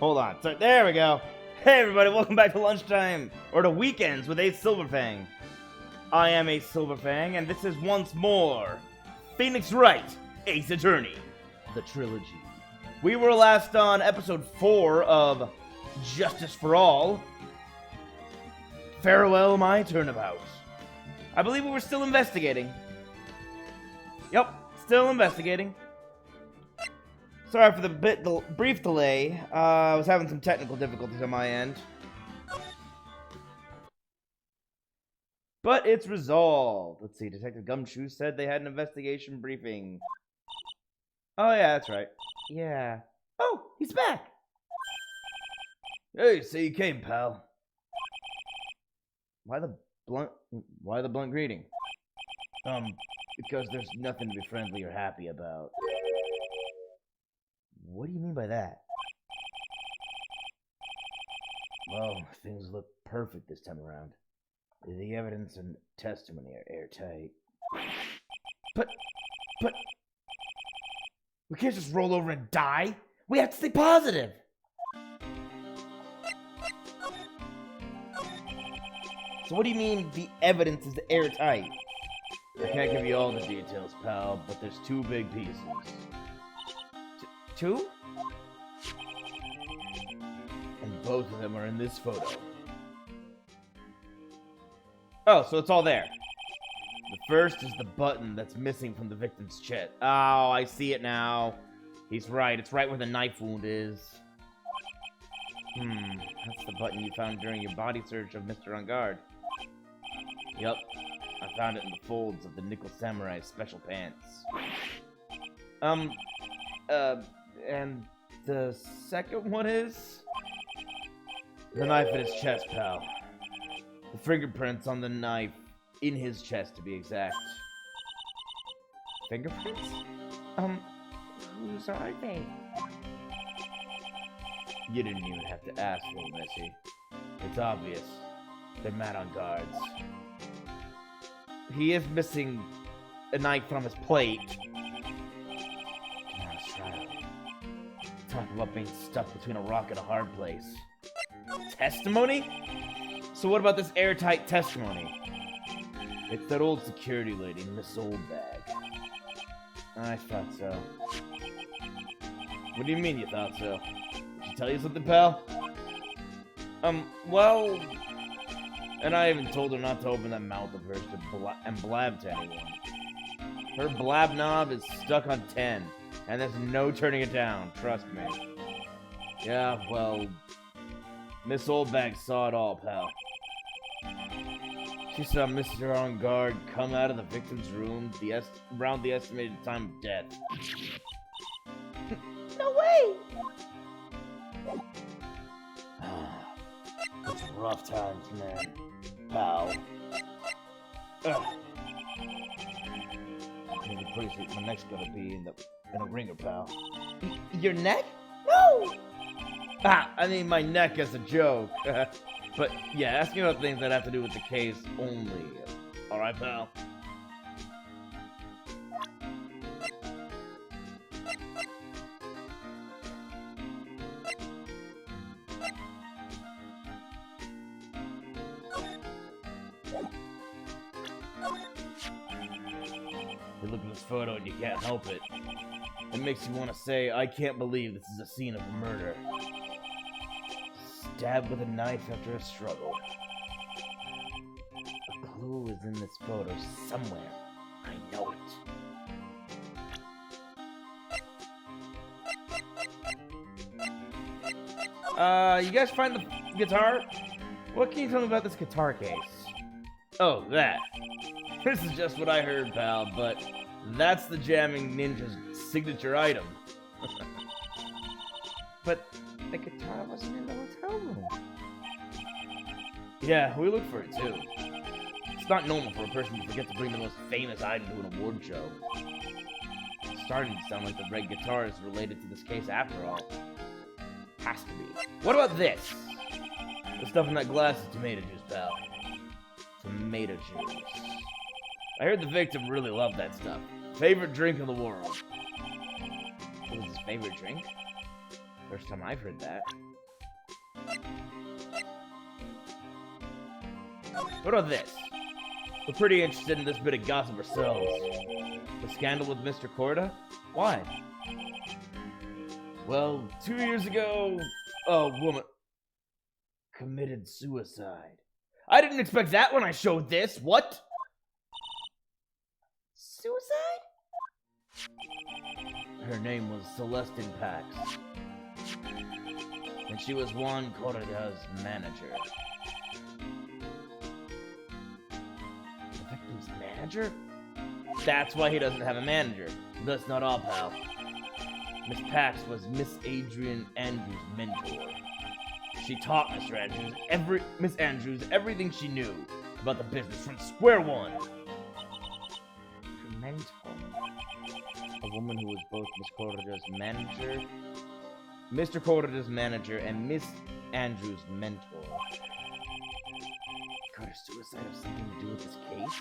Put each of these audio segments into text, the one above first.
Hold on. So, there we go. Hey everybody, welcome back to Lunchtime, or to Weekends with Ace Silverfang. I am Ace Silverfang, and this is once more Phoenix Wright, Ace Attorney, the trilogy. We were last on episode 4 of Justice for All. Farewell, my turnabout. I believe we were still investigating. Yep, still investigating. Sorry for the brief delay. I was having some technical difficulties on my end. But it's resolved. Let's see, Detective Gumshoe said they had an investigation briefing. Oh yeah, that's right. Yeah. Oh, he's back! Hey, so you came, pal. Why the blunt greeting? Because there's nothing to be friendly or happy about. What do you mean by that? Well, things look perfect this time around. The evidence and testimony are airtight. But... we can't just roll over and die! We have to stay positive! So what do you mean, the evidence is airtight? I can't give you all the details, pal, but there's 2 big pieces. 2? And both of them are in this photo. Oh, so it's all there. The first is the button that's missing from the victim's chest. Oh, I see it now. He's right. It's right where the knife wound is. That's the button you found during your body search of Mr. On Guard. Yup. I found it in the folds of the Nickel Samurai's special pants. And the second one is... the knife in his chest, pal. The fingerprints on the knife in his chest, to be exact. Fingerprints? Whose are they? You didn't even have to ask, little Missy. It's obvious. They're Matt On Guard's. He is missing a knife from his plate. Talk about being stuck between a rock and a hard place. Testimony? So what about this airtight testimony? It's that old security lady, Miss Oldbag. I thought so. What do you mean you thought so? Did she tell you something, pal? Well... and I even told her not to open that mouth of hers and blab to anyone. Her blab knob is stuck on 10. And there's no turning it down, trust me. Yeah, well... Miss Oldbag saw it all, pal. She saw Mr. On Guard come out of the victim's room around the estimated time of death. No way! It's rough times, man. Pal. Ugh. Maybe pretty soon my neck's gonna be in a ringer, pal. Your neck? No! I mean my neck as a joke. But yeah, ask me about things that have to do with the case only. Alright, pal? You look at this photo and you can't help it. It makes you want to say, I can't believe this is a scene of a murder. Stabbed with a knife after a struggle. A clue is in this photo somewhere. I know it. You guys find the guitar? What can you tell me about this guitar case? Oh, that. This is just what I heard, pal, but that's the Jamming Ninja's signature item. But the guitar wasn't in the hotel room. Yeah, we looked for it too. It's not normal for a person to forget to bring the most famous item to an award show. It's starting to sound like the red guitar is related to this case after all. Has to be. What about this? The stuff in that glass is tomato juice, pal. Tomato juice. I heard the victim really loved that stuff. Favorite drink in the world. What was his favorite drink? First time I've heard that. What about this? We're pretty interested in this bit of gossip ourselves. The scandal with Mr. Corda? Why? Well, 2 years ago, a woman committed suicide. I didn't expect that when I showed this. What? Suicide? Her name was Celestine Pax. And she was Juan Corda's manager. The victim's manager? That's why he doesn't have a manager. That's not all, pal. Miss Pax was Miss Adrian Andrews' mentor. She taught Miss Andrews everything she knew about the business from square one. Her mentor? A woman who was both Miss Corda's manager, Mr. Corda's manager, and Miss Andrews' mentor. Could her suicide have something to do with this case?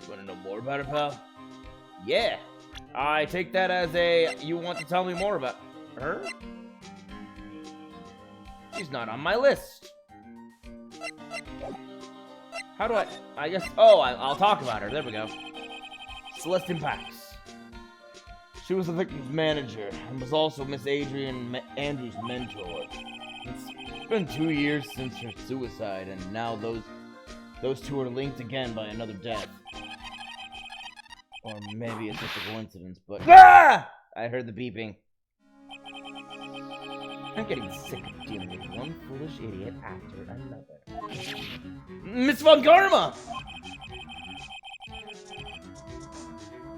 You want to know more about her, pal? Yeah. I take that as you want to tell me more about her? She's not on my list. How do I guess, I'll talk about her. There we go. Celestine Pax. She was the victim's manager and was also Miss Adrian Andrews' mentor. It's been 2 years since her suicide, and now those two are linked again by another death. Or maybe it's just a coincidence, but... Ah! I heard the beeping. I'm getting sick of dealing with one foolish idiot after another. Miss Von Karma!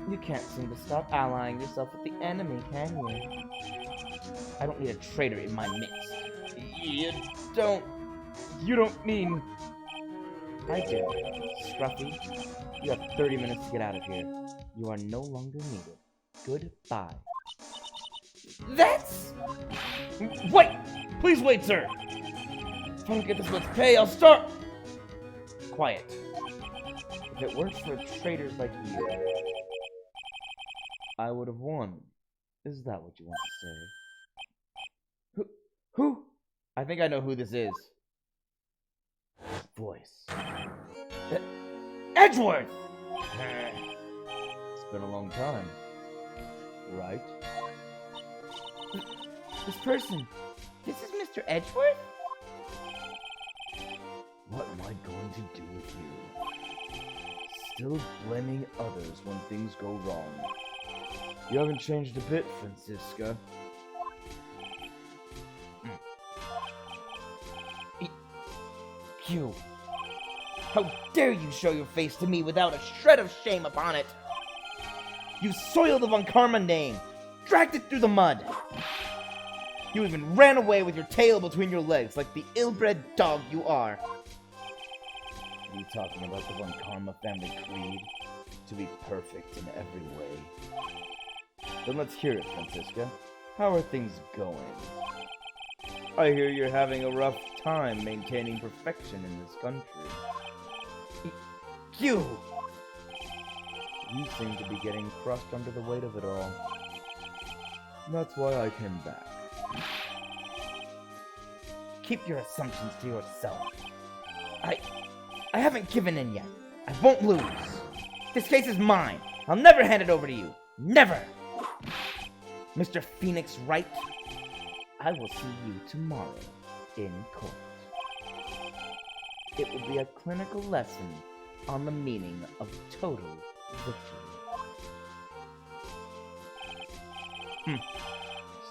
You can't seem to stop allying yourself with the enemy, can you? I don't need a traitor in my midst. You don't mean... I do. Scruffy, you have 30 minutes to get out of here. You are no longer needed. Goodbye. That's... Wait! Please wait, sir! If I don't get this much pay, I'll start... Quiet. If it weren't for traitors like you, I would have won. Is that what you want to say? Who? I think I know who this is. Voice. Edgeworth! It's been a long time. Right? This person. This is Mr. Edgeworth? What am I going to do with you? Still blaming others when things go wrong. You haven't changed a bit, Francisca. You. How dare you show your face to me without a shred of shame upon it? You soiled the Von Karma name, dragged it through the mud. You even ran away with your tail between your legs like the ill-bred dog you are. Are you talking about the Von Karma family creed? To be perfect in every way. Then let's hear it, Francisca. How are things going? I hear you're having a rough time maintaining perfection in this country. You seem to be getting crushed under the weight of it all. That's why I came back. Keep your assumptions to yourself. I haven't given in yet. I won't lose. This case is mine. I'll never hand it over to you. Never! Mr. Phoenix Wright, I will see you tomorrow in court. It will be a clinical lesson on the meaning of total victory.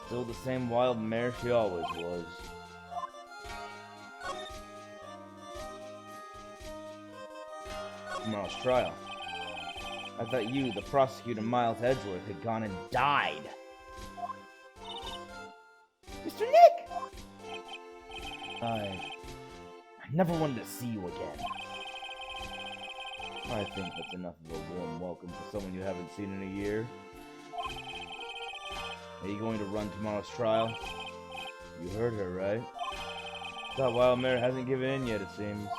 Still the same wild mare she always was. Tomorrow's trial. I thought you, the prosecutor Miles Edgeworth, had gone and died. Mr. Nick! I never wanted to see you again. I think that's enough of a warm welcome for someone you haven't seen in a year. Are you going to run tomorrow's trial? You heard her, right? That wild mare hasn't given in yet, it seems.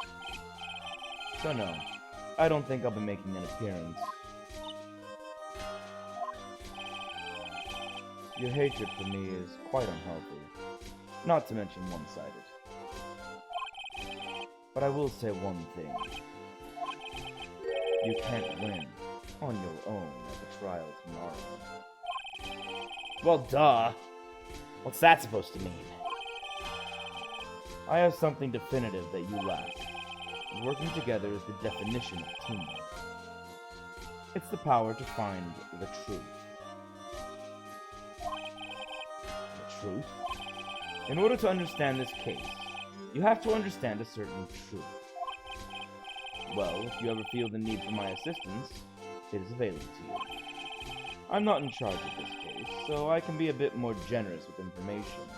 So no, I don't think I'll be making an appearance. Your hatred for me is quite unhealthy, not to mention one-sided. But I will say one thing. You can't win on your own at the trial tomorrow. Well, duh. What's that supposed to mean? I have something definitive that you lack. Working together is the definition of teamwork. It's the power to find the truth. The truth? In order to understand this case, you have to understand a certain truth. Well, if you ever feel the need for my assistance, it is available to you. I'm not in charge of this case, so I can be a bit more generous with information.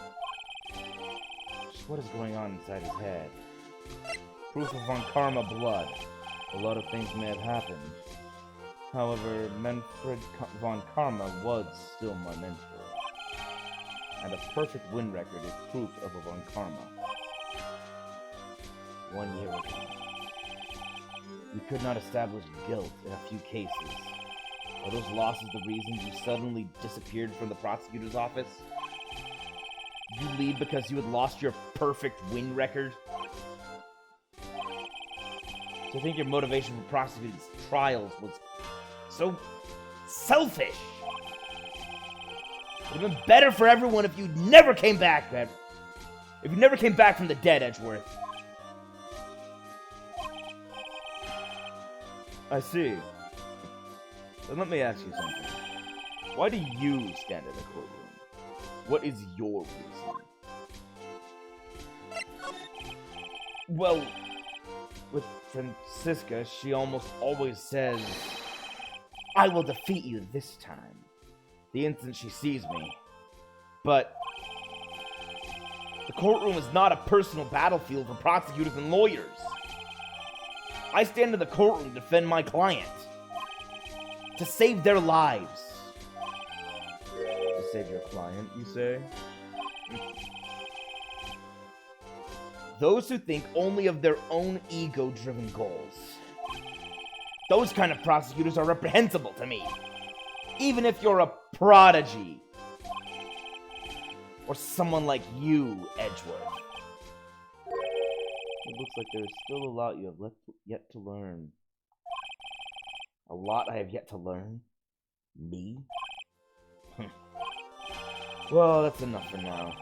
Just what is going on inside his head? Proof of Von Karma blood. A lot of things may have happened. However, Manfred Von Karma was still my mentor. And a perfect win record is proof of a Von Karma. 1 year ago. You could not establish guilt in a few cases. Are those losses the reason you suddenly disappeared from the prosecutor's office? Did you leave because you had lost your perfect win record? To think your motivation for prosecuting trials was so selfish. It would have been better for everyone if you never came back, If you never came back from the dead, Edgeworth. I see. Then let me ask you something. Why do you stand in the courtroom? What is your reason? Well, with Francisca, she almost always says, I will defeat you this time, the instant she sees me. But the courtroom is not a personal battlefield for prosecutors and lawyers. I stand in the courtroom to defend my client. To save their lives. To save your client, you say? Those who think only of their own ego-driven goals. Those kind of prosecutors are reprehensible to me. Even if you're a prodigy. Or someone like you, Edgeworth. It looks like there is still a lot you have yet to learn. A lot I have yet to learn? Me? Well, that's enough for now.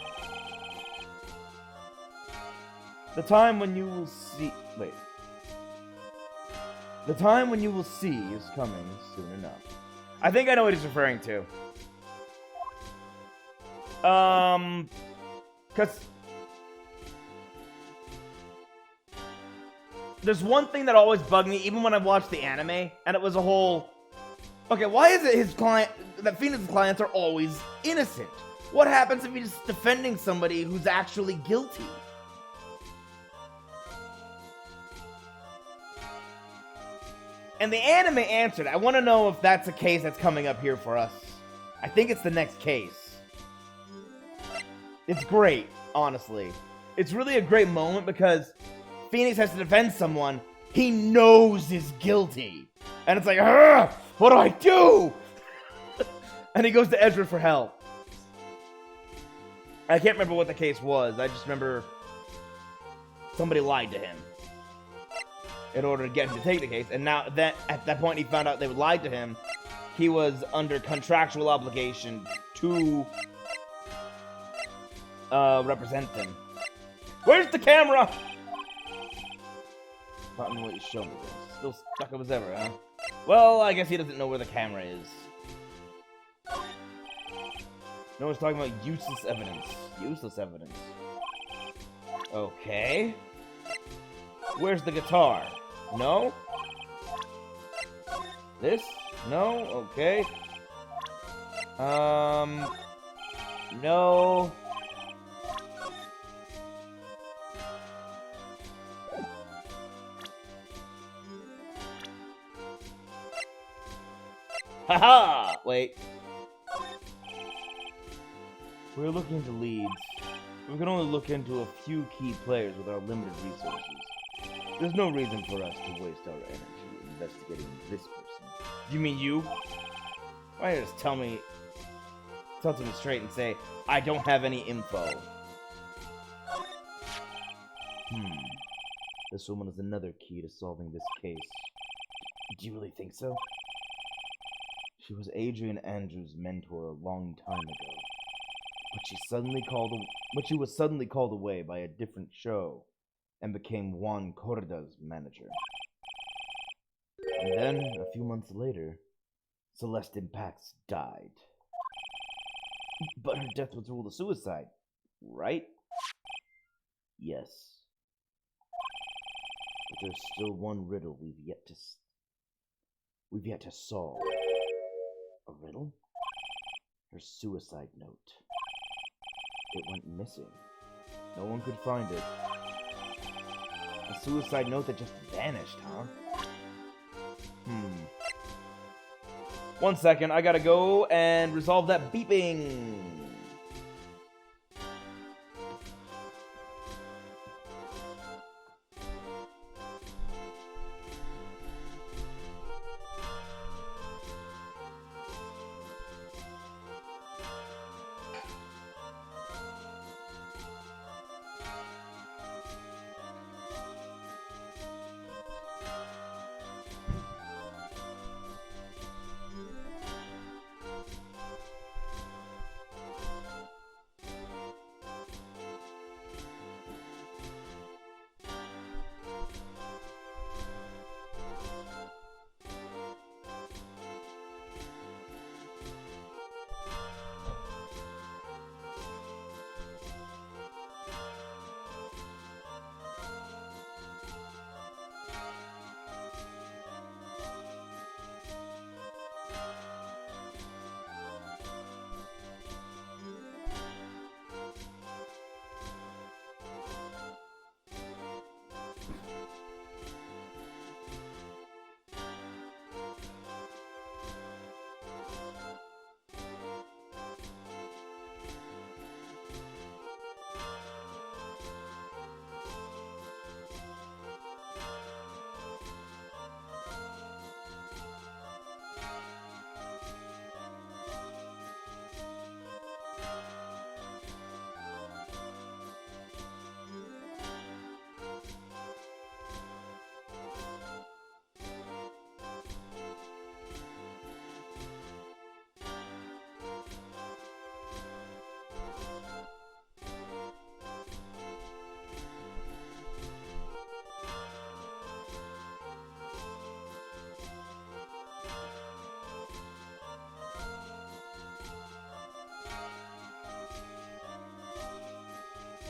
The time when you will see... Wait. The time when you will see is coming soon enough. I think I know what he's referring to. Because... There's one thing that always bugged me, even when I watched the anime, and it was a whole... Okay, why is it his client... that Phoenix's clients are always innocent? What happens if he's defending somebody who's actually guilty? And the anime answered. I want to know if that's a case that's coming up here for us. I think it's the next case. It's great, honestly. It's really a great moment because Phoenix has to defend someone he knows is guilty. And it's like, what do I do? And he goes to Ezra for help. I can't remember what the case was. I just remember somebody lied to him in order to get him to take the case. And now that at that point he found out they lied to him, he was under contractual obligation to represent them. Where's the camera? I don't know what you showed me. Still stuck up as ever, huh? Well, I guess he doesn't know where the camera is. No one's talking about useless evidence. Useless evidence. Okay. Where's the guitar? No? This? No? Okay. No. Haha! Wait. We're looking into leads. We can only look into a few key players with our limited resources. There's no reason for us to waste our energy investigating this person. You mean you? Why don't you just tell me Tell to me straight and say, I don't have any info. This woman is another key to solving this case. Do you really think so? She was Adrian Andrews' mentor a long time ago. But she was suddenly called away by a different show and became Juan Corda's manager. And then, a few months later, Celeste Impacts died. But her death was ruled a suicide, right? Yes. But there's still one riddle we've yet to solve. A riddle? Her suicide note. It went missing. No one could find it. A suicide note that just vanished, huh? 1 second, I gotta go and resolve that beeping.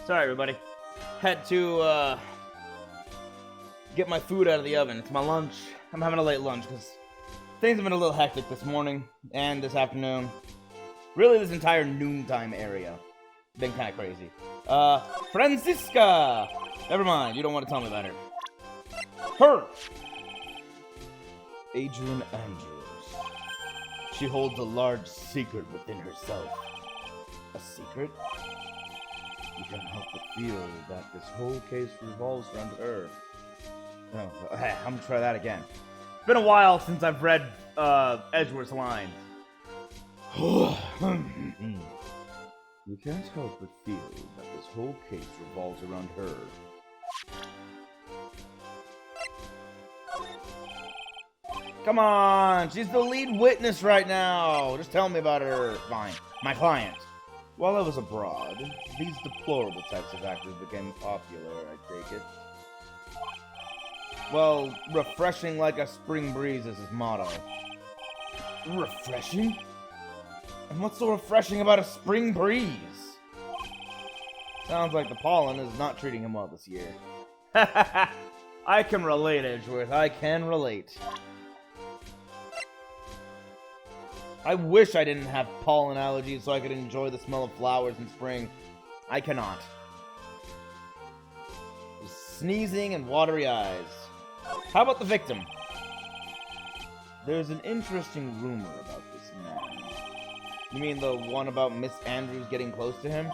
Sorry, everybody. Had to, get my food out of the oven. It's my lunch. I'm having a late lunch because things have been a little hectic this morning and this afternoon. Really, this entire noontime area. Been kind of crazy. Francisca! Never mind, you don't want to tell me about her. Her! Adrian Andrews. She holds a large secret within herself. A secret? You can't help but feel that this whole case revolves around her. No, I'm gonna try that again. It's been a while since I've read Edgeworth's lines. You can't help but feel that this whole case revolves around her. Come on, she's the lead witness right now. Just tell me about her. Fine, my client. While I was abroad, these deplorable types of actors became popular, I take it. Well, refreshing like a spring breeze is his motto. Refreshing? And what's so refreshing about a spring breeze? Sounds like the pollen is not treating him well this year. I can relate, Edgeworth. I can relate. I wish I didn't have pollen allergies so I could enjoy the smell of flowers in spring. I cannot. Sneezing and watery eyes. How about the victim? There's an interesting rumor about this man. You mean the one about Miss Andrews getting close to him?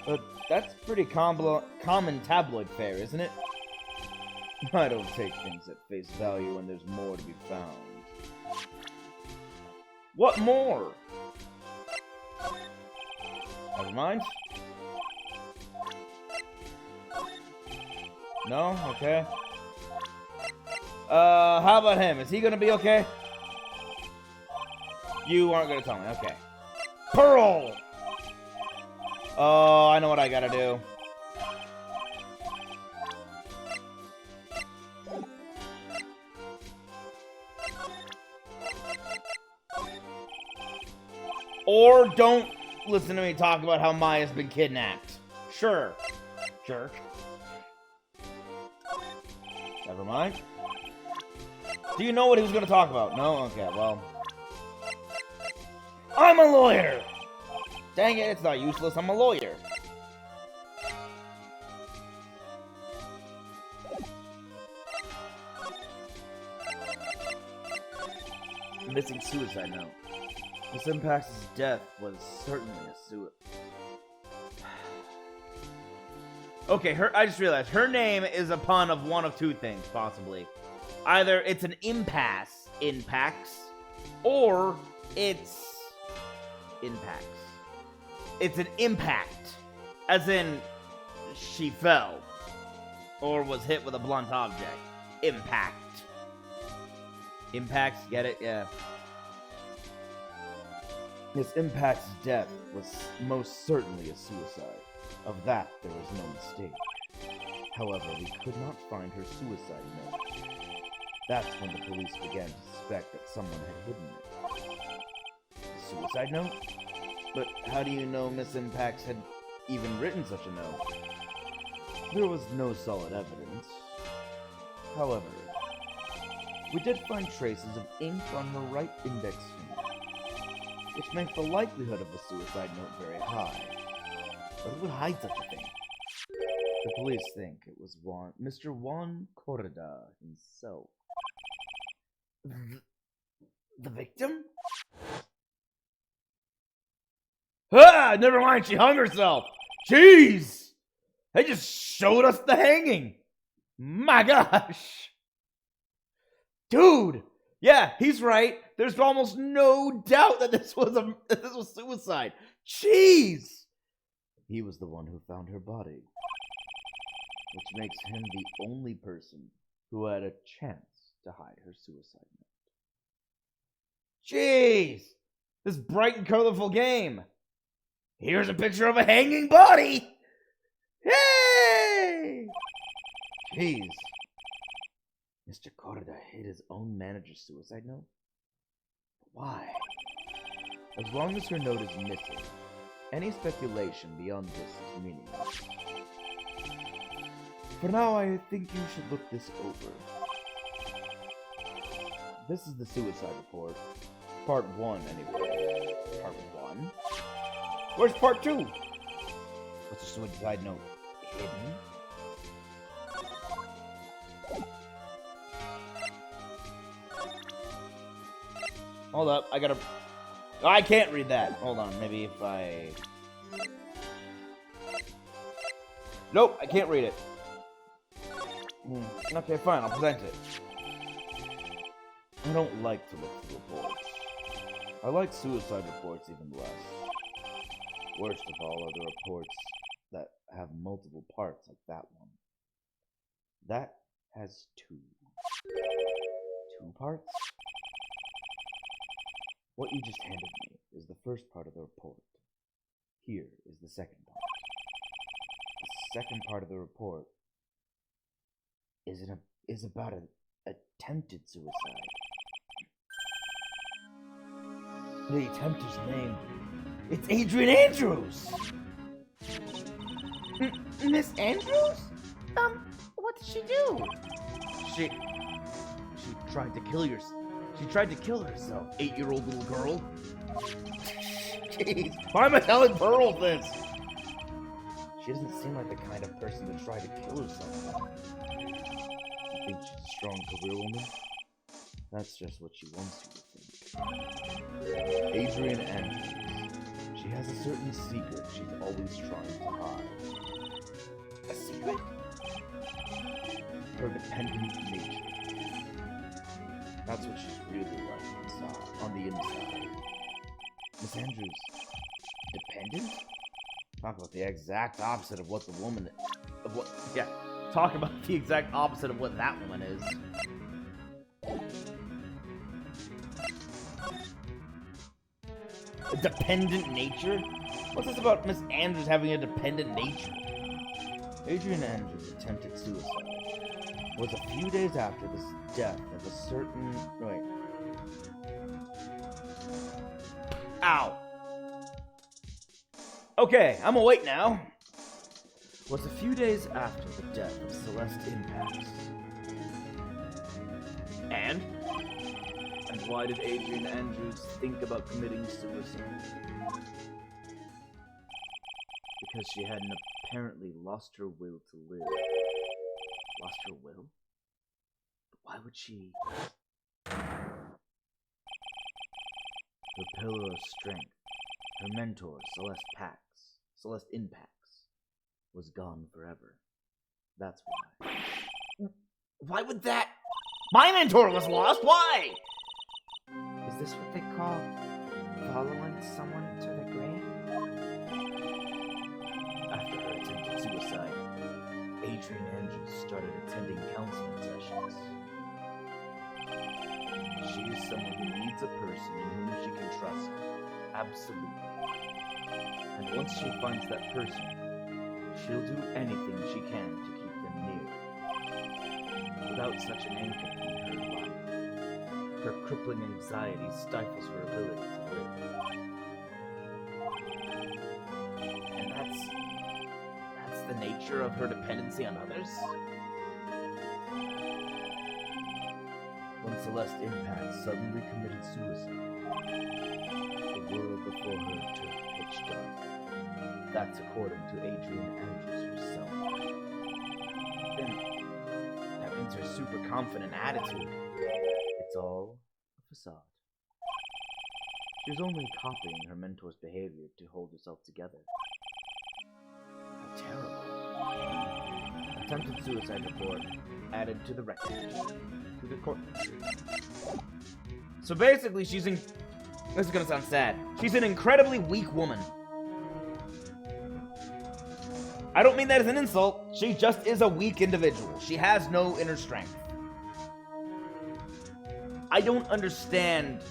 But that's pretty common tabloid fare, isn't it? I don't take things at face value when there's more to be found. What more? Never mind. No? Okay. How about him? Is he gonna be okay? You aren't gonna tell me. Okay. Pearl! Oh, I know what I gotta do. Or don't listen to me talk about how Maya's been kidnapped. Sure. Jerk. Never mind. Do you know what he was going to talk about? No? Okay, well. I'm a lawyer! Dang it, it's not useless. I'm a lawyer. Missing suicide note. Miss Impact's death was certainly a suicide. Okay, I just realized her name is a pun of one of two things, possibly. Either it's an impasse, impacts, or it's impacts. It's an impact, as in she fell, or was hit with a blunt object. Impact. Impacts, get it? Yeah. Miss Impact's death was most certainly a suicide. Of that, there was no mistake. However, we could not find her suicide note. That's when the police began to suspect that someone had hidden it. A suicide note? But how do you know Miss Impacts had even written such a note? There was no solid evidence. However, we did find traces of ink on her right index finger, which makes the likelihood of a suicide note very high. But who would hide such a thing? The police think it was Mr. Juan Corrida himself. The victim? Ah! Never mind, she hung herself! Jeez! They just showed us the hanging! My gosh! Dude! Yeah, he's right. There's almost no doubt that this was suicide. Jeez! He was the one who found her body, which makes him the only person who had a chance to hide her suicide note. Jeez! This bright and colorful game. Here's a picture of a hanging body! Yay! Jeez. Mr. Corrida hid his own manager's suicide note? Why? As long as her note is missing, any speculation beyond this is meaningless. For now, I think you should look this over. This is the suicide report. Part 1, anyway. Part 1? Where's Part 2? What's the suicide note? Hidden? Hold up, I can't read that. Hold on, maybe if I... Nope, I can't read it. Okay, fine, I'll present it. I don't like to look through reports. I like suicide reports even less. Worst of all are the reports that have multiple parts like that one. That has 2. 2 parts? What you just handed me is the first part of the report. Here is the second part. The second part of the report is about an attempted suicide. The attempter's name, it's Adrian Andrews! Miss Andrews? What did she do? She tried to kill yourself. She tried to kill herself, 8-year-old little girl. Jeez, why am I telling Pearl this? She doesn't seem like the kind of person to try to kill herself. You think she's a strong career woman? That's just what she wants you to think. Adrian Andrews. She has a certain secret she's always trying to hide. A secret? Her dependent nature. That's what she's really like on the inside. Miss Andrews, dependent? Talk about the exact opposite of what the woman... Talk about the exact opposite of what that woman is. A dependent nature? What's this about Miss Andrews having a dependent nature? Adrian Andrews' attempted suicide was a few days after the death of a certain... Wait. Ow! Okay, I'm awake now. Was a few days after the death of Celeste Impax. And why did Adrian Andrews think about committing suicide? Because she had apparently lost her will to live. Lost her will? But why would she? Her pillar of strength, her mentor, Celeste Impax, was gone forever. That's why. Why would that? My mentor was lost? Why? Is this what they call following someone to the grave? After her attempted suicide, Adrian Andrews started attending counseling sessions. She is someone who needs a person in whom she can trust. Absolutely. And once she finds that person, she'll do anything she can to keep them near. Without such an anchor in her life, her crippling anxiety stifles her ability to live. And that's the nature of her dependency on others? When Celeste Impax suddenly committed suicide, the world before her turned pitch dark. That's according to Adrian Andrews herself. Then, that means her super confident attitude. It's all a facade. She was only copying her mentor's behavior to hold herself together. How terrible. Attempted suicide report added to the record. To the court. So basically, this is gonna sound sad. She's an incredibly weak woman. I don't mean that as an insult. She just is a weak individual. She has no inner strength. I don't understand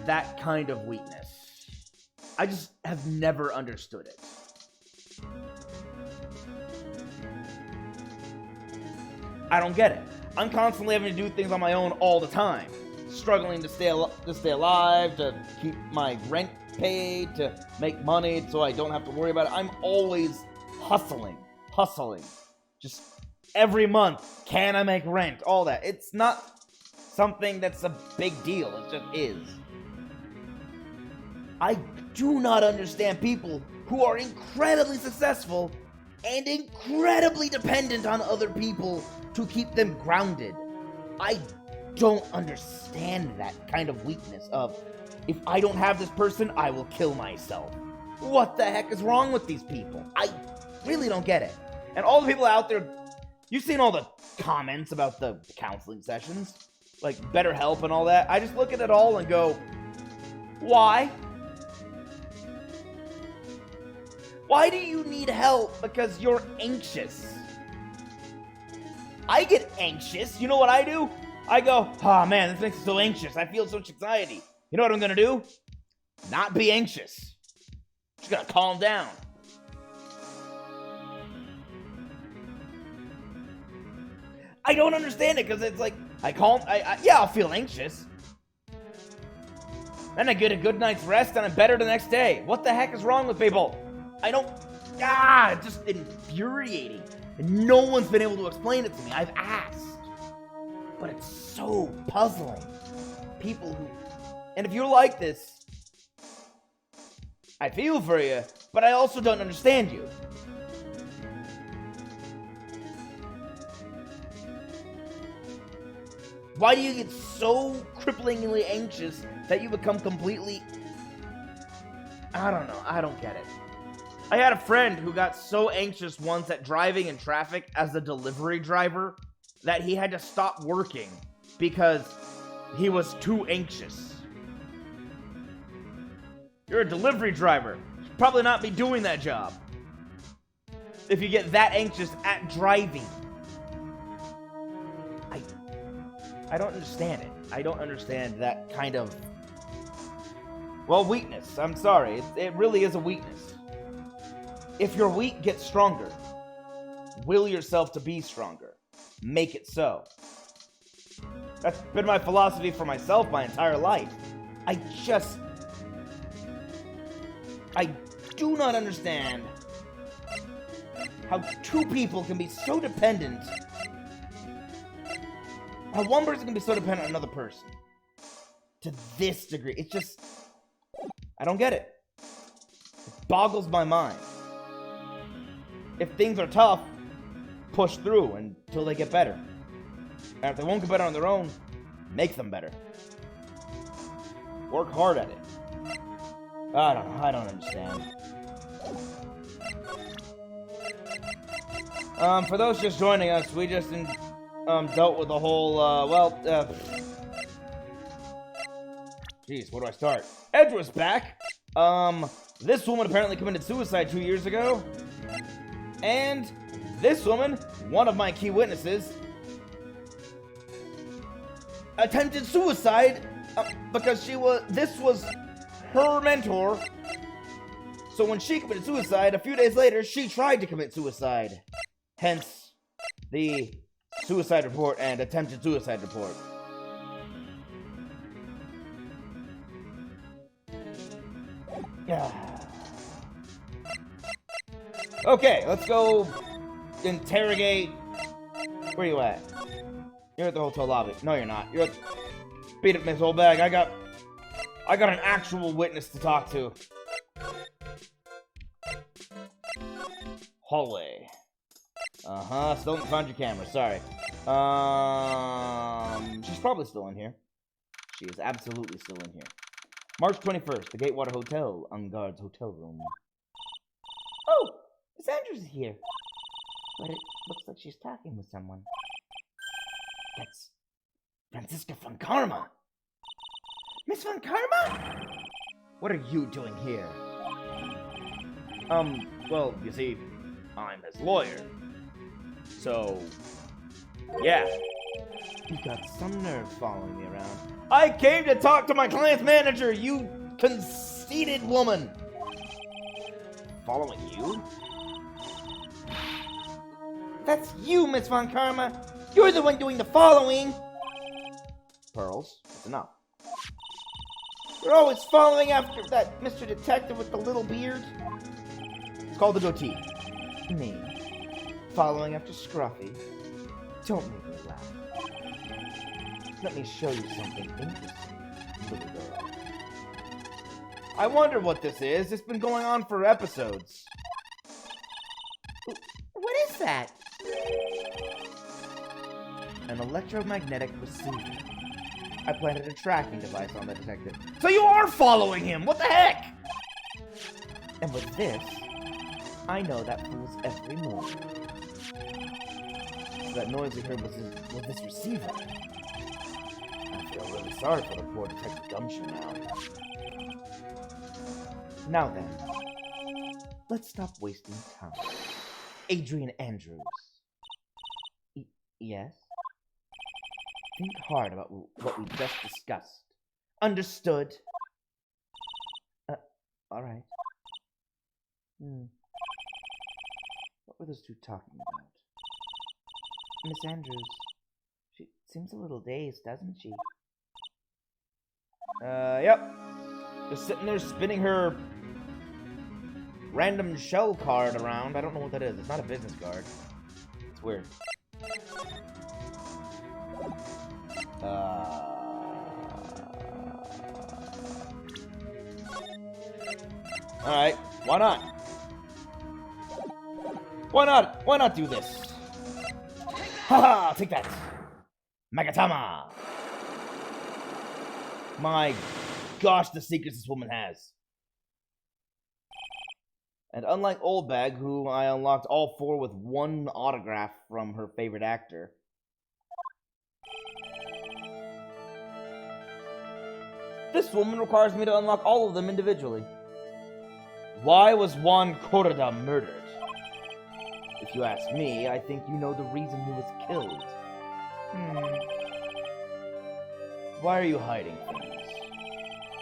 that kind of weakness. I just have never understood it. I don't get it. I'm constantly having to do things on my own all the time. Struggling to stay alive, to keep my rent paid, to make money so I don't have to worry about it. I'm always hustling. Just every month, can I make rent? All that. It's not something that's a big deal. It just is. I do not understand people who are incredibly successful and incredibly dependent on other people to keep them grounded. I don't understand that kind of weakness of, if I don't have this person, I will kill myself. What the heck is wrong with these people? I really don't get it. And all the people out there, you've seen all the comments about the counseling sessions, like BetterHelp and all that. I just look at it all and go, why? Why do you need help? Because you're anxious. I get anxious. You know what I do? I go, oh man, this makes me so anxious. I feel so much anxiety. You know what I'm gonna do? Not be anxious. Just gotta calm down. I don't understand it, because it's like, I'll feel anxious. Then I get a good night's rest and I'm better the next day. What the heck is wrong with people? It's just infuriating. And no one's been able to explain it to me. I've asked. But it's so puzzling. And if you're like this, I feel for you, but I also don't understand you. Why do you get so cripplingly anxious that you become completely... I don't know. I don't get it. I had a friend who got so anxious once at driving in traffic as a delivery driver that he had to stop working because he was too anxious. You're a delivery driver. You should probably not be doing that job. if you get that anxious at driving. I don't understand it. I don't understand that kind of, well, weakness. I'm sorry. It really is a weakness. If you're weak, get stronger. Will yourself to be stronger. Make it so. That's been my philosophy for myself my entire life. I do not understand how two people can be so dependent. How one person can be so dependent on another person. To this degree. It's just, I don't get it. It boggles my mind. If things are tough, push through until they get better. And if they won't get better on their own, make them better. Work hard at it. I don't understand. For those just joining us, we just dealt with the whole, Jeez, where do I start? Edge was back. This woman apparently committed suicide 2 years ago. And this woman, one of my key witnesses, attempted suicide because this was her mentor. So when she committed suicide, a few days later, she tried to commit suicide. Hence, the suicide report and attempted suicide report. Okay, let's go interrogate. Where you at? You're at the hotel lobby. No, you're not. You're at... Beat it, Miss Oldbag. I got an actual witness to talk to. Hallway. Still haven't found your camera. Sorry. She's probably still in here. She is absolutely still in here. March 21st, the Gatewater Hotel, on guard's hotel room. Oh, Miss Andrews is here. But it looks like she's talking with someone. That's Franziska von Karma. Miss von Karma? What are you doing here? Well, you see, I'm his lawyer. So, yeah. You got some nerve following me around. I came to talk to my client's manager, you conceited woman. Following you? That's you, Miss Von Karma. You're the one doing the following. Pearls, that's enough. You're always following after that Mr. Detective with the little beard. It's called the goatee. Me. Following after Scruffy. Don't make me laugh. Let me show you something interesting, little girl. I wonder what this is. It's been going on for episodes. What is that? An electromagnetic receiver. I planted a tracking device on the detective. So you are following him! What the heck? And with this, I know that fool's every move. So that noise you heard was this receiver. I feel really sorry for the poor Detective Gumshoe now. Now then, let's stop wasting time. Adrian Andrews. Yes? Think hard about what we just discussed. Understood? Alright. What were those two talking about? Miss Andrews. She seems a little dazed, doesn't she? Yep. Just sitting there spinning her random shell card around. I don't know what that is. It's not a business card. It's weird. Alright, why not? Why not do this? Haha, take that! Magatama! My gosh, the secrets this woman has. And unlike Oldbag, who I unlocked all 4 with 1 autograph from her favorite actor, this woman requires me to unlock all of them individually. Why was Juan Corrida murdered? If you ask me, I think you know the reason he was killed. Why are you hiding things?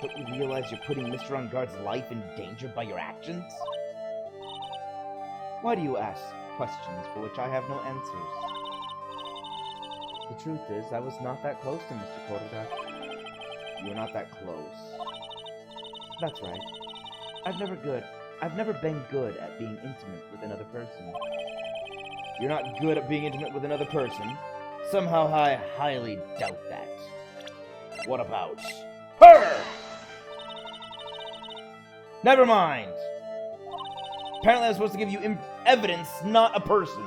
Don't you realize you're putting Mr. Engarde's life in danger by your actions? Why do you ask questions for which I have no answers? The truth is, I was not that close to Mr. Koreda. You were not that close. That's right. I've never been good at being intimate with another person. You're not good at being intimate with another person? Somehow I highly doubt that. What about her? Never mind. Apparently I was supposed to give you evidence, not a person.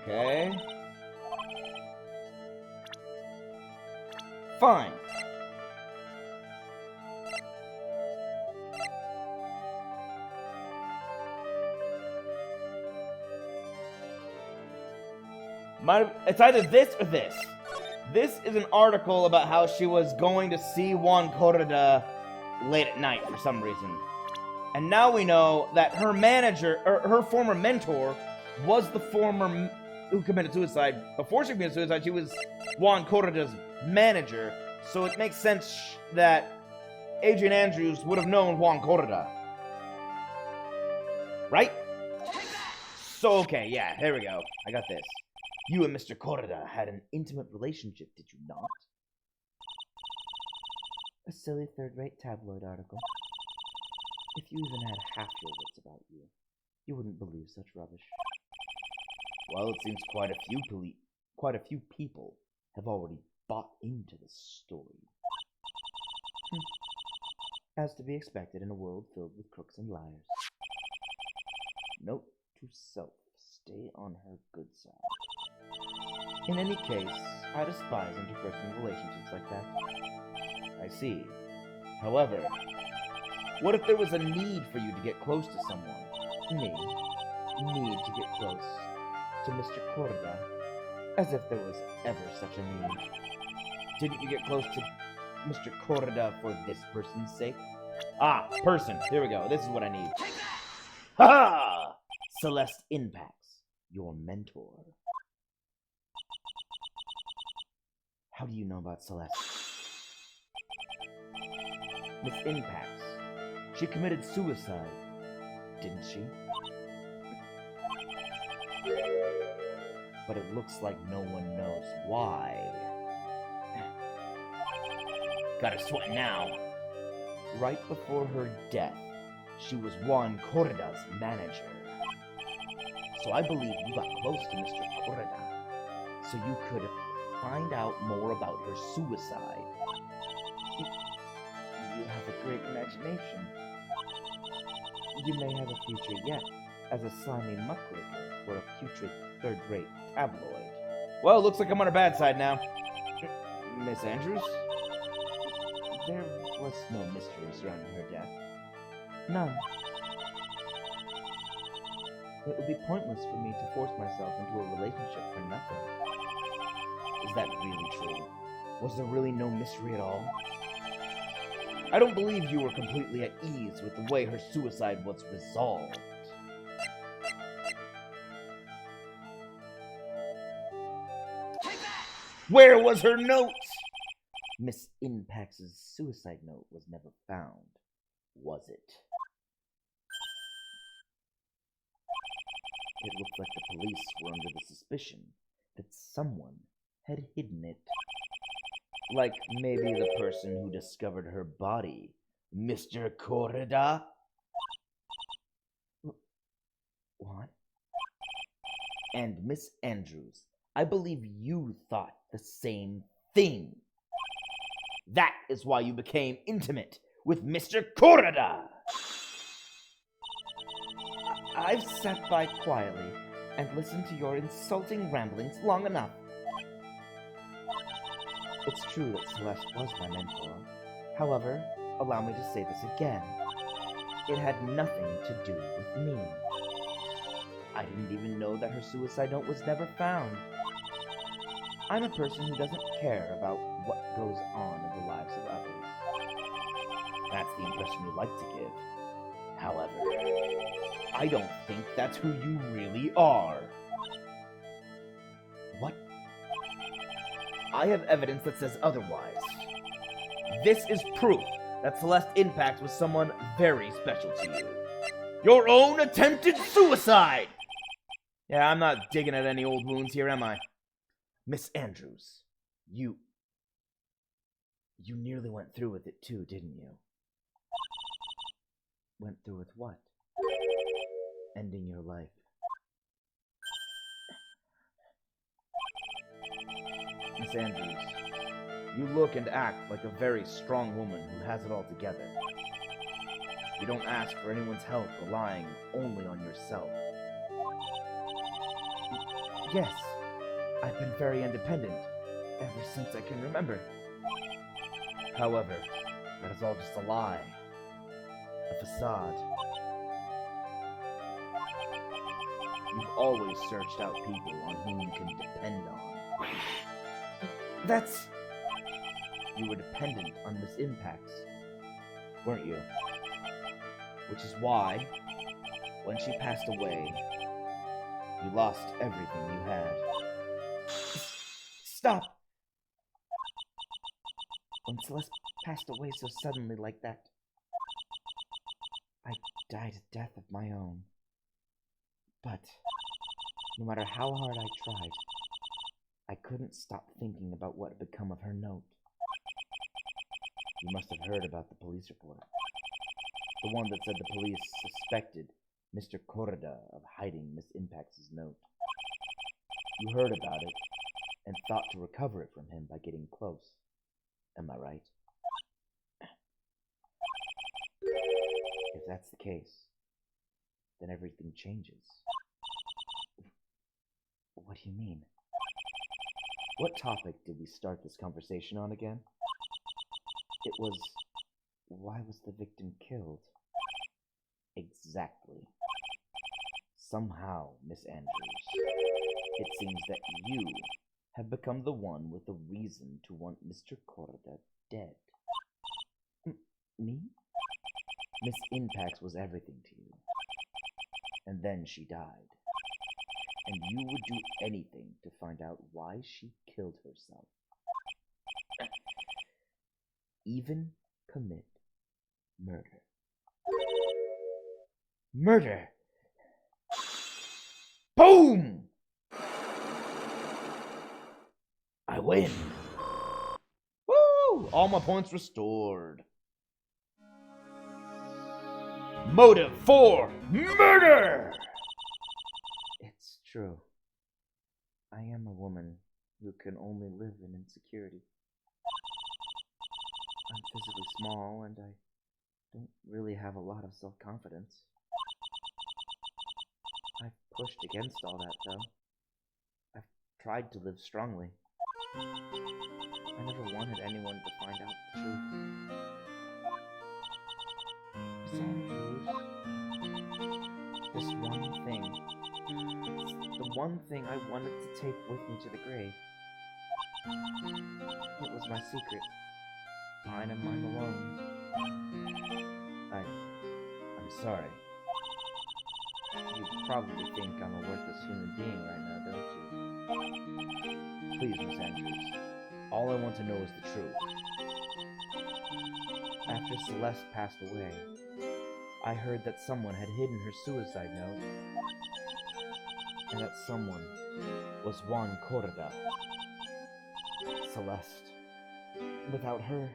Okay. Fine. It's either this or this. This is an article about how she was going to see Juan Koreda late at night for some reason. And now we know that her manager, or her former mentor, was the former who committed suicide. Before she committed suicide, she was Juan Koreda's manager. So it makes sense that Adrian Andrews would have known Juan Koreda. Right? So, okay, yeah, here we go. I got this. You and Mr. Koreda had an intimate relationship, did you not? A silly third-rate tabloid article. If you even had half your wits about you, you wouldn't believe such rubbish. Well, it seems quite a few people have already bought into this story. As to be expected in a world filled with crooks and liars. Note to self, stay on her good side. In any case, I despise interpersonal relationships like that. I see. However, what if there was a need for you to get close to someone? Me. Need to get close to Mr. Koreda. As if there was ever such a need. Didn't you get close to Mr. Koreda for this person's sake? Ah, person. Here we go. This is what I need. Ha-ha! Celeste Impacts, your mentor. How do you know about Celeste? Miss Impacts. She committed suicide, didn't she? But it looks like no one knows why. Got her sweating now. Right before her death, she was Juan Koreda's manager. So I believe you got close to Mr. Koreda, so you could find out more about her suicide. You have a great imagination. You may have a future yet as a slimy muckraker for a putrid third-rate tabloid. Well, looks like I'm on her bad side now. Miss Andrews? There was no mystery surrounding her death. None. It would be pointless for me to force myself into a relationship for nothing. Is that really true? Was there really no mystery at all? I don't believe you were completely at ease with the way her suicide was resolved. Where was her note? Miss Impact's suicide note was never found, was it? It looked like the police were under the suspicion that someone had hidden it. Like maybe the person who discovered her body, Mr. Koreda? What? And Miss Andrews, I believe you thought the same thing. That is why you became intimate with Mr. Koreda! I've sat by quietly and listened to your insulting ramblings long enough. It's true that Celeste was my mentor. However, allow me to say this again. It had nothing to do with me. I didn't even know that her suicide note was never found. I'm a person who doesn't care about what goes on in the lives of others. That's the impression you like to give. However, I don't think that's who you really are. What? I have evidence that says otherwise. This is proof that Celeste Impact was someone very special to you. Your own attempted suicide! Yeah, I'm not digging at any old wounds here, am I? Miss Andrews, you nearly went through with it too, didn't you? Went through with what? Ending your life. Miss Andrews, you look and act like a very strong woman who has it all together. You don't ask for anyone's help, relying only on yourself. Yes, I've been very independent ever since I can remember. However, that is all just a lie. A facade. You've always searched out people on whom you can depend on. That's... You were dependent on Miss Impacts, weren't you? Which is why, when she passed away, you lost everything you had. Stop! When Celeste passed away so suddenly like that, I died a death of my own. But, no matter how hard I tried, I couldn't stop thinking about what had become of her note. You must have heard about the police report. The one that said the police suspected Mr. Corrida of hiding Miss Impact's note. You heard about it, and thought to recover it from him by getting close. Am I right? If that's the case, then everything changes. What do you mean? What topic did we start this conversation on again? It was, why was the victim killed? Exactly. Somehow, Miss Andrews, it seems that you have become the one with the reason to want Mr. Corrida dead. Me? Miss Impacts was everything to you. And then she died. And you would do anything to find out why she killed herself. Even commit murder. Murder! Boom! I win! Woo! All my points restored. Motive for murder! It's true. I am a woman who can only live in insecurity. I'm physically small, and I don't really have a lot of self-confidence. I've pushed against all that, though. I've tried to live strongly. I never wanted anyone to find out the truth. Miss Andrews, this one thing, it's the one thing I wanted to take with me to the grave. It was my secret. Mine and mine alone. I'm sorry. You probably think I'm a worthless human being right now, don't you? Please, Miss Andrews, all I want to know is the truth. After Celeste passed away, I heard that someone had hidden her suicide note, and that someone was Juan Corrida. Celeste. Without her,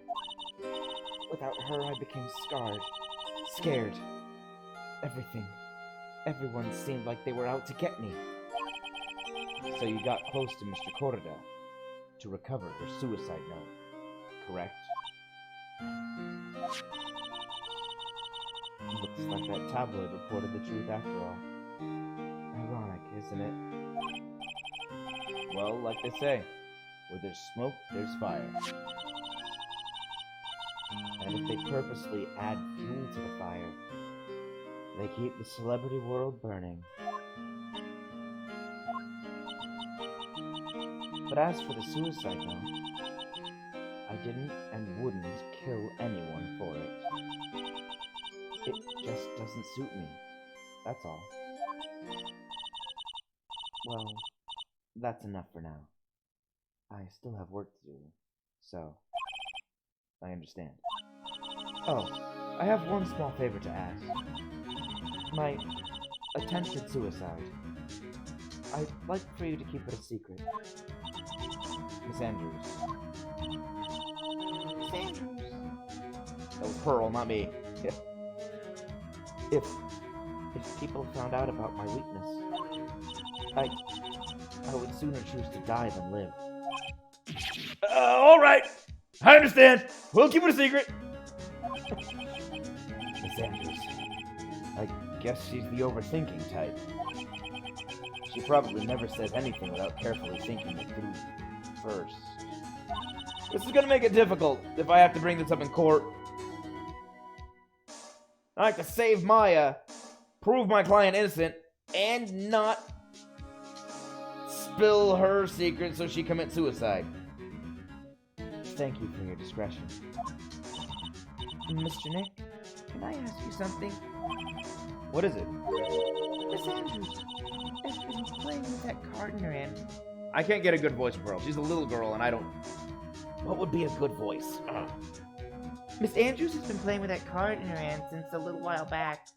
I became scarred, scared. Everyone seemed like they were out to get me. So you got close to Mr. Corrida to recover her suicide note, correct? Looks like that tabloid reported the truth after all. Ironic, isn't it? Well, like they say, where there's smoke, there's fire. And if they purposely add fuel to the fire, they keep the celebrity world burning. But as for the suicide note, I didn't and wouldn't kill anyone for it. It just doesn't doesn't suit me. That's all. Well, that's enough for now. I still have work to do, so I understand. Oh, I have one small favor to ask. My attempted suicide. I'd like for you to keep it a secret. Miss Andrews. Miss Andrews. That was Pearl, not me. If people found out about my weakness, I would sooner choose to die than live. All right. I understand. We'll keep it a secret. Miss Andrews. I guess she's the overthinking type. She probably never says anything without carefully thinking it through first. This is gonna make it difficult if I have to bring this up in court. I like to save Maya, prove my client innocent, and not spill her secret so she commits suicide. Thank you for your discretion. Mr. Nick, can I ask you something? What is it? Miss Andrews has been playing with that card in her hand. I can't get a good voice for Pearl. She's a little girl and I don't... What would be a good voice? Miss Andrews has been playing with that card in her hand since a little while back.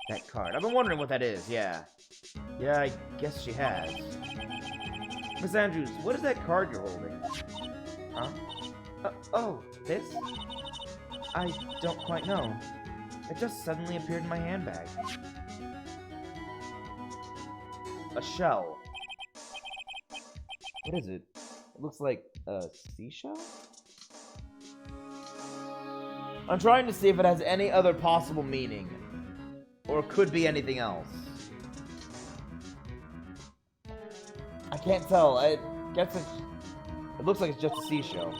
That card. I've been wondering what that is, yeah. Yeah, I guess she has. Miss Andrews, what is that card you're holding? Huh? Oh, this? I don't quite know. It just suddenly appeared in my handbag. A shell. What is it? It looks like a seashell? I'm trying to see if it has any other possible meaning. Or it could be anything else. I can't tell. I guess it looks like it's just a seashell.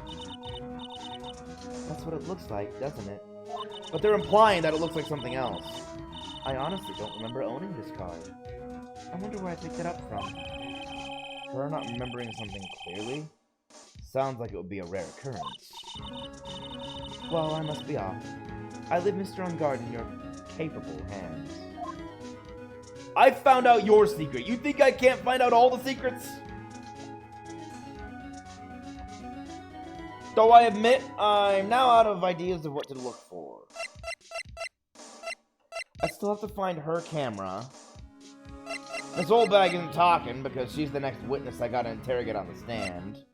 That's what it looks like, doesn't it? But they're implying that it looks like something else. I honestly don't remember owning this card. I wonder where I picked it up from. Her not remembering something clearly? Sounds like it would be a rare occurrence. Well, I must be off. I leave Mr. Ungard in your capable hands. I found out your secret. You think I can't find out all the secrets? Though I admit, I'm now out of ideas of what to look for. I still have to find her camera. This old bag isn't talking because she's the next witness I gotta interrogate on the stand.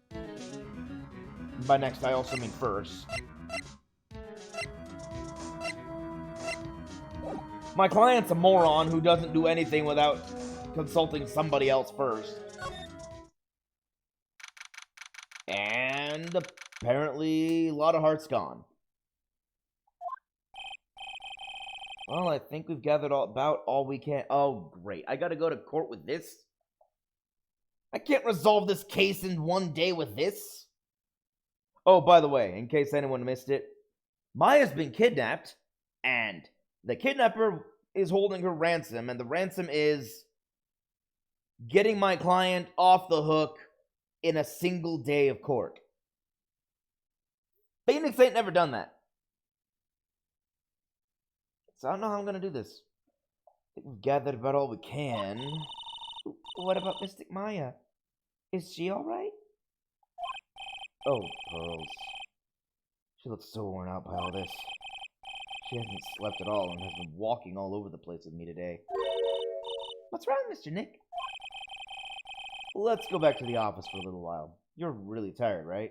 By next, I also mean first. My client's a moron who doesn't do anything without consulting somebody else first. And apparently, a lot of hearts gone. Well, I think we've gathered about all we can. Oh, great. I gotta go to court with this? I can't resolve this case in one day with this? Oh, by the way, in case anyone missed it, Maya's been kidnapped, and the kidnapper is holding her ransom, and the ransom is getting my client off the hook in a single day of court. Phoenix ain't never done that. So I don't know how I'm going to do this. I think we've gathered about all we can. What about Mystic Maya? Is she alright? Oh, Pearls. She looks so worn out by all this. She hasn't slept at all and has been walking all over the place with me today. What's wrong, Mr. Nick? Let's go back to the office for a little while. You're really tired, right?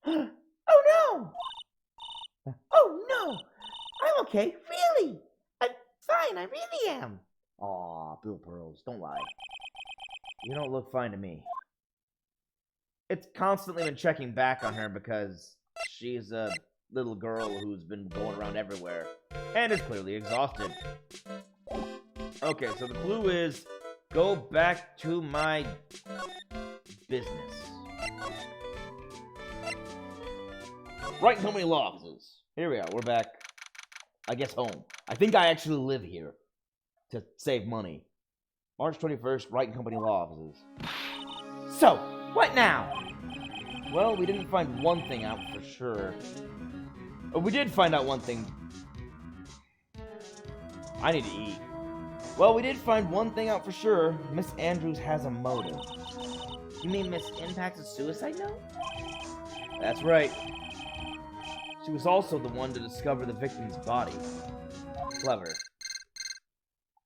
Oh no! Oh no! I'm okay, really! I'm fine, I really am. Aw, Bill Pearls, don't lie. You don't look fine to me. It's constantly been checking back on her because she's a little girl who's been going around everywhere and is clearly exhausted. Okay, so the clue is go back to my business. Wright and Company Law Offices. Here we are, we're back, I guess, home. I think I actually live here to save money. March 21st, Wright and Company Law Offices. So, what now? Well, we didn't find one thing out for sure. We did find out one thing. I need to eat. Well, we did find one thing out for sure. Miss Andrews has a motive. You mean Miss Impact's suicide note? That's right. She was also the one to discover the victim's body. Clever.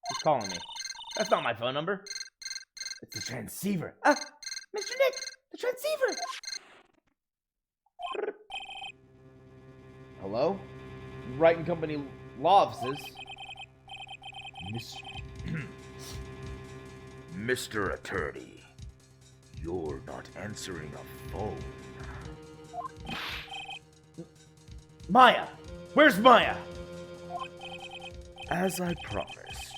Who's calling me? That's not my phone number. It's the transceiver. Ah! Mr. Nick! The transceiver! Hello? Wright and Company Law Offices. Mr. Attorney, you're not answering a phone. Maya! Where's Maya? As I promised,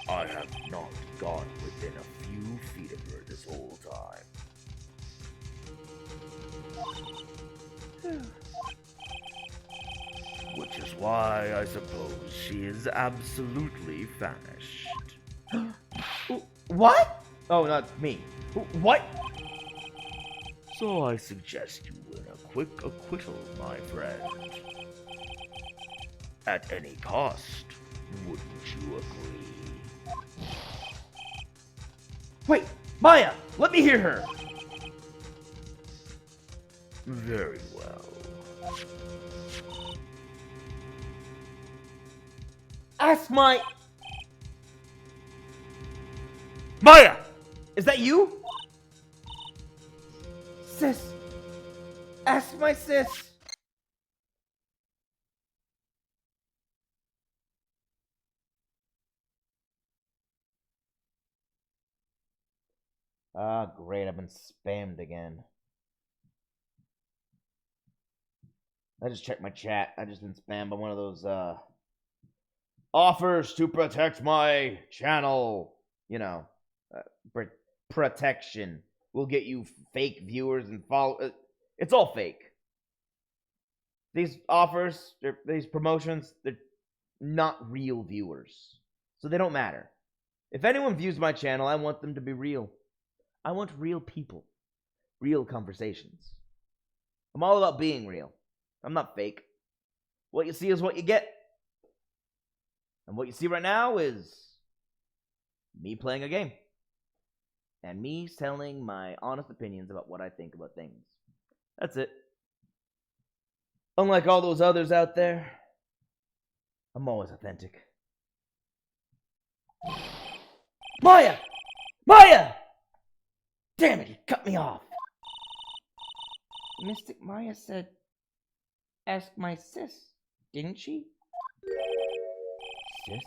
I have not gone within a few feet of her this whole time. Which is why I suppose she is absolutely vanished. What? Oh, not me. What? So I suggest you win a quick acquittal, my friend. At any cost, wouldn't you agree? Wait! Maya! Let me hear her! Very well. Ask my... Maya! Is that you? Sis. Ask my sis. Ah, great. I've been spammed again. I just checked my chat. I've just been spammed by one of those, offers to protect my channel. You know, protection will get you fake viewers and follow. It's all fake. These offers, these promotions, they're not real viewers. So they don't matter. If anyone views my channel, I want them to be real. I want real people. Real conversations. I'm all about being real. I'm not fake. What you see is what you get. And what you see right now is me playing a game. And me telling my honest opinions about what I think about things. That's it. Unlike all those others out there, I'm always authentic. Maya! Maya! Damn it, you cut me off. Mystic Maya said, ask my sis, didn't she? Sis?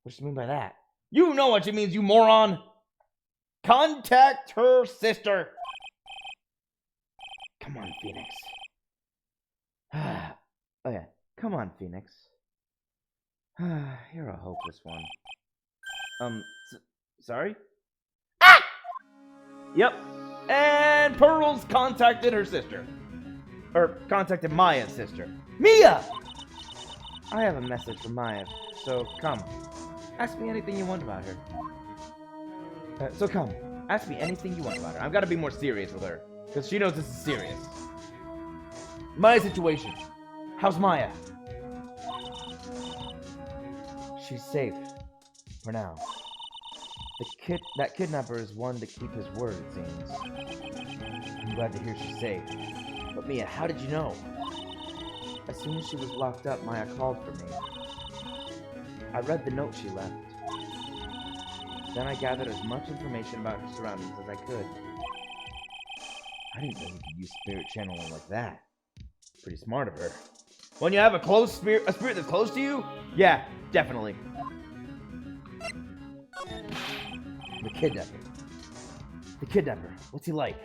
What does she mean by that? You know what she means, you moron! Contact her sister! Come on, Phoenix. Okay, come on, Phoenix. You're a hopeless one. Sorry? Ah! Yep. And Pearl's contacted her sister. Or contacted Maya's sister. Mia! I have a message from Maya, so come. Ask me anything you want about her. So come, ask me anything you want about her. I've got to be more serious with her, because she knows this is serious. Maya's situation. How's Maya? She's safe. For now. That kidnapper is one to keep his word, it seems. I'm glad to hear she's safe. But Mia, how did you know? As soon as she was locked up, Maya called for me. I read the note she left. Then I gathered as much information about her surroundings as I could. I didn't know you could use spirit channeling like that. Pretty smart of her. When you have a spirit that's close to you? Yeah, definitely. The kidnapper. The kidnapper. What's he like?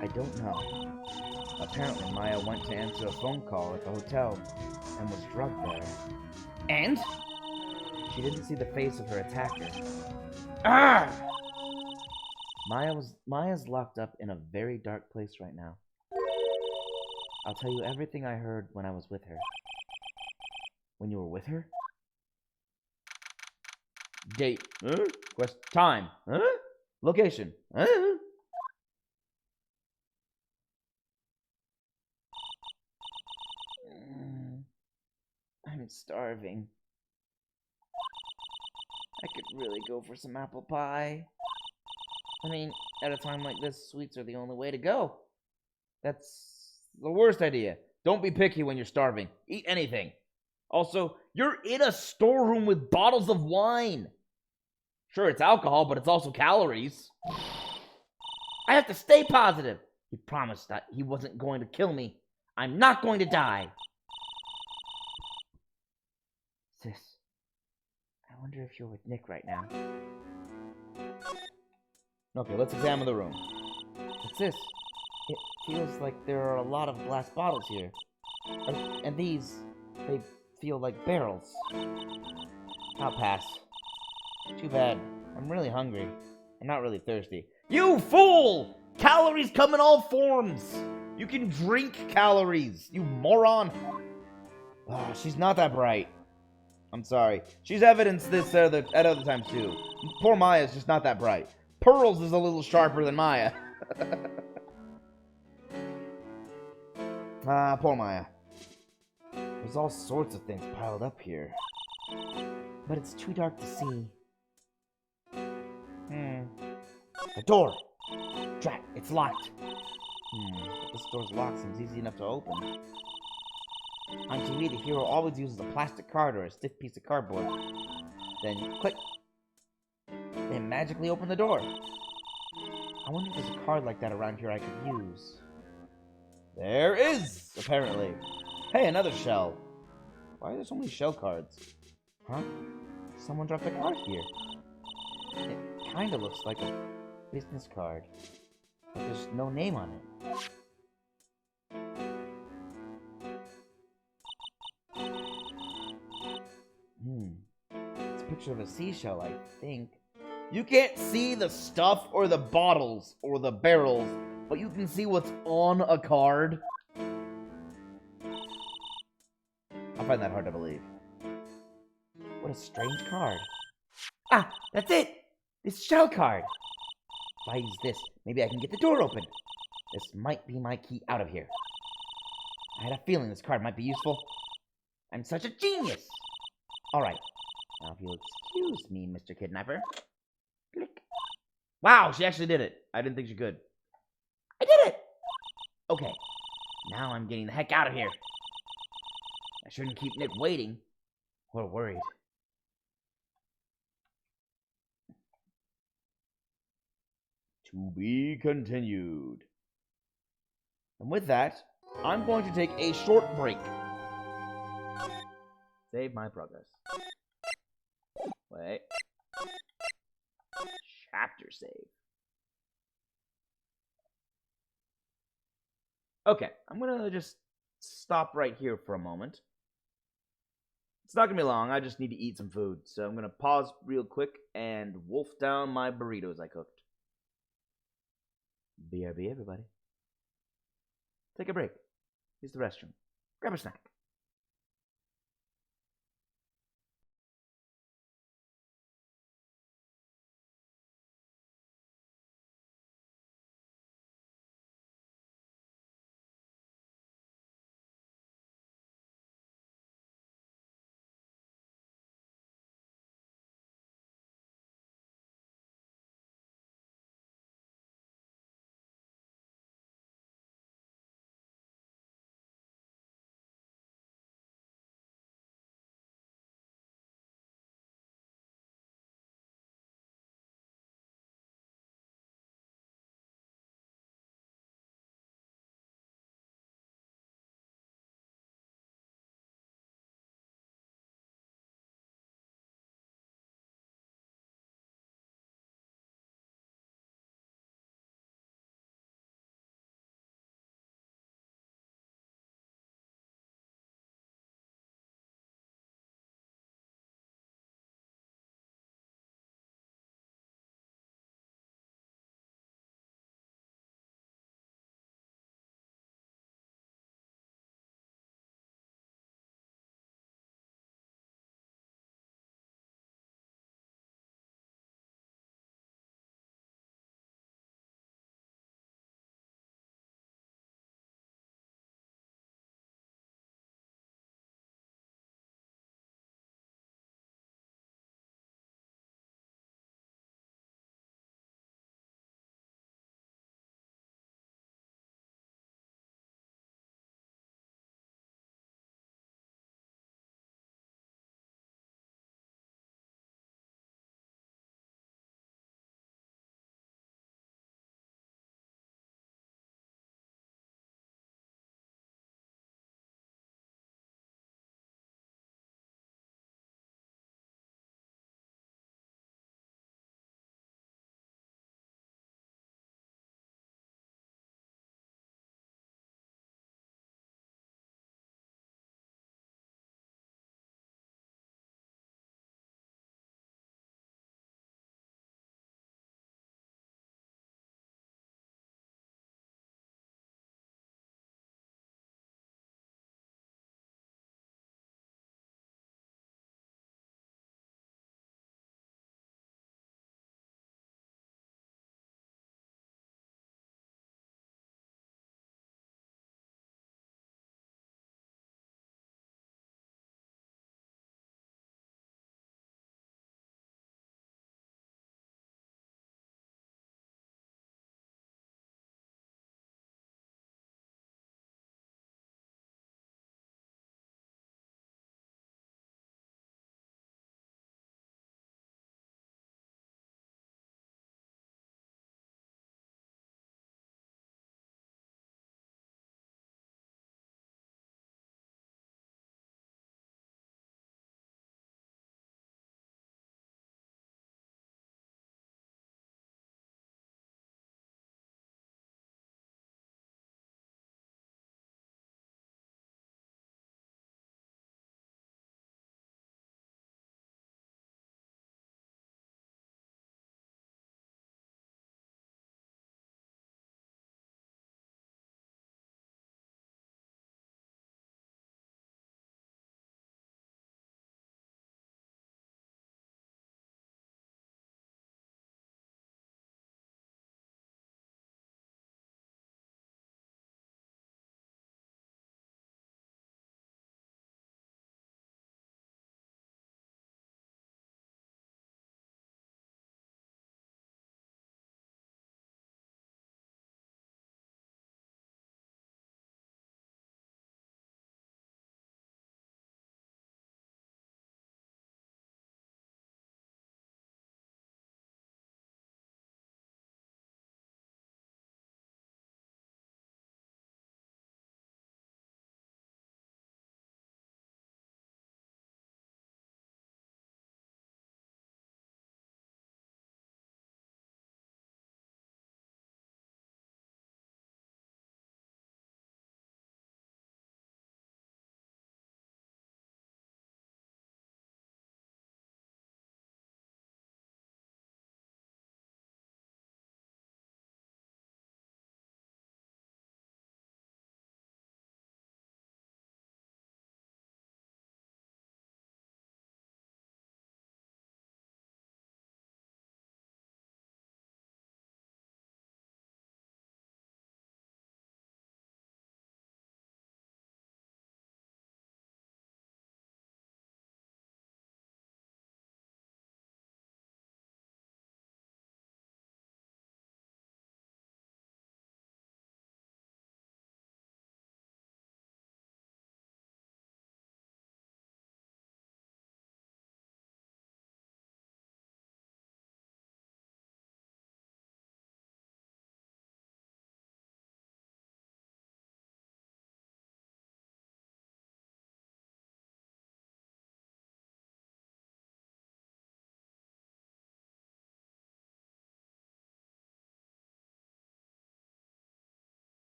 I don't know. Apparently, Maya went to answer a phone call at the hotel and was drugged there. And? She didn't see the face of her attacker. Ah! Maya's locked up in a very dark place right now. I'll tell you everything I heard when I was with her. When you were with her? Date. Huh? Time. Huh? Location. Huh? I'm starving. I could really go for some apple pie. I mean, at a time like this, sweets are the only way to go. That's the worst idea. Don't be picky when you're starving. Eat anything. Also, you're in a storeroom with bottles of wine. Sure, it's alcohol, but it's also calories. I have to stay positive. He promised that he wasn't going to kill me. I'm not going to die. Sis, I wonder if you're with Nick right now. Okay, let's examine the room. What's this? It feels like there are a lot of glass bottles here. And these, they feel like barrels. I'll pass. Too bad. I'm really hungry. I'm not really thirsty. You fool! Calories come in all forms! You can drink calories, you moron! Oh, she's not that bright. I'm sorry. She's evidenced this at other times too. Poor Maya's just not that bright. Pearls is a little sharper than Maya. Poor Maya. There's all sorts of things piled up here. But it's too dark to see. A door! Drat, it's locked. But this door's locked seems easy enough to open. On TV, the hero always uses a plastic card or a stiff piece of cardboard. Then, click. They magically open the door. I wonder if there's a card like that around here I could use. There is, apparently. Hey, another shell. Why are there so many shell cards? Huh? Someone dropped a card here. It kinda looks like a business card, but there's no name on it. It's a picture of a seashell, I think. You can't see the stuff or the bottles or the barrels, but you can see what's on a card. I find that hard to believe. What a strange card. Ah, that's it! This shell card. If I use this, maybe I can get the door open. This might be my key out of here. I had a feeling this card might be useful. I'm such a genius! Alright, now if you'll excuse me, Mr. Kidnapper. Click. Wow, she actually did it. I didn't think she could. I did it! Okay, now I'm getting the heck out of here. I shouldn't keep Nick waiting or worried. To be continued. And with that, I'm going to take a short break. Save my progress. Wait. Chapter save. Okay, I'm gonna just stop right here for a moment. It's not gonna be long, I just need to eat some food. So I'm gonna pause real quick and wolf down my burritos I cooked. BRB, everybody. Take a break. Use the restroom. Grab a snack.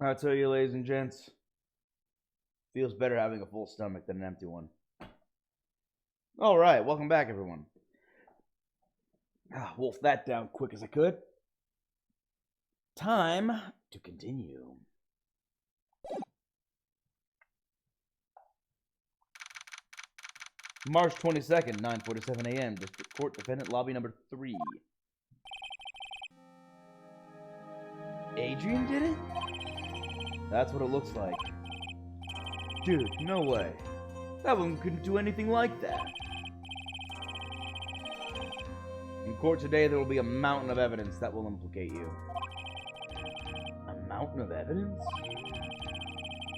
I tell you, ladies and gents, feels better having a full stomach than an empty one. All right, welcome back, everyone. Wolf that down quick as I could. Time to continue. March 22nd, 9:47 a.m. District Court, Defendant Lobby number 3. Adrian did it? That's what it looks like. Dude, no way. That one couldn't do anything like that. In court today, there will be a mountain of evidence that will implicate you. A mountain of evidence?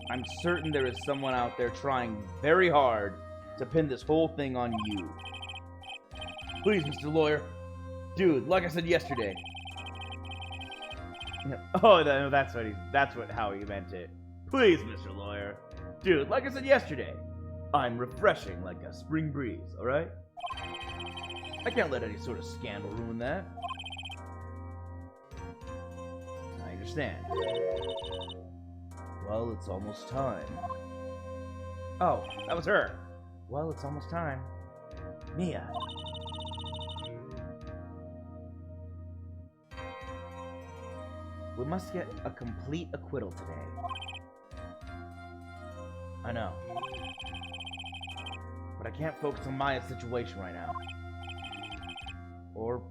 I'm certain there is someone out there trying very hard to pin this whole thing on you. Please, Mr. Lawyer. Dude, like I said yesterday. Oh, no, that's how he meant it. Please, Mr. Lawyer. Dude, like I said yesterday, I'm refreshing like a spring breeze, alright? I can't let any sort of scandal ruin that. I understand. Well, it's almost time. Oh, that was her. Well, it's almost time. Mia. We must get a complete acquittal today. I know. But I can't focus on Maya's situation right now. Or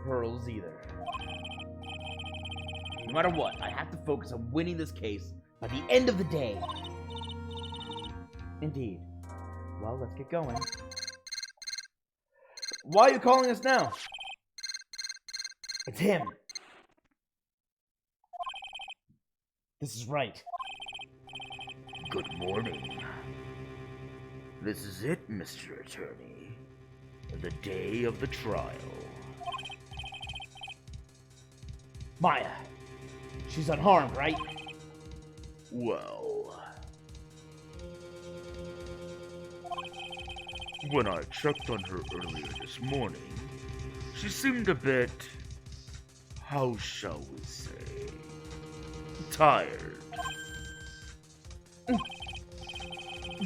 Pearl's either. No matter what, I have to focus on winning this case by the end of the day. Indeed. Well, let's get going. Why are you calling us now? It's him. This is Wright. Good morning. This is it, Mr. Attorney. The day of the trial. Maya. She's unharmed, right? Well, when I checked on her earlier this morning, she seemed a bit, how shall we say, tired.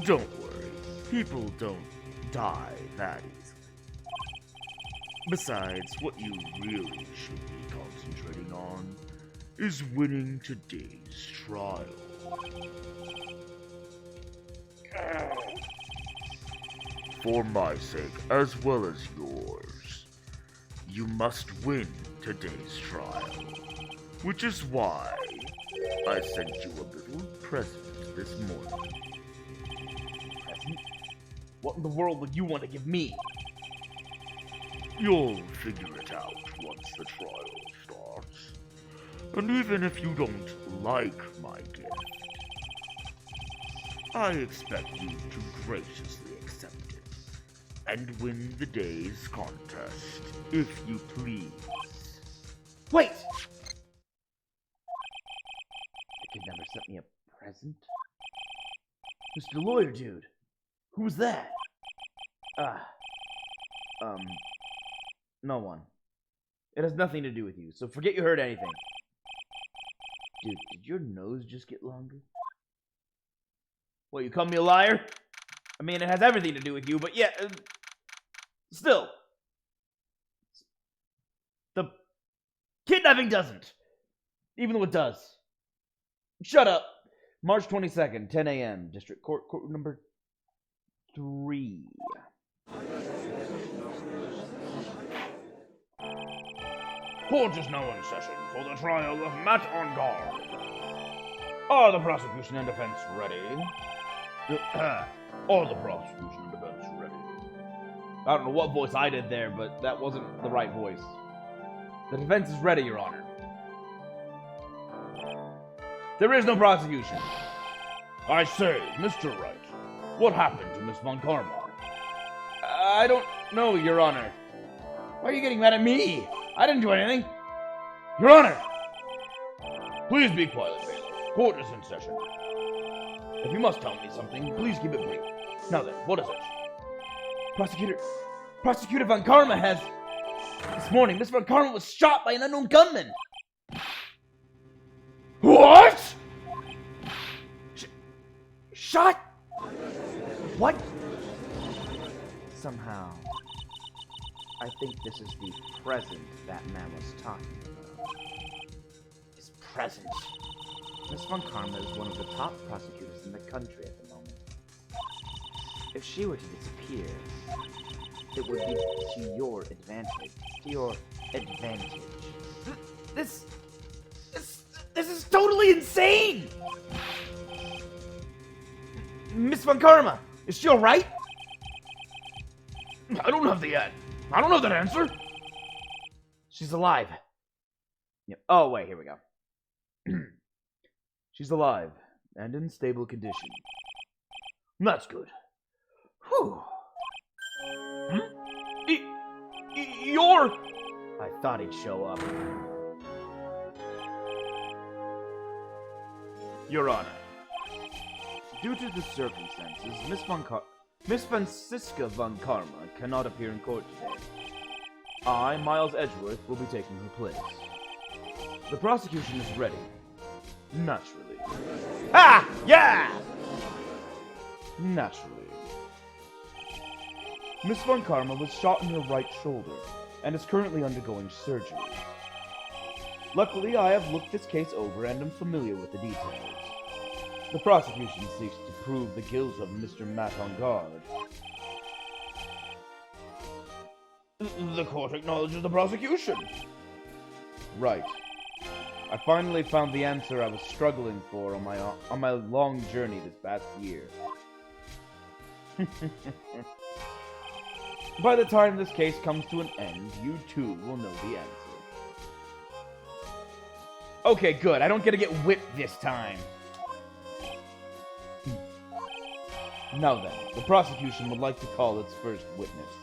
Don't worry, people don't die that easily. Besides, what you really should be concentrating on is winning today's trial. For my sake, as well as yours, you must win today's trial. Which is why I sent you a little present this morning. Present? What in the world would you want to give me? You'll figure it out once the trial starts. And even if you don't like my gift, I expect you to graciously accept it and win the day's contest, if you please. Wait! You could never sent me a present? Mr. Lawyer dude, who was that? No one. It has nothing to do with you, so forget you heard anything. Dude, did your nose just get longer? What, you call me a liar? I mean, it has everything to do with you, but yeah, still. The kidnapping doesn't. Even though it does. Shut up. March 22nd, 10 a.m. District Court, courtroom number 3. Court is now in session for the trial of Matt on guard. Are the prosecution and defense ready? Are the prosecution and defense ready? I don't know what voice I did there, but that wasn't the right voice. The defense is ready, Your Honor. There is no prosecution. I say, Mr. Wright, what happened to Miss Von Karma? I don't know, Your Honor. Why are you getting mad at me? I didn't do anything. Your Honor! Please be quiet, bailiff. Court is in session. If you must tell me something, please keep it brief. Now then, what is it? Prosecutor Von Karma has... This morning, Miss Von Karma was shot by an unknown gunman. What? Shut! What? Somehow, I think this is the present that man was talking about. His present? Miss Von Karma is one of the top prosecutors in the country at the moment. If she were to disappear, it would be to your advantage. To your advantage. This is totally insane! Miss Von Karma, is she alright? I don't have that answer. She's alive. Yep. Oh, wait, here we go. She's alive and in stable condition. That's good. Whew. You're... I thought he'd show up. Your Honor, due to the circumstances, Miss Francisca Von Karma cannot appear in court today. I, Miles Edgeworth, will be taking her place. The prosecution is ready. Naturally. Ah! Yeah! Naturally. Miss Von Karma was shot in her right shoulder and is currently undergoing surgery. Luckily, I have looked this case over and am familiar with the details. The prosecution seeks to prove the guilt of Mr. Matt on guard. The court acknowledges the prosecution. Right. I finally found the answer I was struggling for on my long journey this past year. By the time this case comes to an end, you too will know the answer. Okay, good. I don't get to get whipped this time. Now then, the prosecution would like to call its first witness.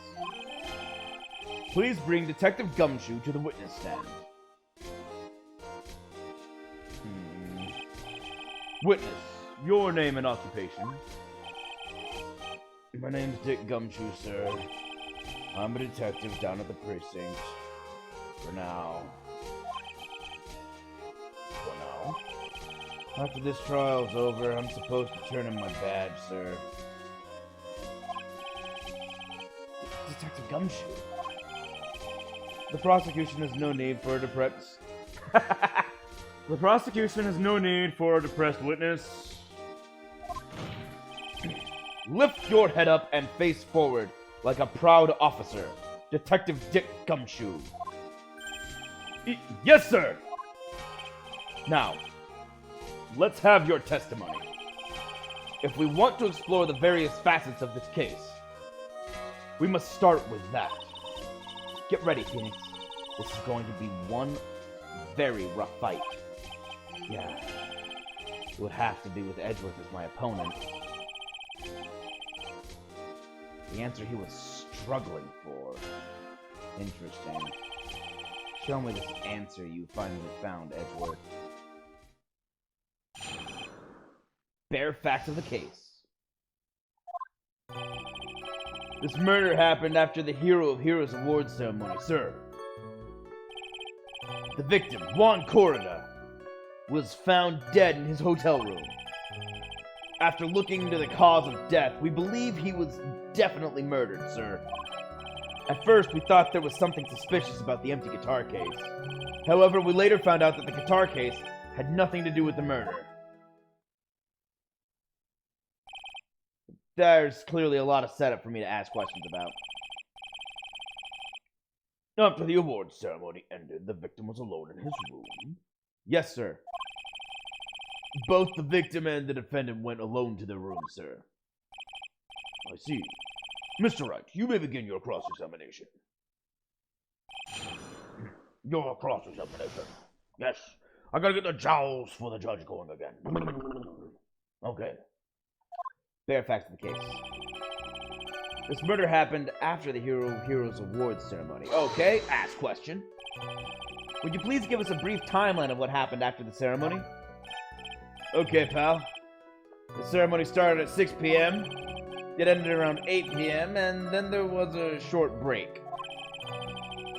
Please bring Detective Gumshoe to the witness stand. Witness, your name and occupation. My name's Dick Gumshoe, sir. I'm a detective down at the precinct. For now. After this trial's over, I'm supposed to turn in my badge, sir. Detective Gumshoe? The prosecution has no need for a depressed... The prosecution has no need for a depressed witness. Lift your head up and face forward like a proud officer. Detective Dick Gumshoe. Yes, sir! Now, let's have your testimony. If we want to explore the various facets of this case, we must start with that. Get ready, Phoenix. This is going to be one very rough fight. Yeah, it would have to be with Edgeworth as my opponent. The answer he was struggling for. Interesting. Show me this answer you finally found, Edgeworth. Bare facts of the case. This murder happened after the Hero of Heroes Awards ceremony, sir. The victim, Juan Corrida, was found dead in his hotel room. After looking into the cause of death, we believe he was definitely murdered, sir. At first, we thought there was something suspicious about the empty guitar case. However, we later found out that the guitar case had nothing to do with the murder. There's clearly a lot of setup for me to ask questions about. After the awards ceremony ended, the victim was alone in his room. Yes, sir. Both the victim and the defendant went alone to their room, sir. I see. Mr. Wright, you may begin your cross-examination. Your cross-examination. Yes. I gotta get the jowls for the judge going again. Okay. Bare facts of the case. This murder happened after the Hero of Heroes Awards ceremony. Okay, ask question. Would you please give us a brief timeline of what happened after the ceremony? Okay, pal. The ceremony started at 6 p.m. It ended around 8 p.m., and then there was a short break.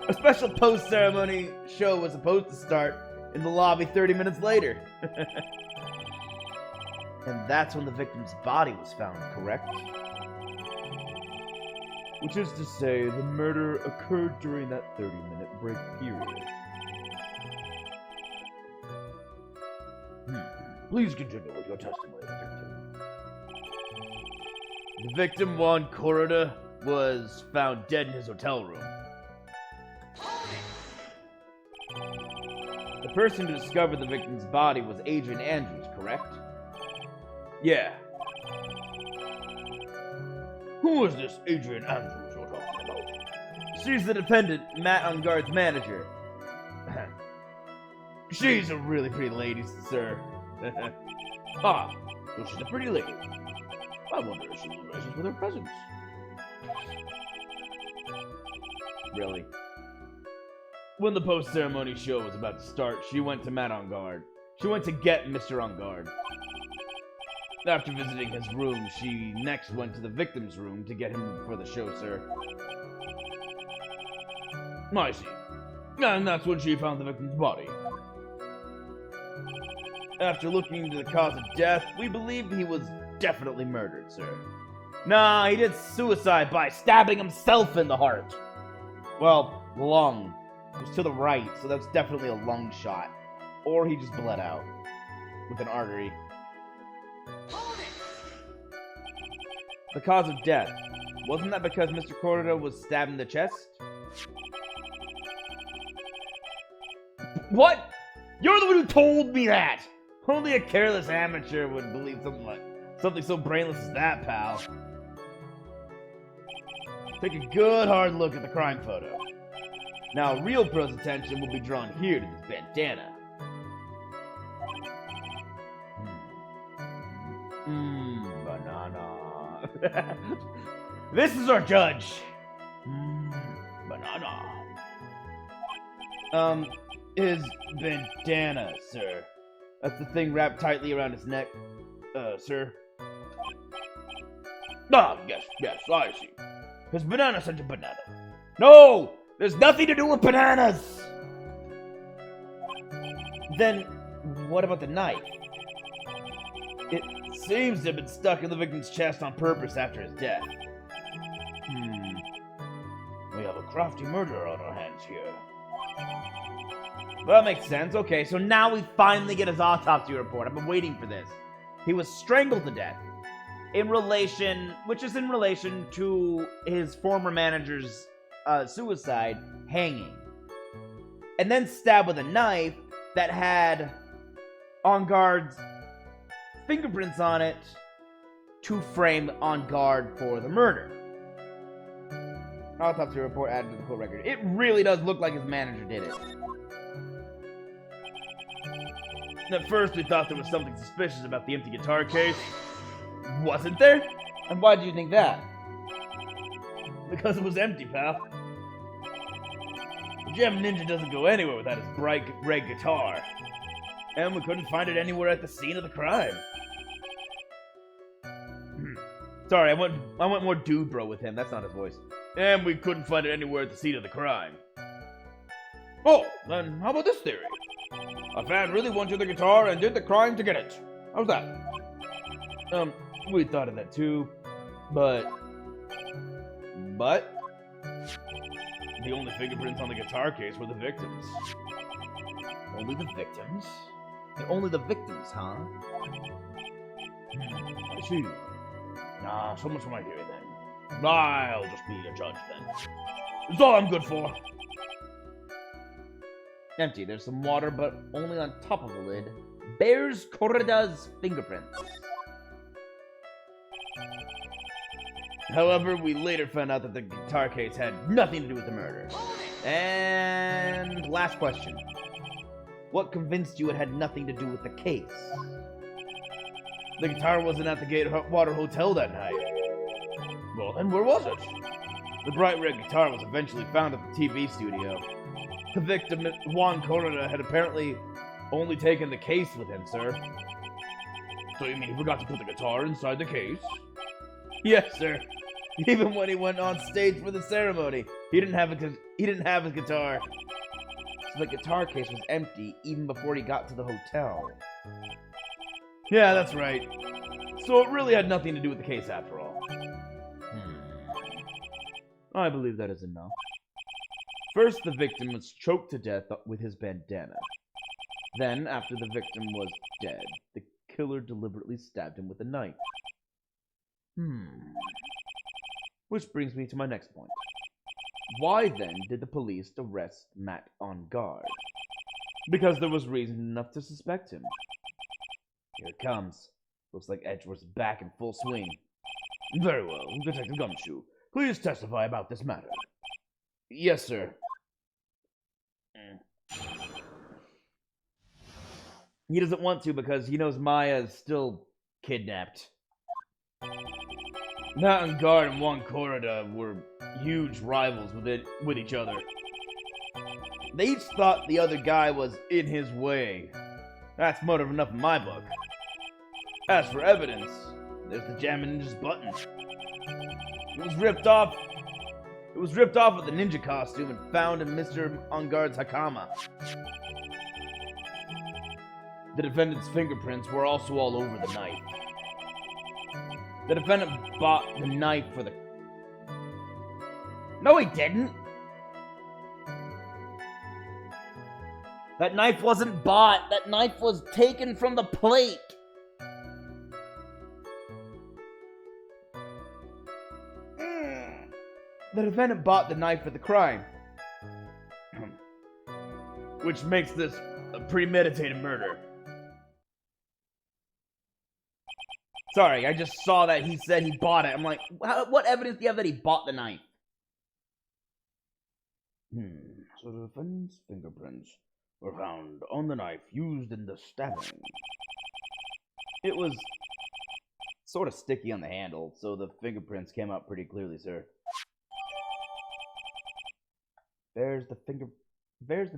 A special post-ceremony show was supposed to start in the lobby 30 minutes later. And that's when the victim's body was found, correct? Which is to say, the murder occurred during that 30-minute break period. Please continue with your testimony, detective. The victim, Juan Corrida, was found dead in his hotel room. The person who discovered the victim's body was Adrian Andrews, correct? Yeah. Who is this Adrian Andrews you're talking about? She's the defendant, Matt Ungard's manager. She's a really pretty lady, sir. Ah, so she's a pretty lady. I wonder if she was racist with her presence. Really? When the post-ceremony show was about to start, she went to Matt Ungard. She went to get Mr. Ungard. After visiting his room, she next went to the victim's room to get him for the show, sir. I see. And that's when she found the victim's body. After looking into the cause of death, we believe he was definitely murdered, sir. Nah, he did suicide by stabbing himself in the heart. Well, lung. It was to the right, so that's definitely a lung shot. Or he just bled out with an artery. The cause of death. Wasn't that because Mr. Corrida was stabbed in the chest? What? You're the one who told me that! Only a careless amateur would believe something so brainless as that, pal. Take a good hard look at the crime photo. Now, real pro's attention will be drawn here to this bandana. Banana. This is our judge. Banana. His bandana, sir. That's the thing wrapped tightly around his neck, sir. Ah, yes, I see. His banana sent a banana. No! There's nothing to do with bananas! Then, what about the knife? It seems to have been stuck in the victim's chest on purpose after his death. We have a crafty murderer on our hands here. Well, that makes sense. Okay, so now we finally get his autopsy report. I've been waiting for this. He was strangled to death. In relation to his former manager's suicide, hanging. And then stabbed with a knife that had Ungard's fingerprints on it to frame Ungard for the murder. Autopsy report added to the court record. It really does look like his manager did it. At first, we thought there was something suspicious about the empty guitar case. Wasn't there? And why do you think that? Because it was empty, pal. The Gem Ninja doesn't go anywhere without his bright red guitar. And we couldn't find it anywhere at the scene of the crime. Sorry, I went more dude bro with him. That's not his voice. And we couldn't find it anywhere at the scene of the crime. Oh, then how about this theory? A fan really wanted the guitar and did the crime to get it. How's that? We thought of that too, but the only fingerprints on the guitar case were the victims. Only the victims? Only the victims, huh? I see. Nah, so much for my theory then. I'll just be a judge then. That's all I'm good for. Empty. There's some water, but only on top of the lid. Bears Corrida's fingerprints. However, we later found out that the guitar case had nothing to do with the murder. And last question. What convinced you it had nothing to do with the case? The guitar wasn't at the Gatewater Hotel that night. Well, then where was it? The bright red guitar was eventually found at the TV studio. The victim, Juan Corrida, had apparently only taken the case with him, sir. So you mean he forgot to put the guitar inside the case? Yes, sir. Even when he went on stage for the ceremony, he didn't have his guitar. So the guitar case was empty even before he got to the hotel. Yeah, that's right. So it really had nothing to do with the case after all. I believe that is enough. First, the victim was choked to death with his bandana. Then, after the victim was dead, the killer deliberately stabbed him with a knife. Which brings me to my next point. Why then did the police arrest Matt on guard? Because there was reason enough to suspect him. Here it comes. Looks like Edgeworth's back in full swing. Very well, Detective Gumshoe. Please testify about this matter. Yes, sir. He doesn't want to because he knows Maya is still kidnapped. Matt and Guard and Juan Corrida were huge rivals with each other. They each thought the other guy was in his way. That's motive enough in my book. As for evidence, there's the Jammin' Ninja's button. It was ripped off of the ninja costume and found in Mr. Ungard's hakama. The defendant's fingerprints were also all over the knife. The defendant bought the knife for the... No, he didn't! That knife wasn't bought. That knife was taken from the plate. The defendant bought the knife for the crime. Which makes this a premeditated murder. Sorry, I just saw that he said he bought it. I'm like, what evidence do you have that he bought the knife? So the defendant's fingerprints were found on the knife used in the stabbing. It was sort of sticky on the handle, so the fingerprints came out pretty clearly, sir. There's the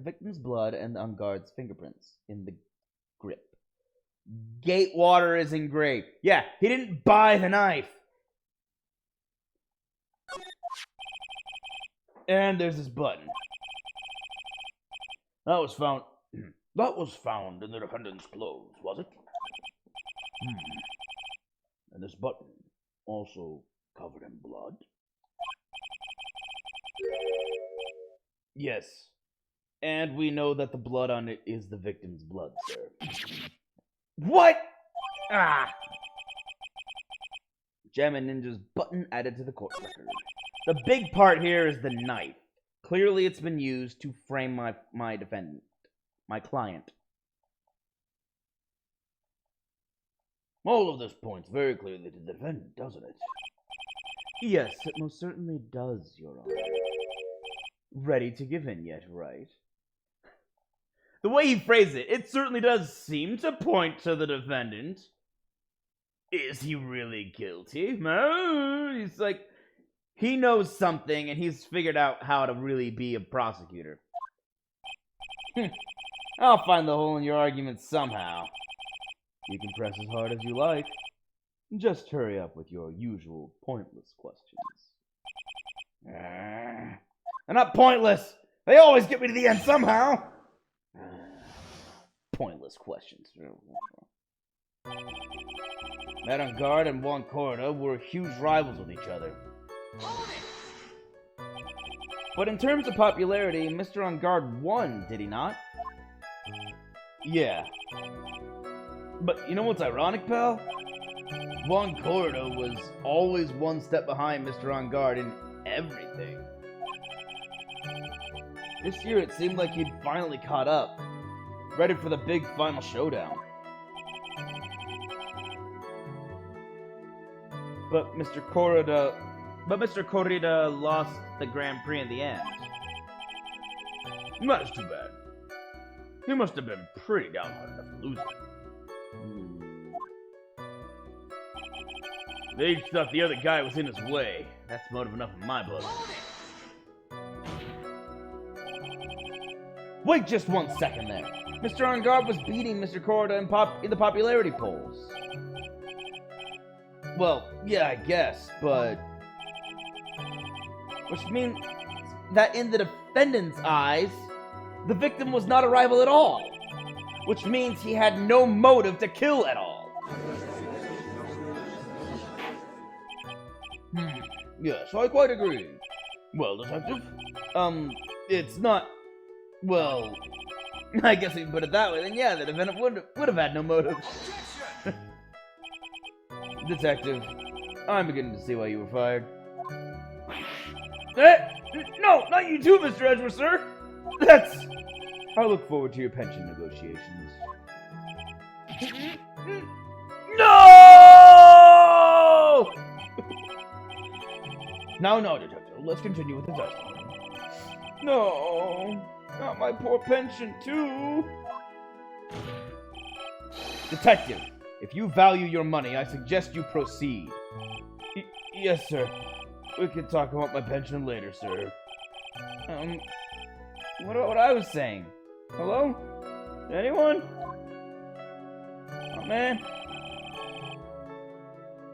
victim's blood and the Ungard's fingerprints in the grip. Gatewater is engraved. Yeah, he didn't buy the knife. And there's his button. That was found in the defendant's clothes, was it? And this button also covered in blood? Yes. And we know that the blood on it is the victim's blood, sir. What? Jammin' Ninja's button added to the court record. The big part here is the knife. Clearly it's been used to frame my defendant, my client. All of this points very clearly to the defendant, doesn't it? Yes, it most certainly does, Your Honor. Ready to give in yet, right? The way he phrased it, it certainly does seem to point to the defendant. Is he really guilty? No, he's like, he knows something and he's figured out how to really be a prosecutor. I'll find the hole in your argument somehow. You can press as hard as you like. Just hurry up with your usual pointless questions. They're not pointless! They always get me to the end somehow! Pointless questions. Madame Guard and Juan Corrida were huge rivals with each other. But in terms of popularity, Mr. On Guard won, did he not? Yeah. But you know what's ironic, pal? Juan Corrida was always one step behind Mr. On Guard in everything. This year it seemed like he'd finally caught up, ready for the big final showdown. But Mr. Corrida lost the Grand Prix in the end. That's too bad. He must have been pretty downhearted after losing. They each thought the other guy was in his way. That's motive enough in my book. Wait just 1 second there. Mr. On Guard was beating Mr. Corrida in the popularity polls. Well, yeah, I guess, but... Which means that in the defendant's eyes, the victim was not a rival at all. Which means he had no motive to kill at all. Yes, I quite agree. Well, Detective, it's not, well, I guess if you put it that way, then yeah, the defendant would have had no motive. Detective, I'm beginning to see why you were fired. No, not you too, Mr. Edgeworth, sir! I look forward to your pension negotiations. No! No, Detective, let's continue with the testimony. No, not my poor pension, too. Detective, if you value your money, I suggest you proceed. Yes, sir. We can talk about my pension later, sir. What I was saying? Hello? Anyone? Oh, man.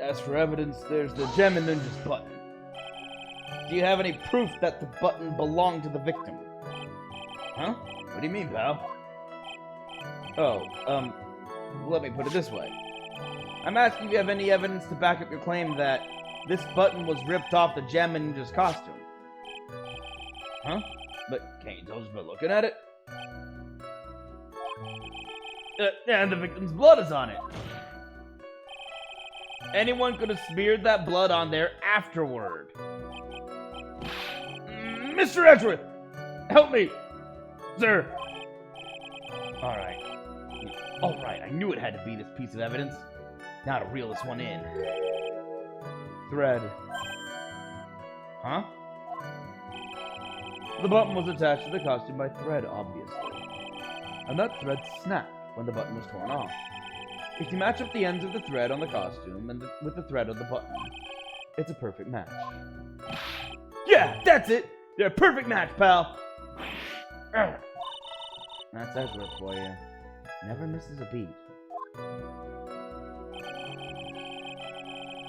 As for evidence, there's the gem and ninja's button. Do you have any proof that the button belonged to the victim? Huh? What do you mean, pal? Oh, let me put it this way. I'm asking if you have any evidence to back up your claim that this button was ripped off the gem and ninja's costume. Huh? But can't you tell just by looking at it? And the victim's blood is on it. Anyone could have smeared that blood on there afterward. Mr. Edgeworth! Help me! Sir! Alright, I knew it had to be this piece of evidence. Now to reel this one in. Thread. Huh? The button was attached to the costume by thread, obviously. And that thread snapped when the button was torn off. If you match up the ends of the thread on the costume and with the thread on the button, it's a perfect match. Yeah, that's it! They're a perfect match, pal! That's Edgeworth for you. Never misses a beat.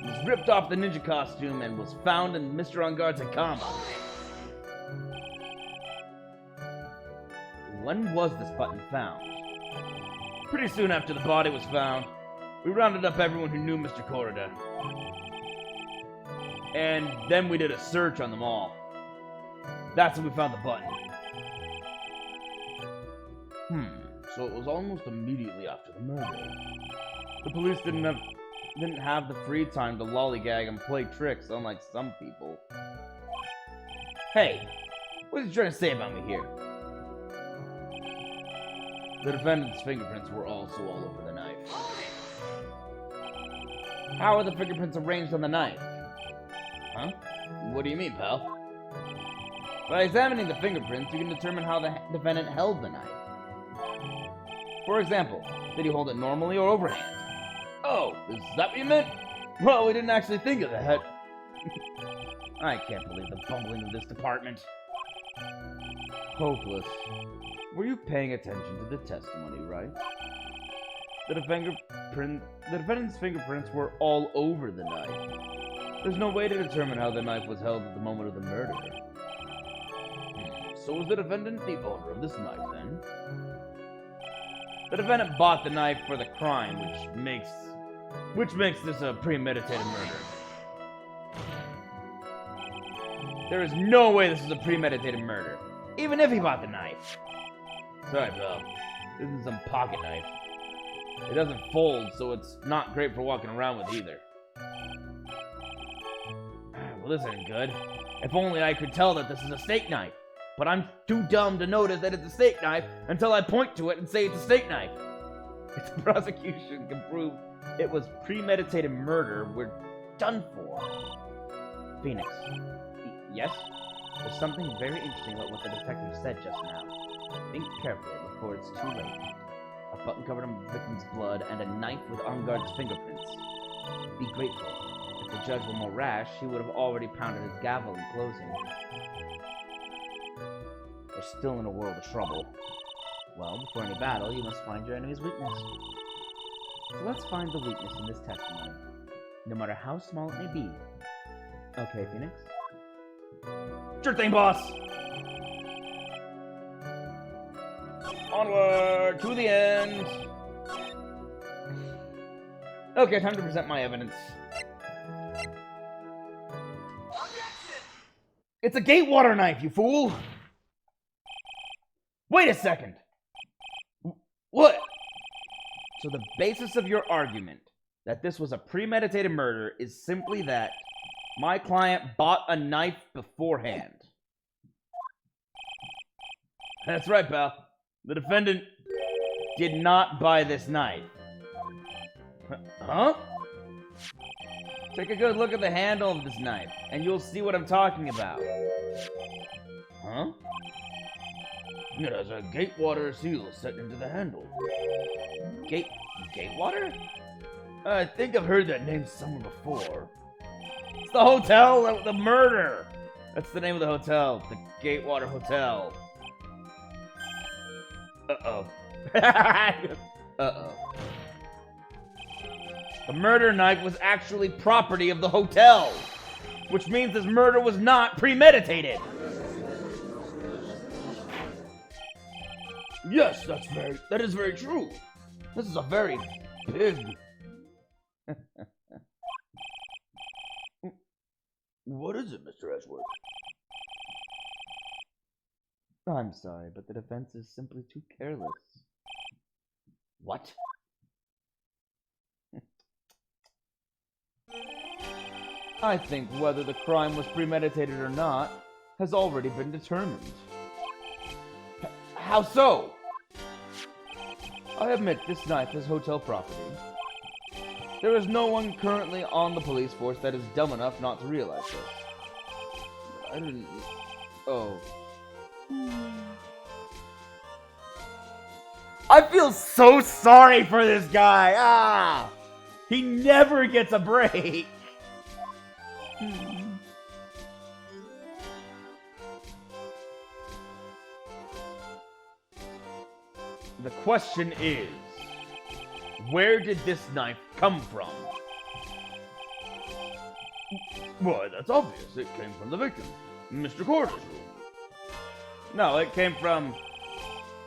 He was ripped off the ninja costume and was found in Mr. Unguard's Akama. When was this button found? Pretty soon after the body was found. We rounded up everyone who knew Mr. Korida. And then we did a search on them all. That's when we found the button. So it was almost immediately after the murder. The police didn't have the free time to lollygag and play tricks, unlike some people. Hey, what are you trying to say about me here? The defendant's fingerprints were also all over the knife. How are the fingerprints arranged on the knife? Huh? What do you mean, pal? By examining the fingerprints, you can determine how the defendant held the knife. For example, did he hold it normally or overhand? Oh, is that what you meant? Well, we didn't actually think of that. I can't believe the bumbling of this department. Hopeless. Were you paying attention to the testimony, Wright? The defendant's fingerprints were all over the knife. There's no way to determine how the knife was held at the moment of the murder. So was the defendant the owner of this knife, then? The defendant bought the knife for the crime, which makes this a premeditated murder. There is no way this is a premeditated murder, even if he bought the knife. Sorry, pal. This is some pocket knife. It doesn't fold, so it's not great for walking around with either. Well, this ain't good. If only I could tell that this is a steak knife. But I'm too dumb to notice that it's a steak knife until I point to it and say it's a steak knife. If the prosecution can prove it was premeditated murder, we're done for. Phoenix. Yes? There's something very interesting about what the detective said just now. Think carefully before it's too late. A button covered in the victim's blood and a knife with Unguard's fingerprints. Be grateful. If the judge were more rash, he would have already pounded his gavel in closing. We're still in a world of trouble. Well, before any battle, you must find your enemy's weakness. So let's find the weakness in this testimony, no matter how small it may be. Okay, Phoenix? Sure thing, boss! Onward to the end! Okay, time to present my evidence. It's a gatewater knife, you fool! Wait a second! What? So the basis of your argument that this was a premeditated murder is simply that my client bought a knife beforehand. That's right, pal. The defendant did not buy this knife. Huh? Take a good look at the handle of this knife, and you'll see what I'm talking about. Huh? It has a gatewater seal set into the handle. Gatewater? I think I've heard that name somewhere before. It's the hotel, the murder. That's the name of the hotel, the Gatewater Hotel. Uh-oh. Uh-oh. The murder knife was actually property of the hotel, which means this murder was not premeditated. Yes, that is very true. This is a very big... What is it, Mr. Edgeworth? I'm sorry, but the defense is simply too careless. What? I think whether the crime was premeditated or not has already been determined. How so? I admit this knife is hotel property. There is no one currently on the police force that is dumb enough not to realize this. I didn't... Oh. I feel so sorry for this guy. Ah! He never gets a break. The question is, where did this knife come from? Why, that's obvious. It came from the victim, Mr. Corder's room. No, it came from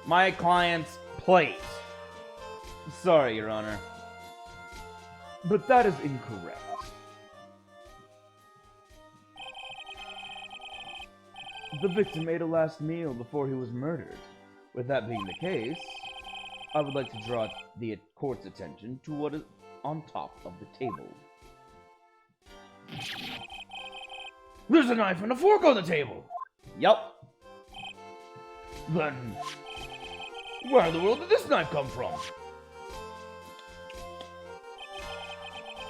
my client's plate. Sorry, Your Honor. But that is incorrect. The victim ate a last meal before he was murdered. With that being the case, I would like to draw the court's attention to what is on top of the table. There's a knife and a fork on the table! Yup. Then, where in the world did this knife come from?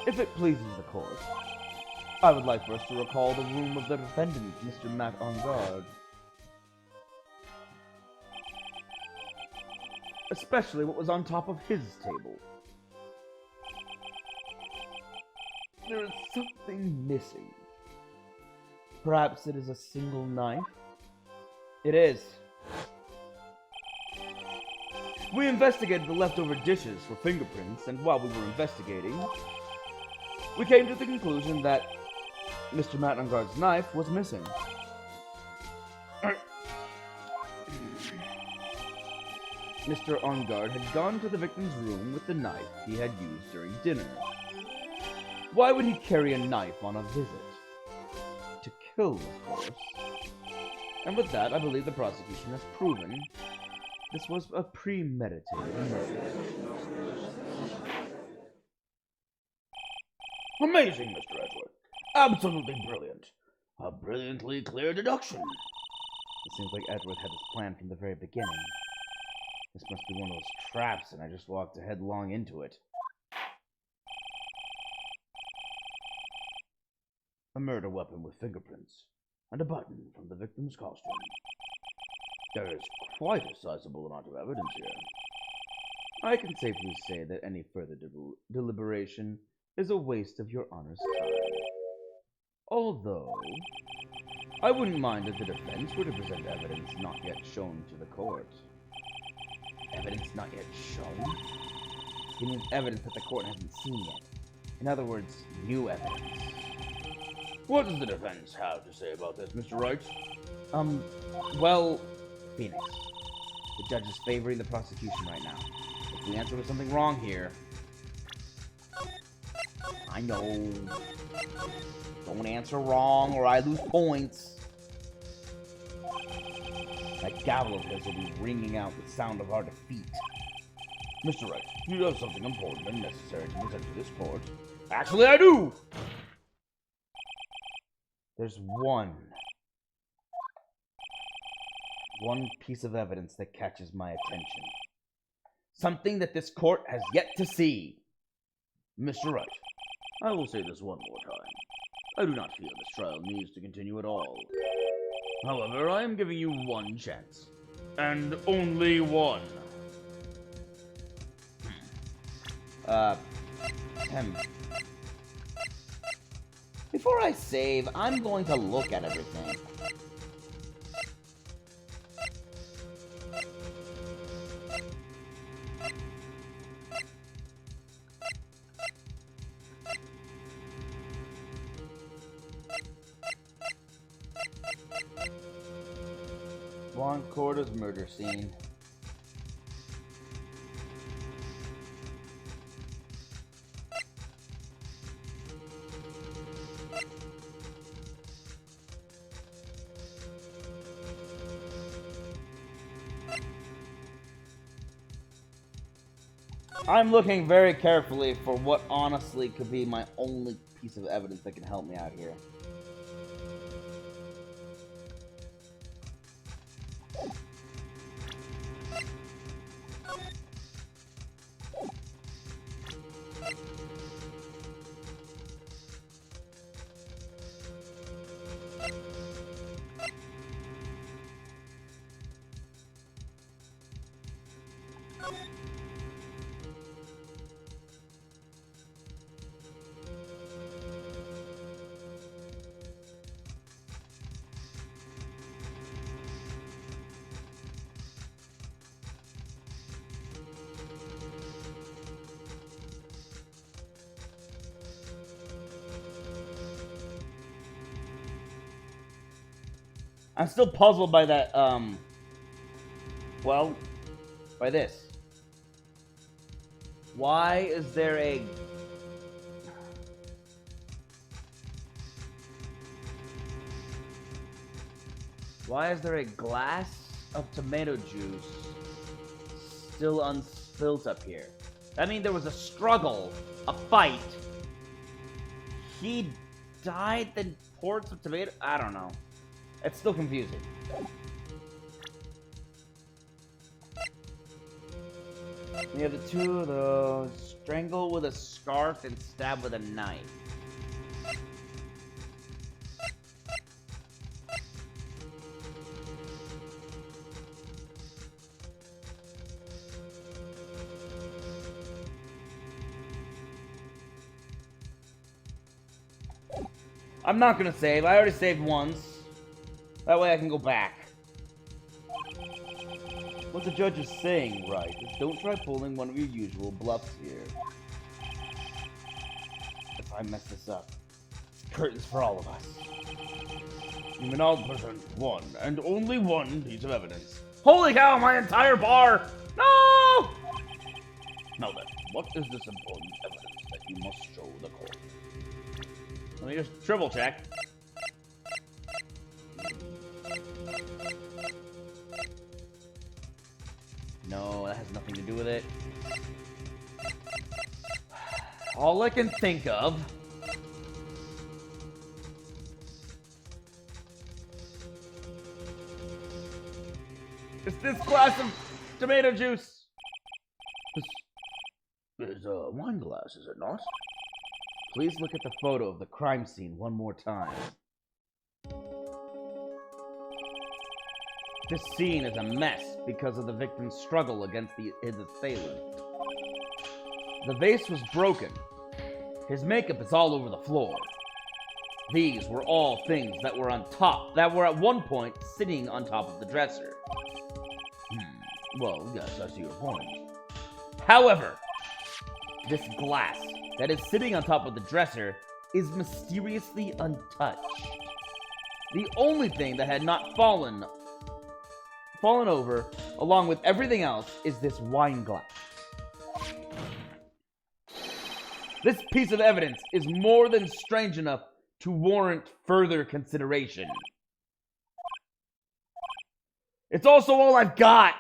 If it pleases the court, I would like for us to recall the room of the defendant, Mr. Matt Engard. Especially what was on top of his table. There is something missing. Perhaps it is a single knife? It is. We investigated the leftover dishes for fingerprints, and while we were investigating, we came to the conclusion that Mr. Matt Engard's knife was missing. Mr. Engard had gone to the victim's room with the knife he had used during dinner. Why would he carry a knife on a visit? To kill, of course. And with that, I believe the prosecution has proven this was a premeditated murder. Amazing, Mr. Edgeworth. Absolutely brilliant. A brilliantly clear deduction. It seems like Edgeworth had this plan from the very beginning. This must be one of those traps, and I just walked headlong into it. A murder weapon with fingerprints, and a button from the victim's costume. There is quite a sizable amount of evidence here. I can safely say that any further deliberation is a waste of your Honor's time. Although, I wouldn't mind if the defense were to present evidence not yet shown to the court. Evidence not yet shown? He means evidence that the court hasn't seen yet. In other words, new evidence. What does the defense have to say about this, Mr. Wright? Well, Phoenix. The judge is favoring the prosecution right now. If we answer with something wrong here... I know. Don't answer wrong or I lose points. That gavel of his will be ringing out the sound of our defeat. Mr. Wright, you have something important and necessary to present to this court. Actually, I do! There's one piece of evidence that catches my attention. Something that this court has yet to see. Mr. Wright, I will say this one more time. I do not feel this trial needs to continue at all. However, I am giving you one chance. And only one. Before I save, I'm going to look at everything. Juan Corda's murder scene. I'm looking very carefully for what honestly could be my only piece of evidence that can help me out here. I'm still puzzled by that, well, by this. Why is there a... Why is there a glass of tomato juice still unspilt up here? That means there was a struggle, a fight. He died, then poured some tomato... I don't know. It's still confusing. We have the two of those. Strangle with a scarf and stab with a knife. I'm not gonna save. I already saved once. That way I can go back. What the judge is saying, Wright, is don't try pulling one of your usual bluffs here. If I mess this up, it's curtains for all of us. You may now present one and only one piece of evidence. Holy cow, my entire bar! No! Now then, what is this important evidence that you must show the court? Let me just triple check. No, that has nothing to do with it. All I can think of is this glass of tomato juice. This is a wine glass, is it not? Please look at the photo of the crime scene one more time. This scene is a mess because of the victim's struggle against his assailant. The vase was broken. His makeup is all over the floor. These were all things that were at one point sitting on top of the dresser. Well, yes, I see your point. However, this glass that is sitting on top of the dresser is mysteriously untouched. The only thing that had not fallen over, along with everything else, is this wine glass. This piece of evidence is more than strange enough to warrant further consideration. It's also all I've got!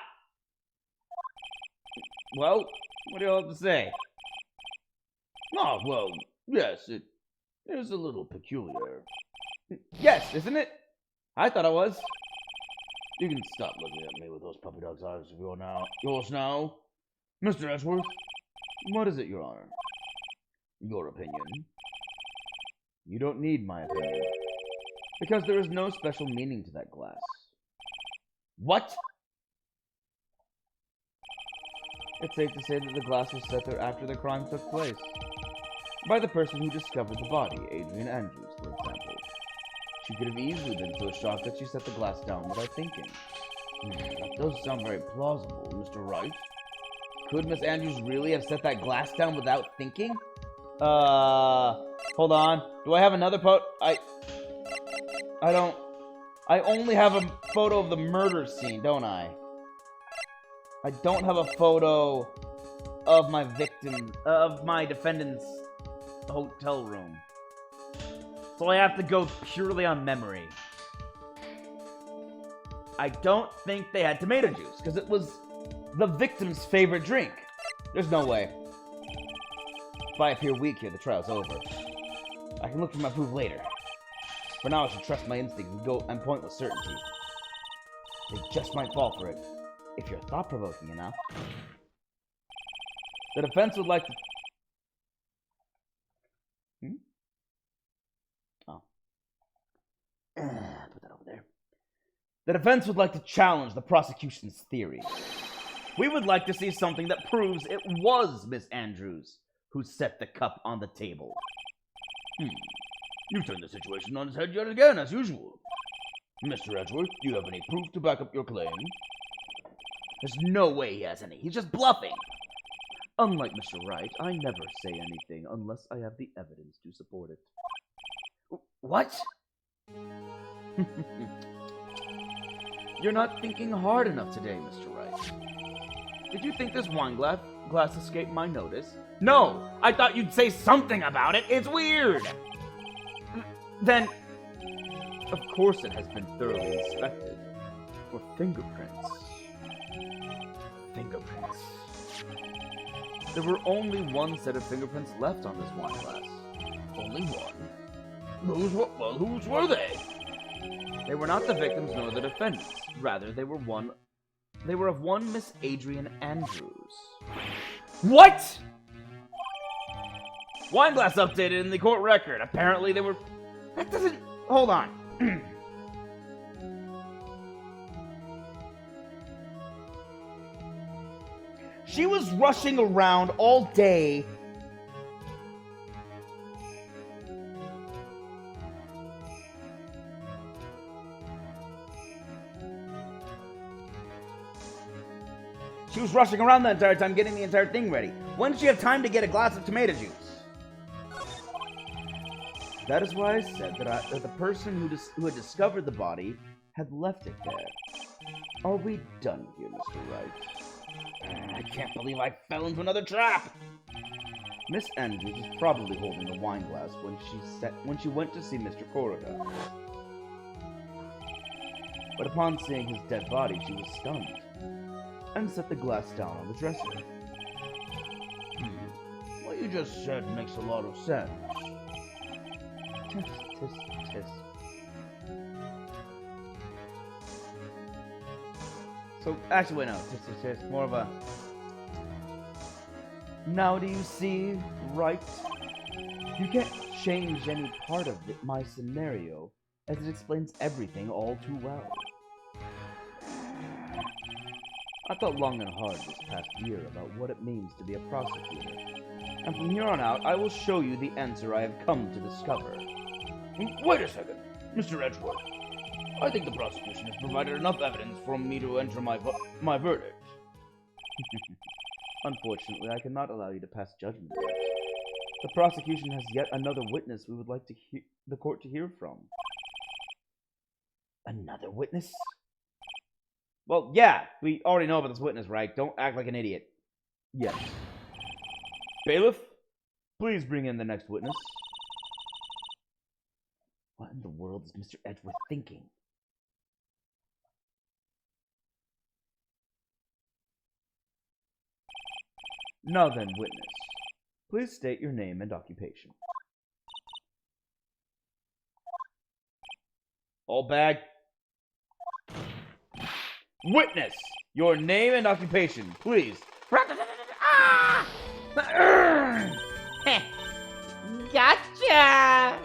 Well, what do you all have to say? Oh, well, yes, it is a little peculiar. Yes, isn't it? I thought I was. You can stop looking at me with those puppy dog's eyes of yours now. Mr. Edgeworth, What is it, Your Honor? your opinion. You don't need my opinion. Because there is no special meaning to that glass. What? It's safe to say that the glass was set there after the crime took place. By the person who discovered the body, Adrian Andrews, for example. She could have easily been so shocked that she set the glass down without thinking. That does sound very plausible, Mr. Wright. Could Miss Andrews really have set that glass down without thinking? Hold on. Do I have another I don't... I only have a photo of the murder scene, don't I? I don't have a photo of my defendant's hotel room. So I have to go purely on memory. I don't think they had tomato juice, because it was the victim's favorite drink. There's no way. If I appear weak here, the trial's over. I can look for my proof later. For now, I should trust my instinct and go on pointless certainty. They just might fall for it, if you're thought-provoking enough. The defense would like to... Oh. Put that over there. The defense would like to challenge the prosecution's theory. We would like to see something that proves it was Miss Andrews who set the cup on the table. You turned the situation on its head yet again, as usual. Mr. Edgeworth, do you have any proof to back up your claim? There's no way he has any. He's just bluffing. Unlike Mr. Wright, I never say anything unless I have the evidence to support it. What? You're not thinking hard enough today, Mr. Wright. Did you think this wine glass escaped my notice? No! I thought you'd say something about it! It's weird! Then, of course it has been thoroughly inspected. For fingerprints. Fingerprints. There were only one set of fingerprints left on this wine glass. Only one? Whose were they? They were not the victims nor the defendants. Rather, they were of one Miss Adrian Andrews. What? Wine glass updated in the court record. Apparently they were... That doesn't... Hold on. She was rushing around all day. She was rushing around the entire time, getting the entire thing ready. When did she have time to get a glass of tomato juice? That is why I said that the person who had discovered the body had left it there. Are we done here, Mr. Wright? I can't believe I fell into another trap. Miss Andrews was probably holding the wine glass when she went to see Mr. Corrigan. But upon seeing his dead body, she was stunned and set the glass down on the dresser. What you just said makes a lot of sense. Tisk, tisk, tisk. So, actually, wait, no. Tisk, tisk, tisk. More of a... Now do you see, Wright? You can't change any part of my scenario, as it explains everything all too well. I thought long and hard this past year about what it means to be a prosecutor. And from here on out, I will show you the answer I have come to discover. Wait a second, Mr. Edgeworth. I think the prosecution has provided enough evidence for me to enter my verdict. Unfortunately, I cannot allow you to pass judgment yet. The prosecution has yet another witness we would like the court to hear from. Another witness? Well, yeah, we already know about this witness, right? Don't act like an idiot. Yes. Bailiff, please bring in the next witness. What in the world is Mr. Edgeworth thinking? Now then, witness, please state your name and occupation. Old bag. Witness, your name and occupation, please. Gotcha!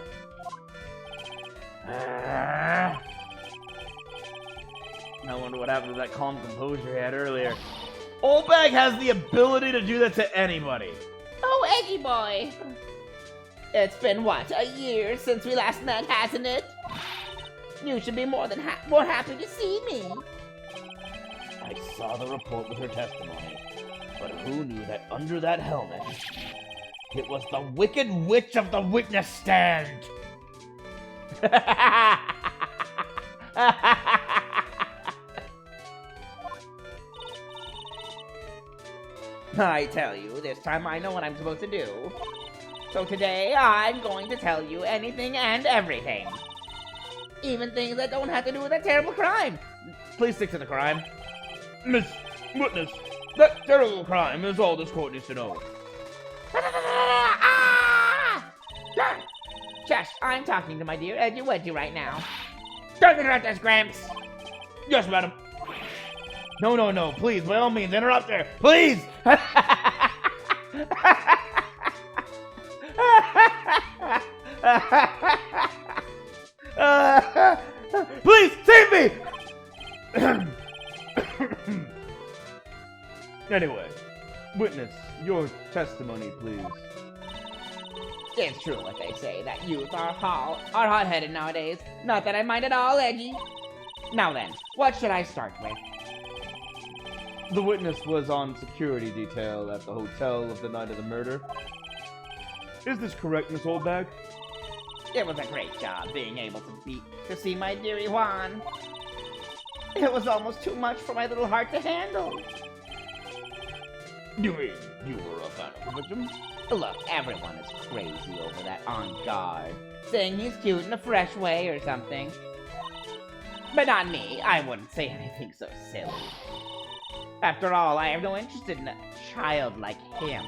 I wonder what happened to that calm composure he had earlier. Old bag has the ability to do that to anybody. Oh, Edgy boy. It's been, what, a year since we last met, hasn't it? You should be more happy to see me. I saw the report with her testimony, but who knew that under that helmet, it was the Wicked Witch of the witness stand? I tell you, this time I know what I'm supposed to do. So today, I'm going to tell you anything and everything. Even things that don't have to do with that terrible crime. Please stick to the crime. Miss Witness, that terrible crime is all this court needs to know. Shush, I'm talking to my dear Edgy Wedgy right now. Don't interrupt us, Gramps. Yes, madam. No, please, by all means, interrupt her. Please! Please, save me! Anyway, witness, your testimony, please. It's true what they say, that youth are hot-headed nowadays. Not that I mind at all, Edgy. Now then, what should I start with? The witness was on security detail at the hotel of the night of the murder. Is this correct, Miss Oldbag? It was a great job being able to see my dearie Juan. It was almost too much for my little heart to handle. You mean you were a fan of the victim? Look, everyone is crazy over that on guard, saying he's cute in a fresh way or something. But not me. I wouldn't say anything so silly. After all, I have no interest in a child like him.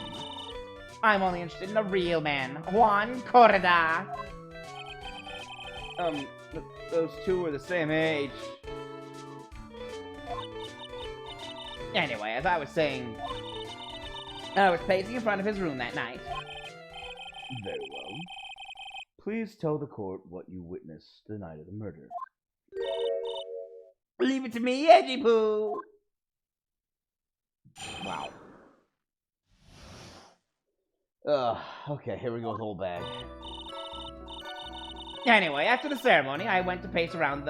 I'm only interested in a real man, Juan Corda. Those two were the same age. Anyway, as I was saying, I was pacing in front of his room that night. Very well. Please tell the court what you witnessed the night of the murder. Leave it to me, Edgy Poo. Wow. Okay, here we go with Old Bag. Anyway, after the ceremony, I went to pace around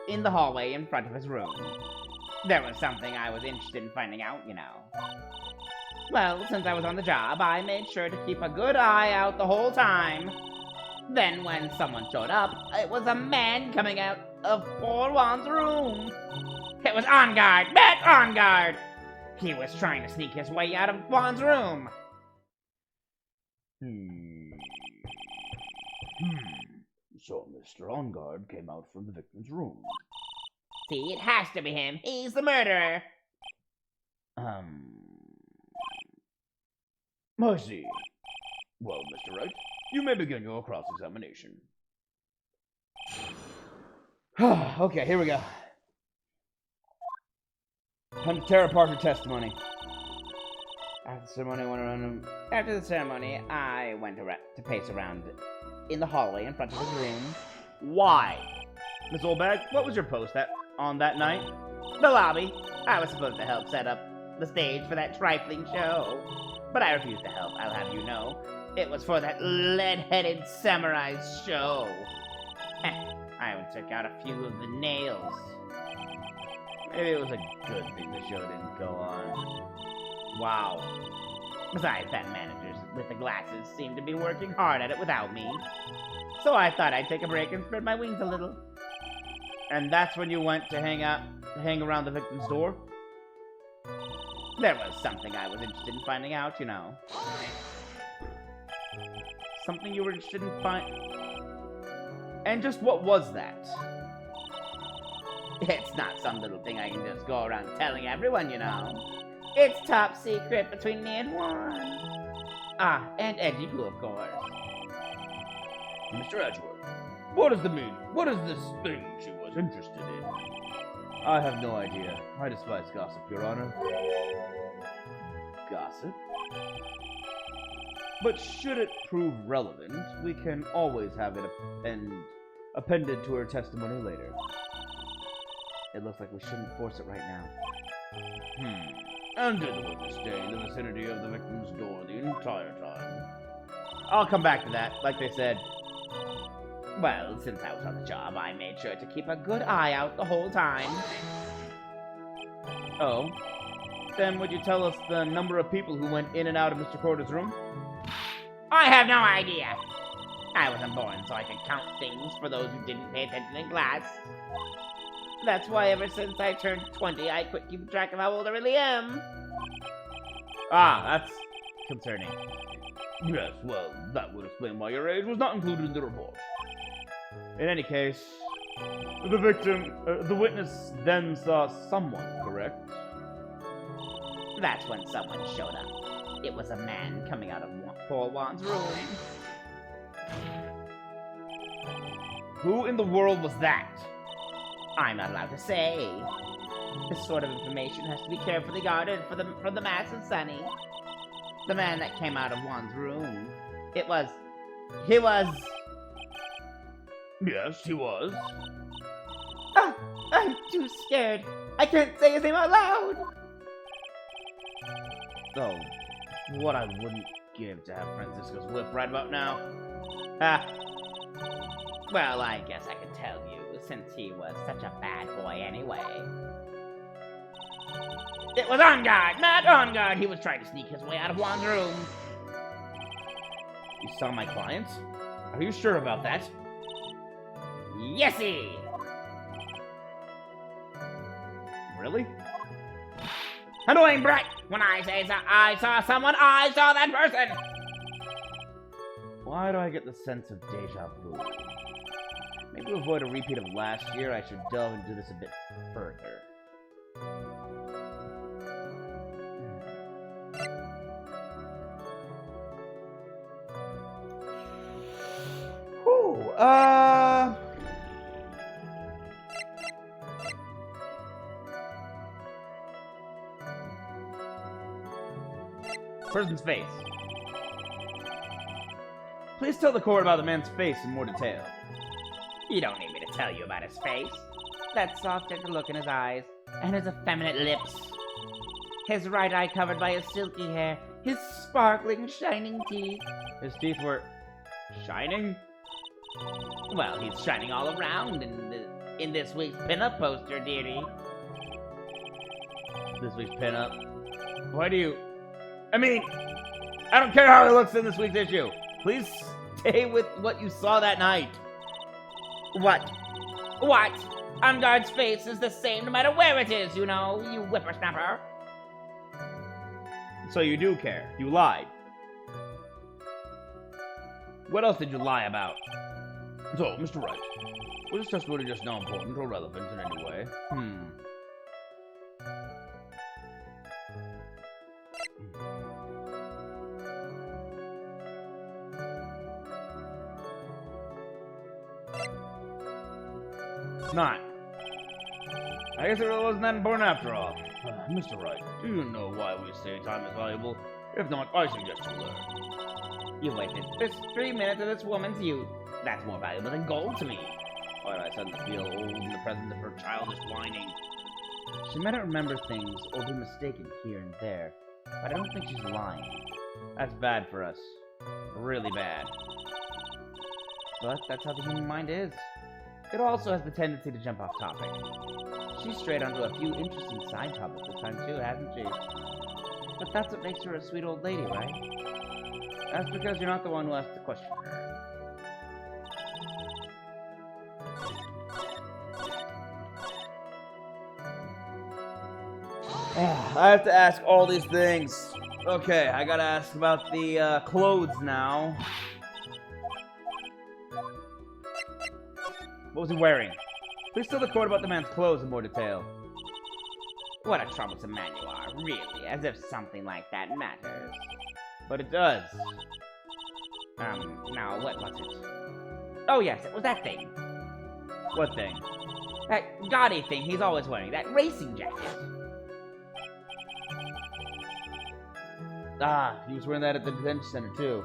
in the hallway in front of his room. There was something I was interested in finding out, you know. Well, since I was on the job, I made sure to keep a good eye out the whole time. Then when someone showed up, it was a man coming out of poor Juan's room. It was On Guard! Matt On Guard! He was trying to sneak his way out of Juan's room. So Mr. On Guard came out from the victim's room. See, it has to be him. He's the murderer. I see. Well, Mr. Wright, you may begin your cross-examination. Okay, here we go. Time to tear apart her testimony. After the ceremony, I went to pace around in the hallway in front of his room. Why? Miss Oldbag, what was your post on that night? The lobby. I was supposed to help set up the stage for that trifling show. But I refused to help, I'll have you know. It was for that lead-headed samurai's show. I even took out a few of the nails. Maybe it was a good thing the show didn't go on. Wow. Besides, that managers with the glasses seemed to be working hard at it without me. So I thought I'd take a break and spread my wings a little. And that's when you went to hang around the victim's door? There was something I was interested in finding out, you know. Something you were interested in And just what was that? It's not some little thing I can just go around telling everyone, you know. It's top secret between me and Juan. Ah, and Edgy Poo, of course. Mr. Edgeworth, what does the mean? What is this thing she was interested in? I have no idea. I despise gossip, Your Honor. Gossip? But should it prove relevant, we can always have it appended to her testimony later. It looks like we shouldn't force it right now. And did the witness stay in the vicinity of the victim's door the entire time? I'll come back to that, like they said. Well, since I was on the job, I made sure to keep a good eye out the whole time. Oh? Then would you tell us the number of people who went in and out of Mr. Corder's room? I have no idea. I wasn't born so I could count things for those who didn't pay attention in class. That's why ever since I turned 20, I quit keeping track of how old I really am. Ah, that's concerning. Yes, well, that would explain why your age was not included in the report. In any case, the witness then saw someone, correct? That's when someone showed up. It was a man coming out of poor Juan's room. Who in the world was that? I'm not allowed to say. This sort of information has to be carefully guarded from the masses, Sonny. The man that came out of Juan's room. He was... Yes, he was. Ah, I'm too scared. I can't say his name out loud. Oh, what I wouldn't give to have Francisco's whip right about now. Ah. Well, I guess I could tell you, since he was such a bad boy anyway. It was on guard, Matt on guard. He was trying to sneak his way out of Juan's room. You saw my client? Are you sure about that? Yesy! Really? Annoying brat! When I say I saw someone, I saw that person! Why do I get the sense of deja vu? Maybe to avoid a repeat of last year, I should delve into this a bit further. Whew, Person's face. Please tell the court about the man's face in more detail. You don't need me to tell you about his face. That soft, gentle look in his eyes, and his effeminate lips. His right eye covered by his silky hair, his sparkling, shining teeth. His teeth were shining? Well, he's shining all around in this week's pinup poster, dearie. This week's pinup? Why do you... I mean, I don't care how he looks in this week's issue. Please stay with what you saw that night. What? What? On guard's face is the same no matter where it is, you know, you whippersnapper. So you do care. You lied. What else did you lie about? So, Mr. Wright, was this testimony just now important or relevant in any way? Not. I guess it really wasn't that important after all. Mr. Wright, do you know why we say time is valuable? If not, I suggest you learn. You wasted this 3 minutes of this woman's youth. That's more valuable than gold to me. Why do I suddenly feel old in the presence of her childish whining? She might not remember things or be mistaken here and there, but I don't think she's lying. That's bad for us. Really bad. But that's how the human mind is. It also has the tendency to jump off topic. She's strayed onto a few interesting side topics this time too, hasn't she? But that's what makes her a sweet old lady, right? That's because you're not the one who has to question her. I have to ask all these things. Okay, I gotta ask about the clothes now. What was he wearing? Please tell the court about the man's clothes in more detail. What a troublesome man you are, really, as if something like that matters. But it does. Now, what was it? Oh yes, it was that thing. What thing? That gaudy thing he's always wearing, that racing jacket. Ah, he was wearing that at the detention center, too.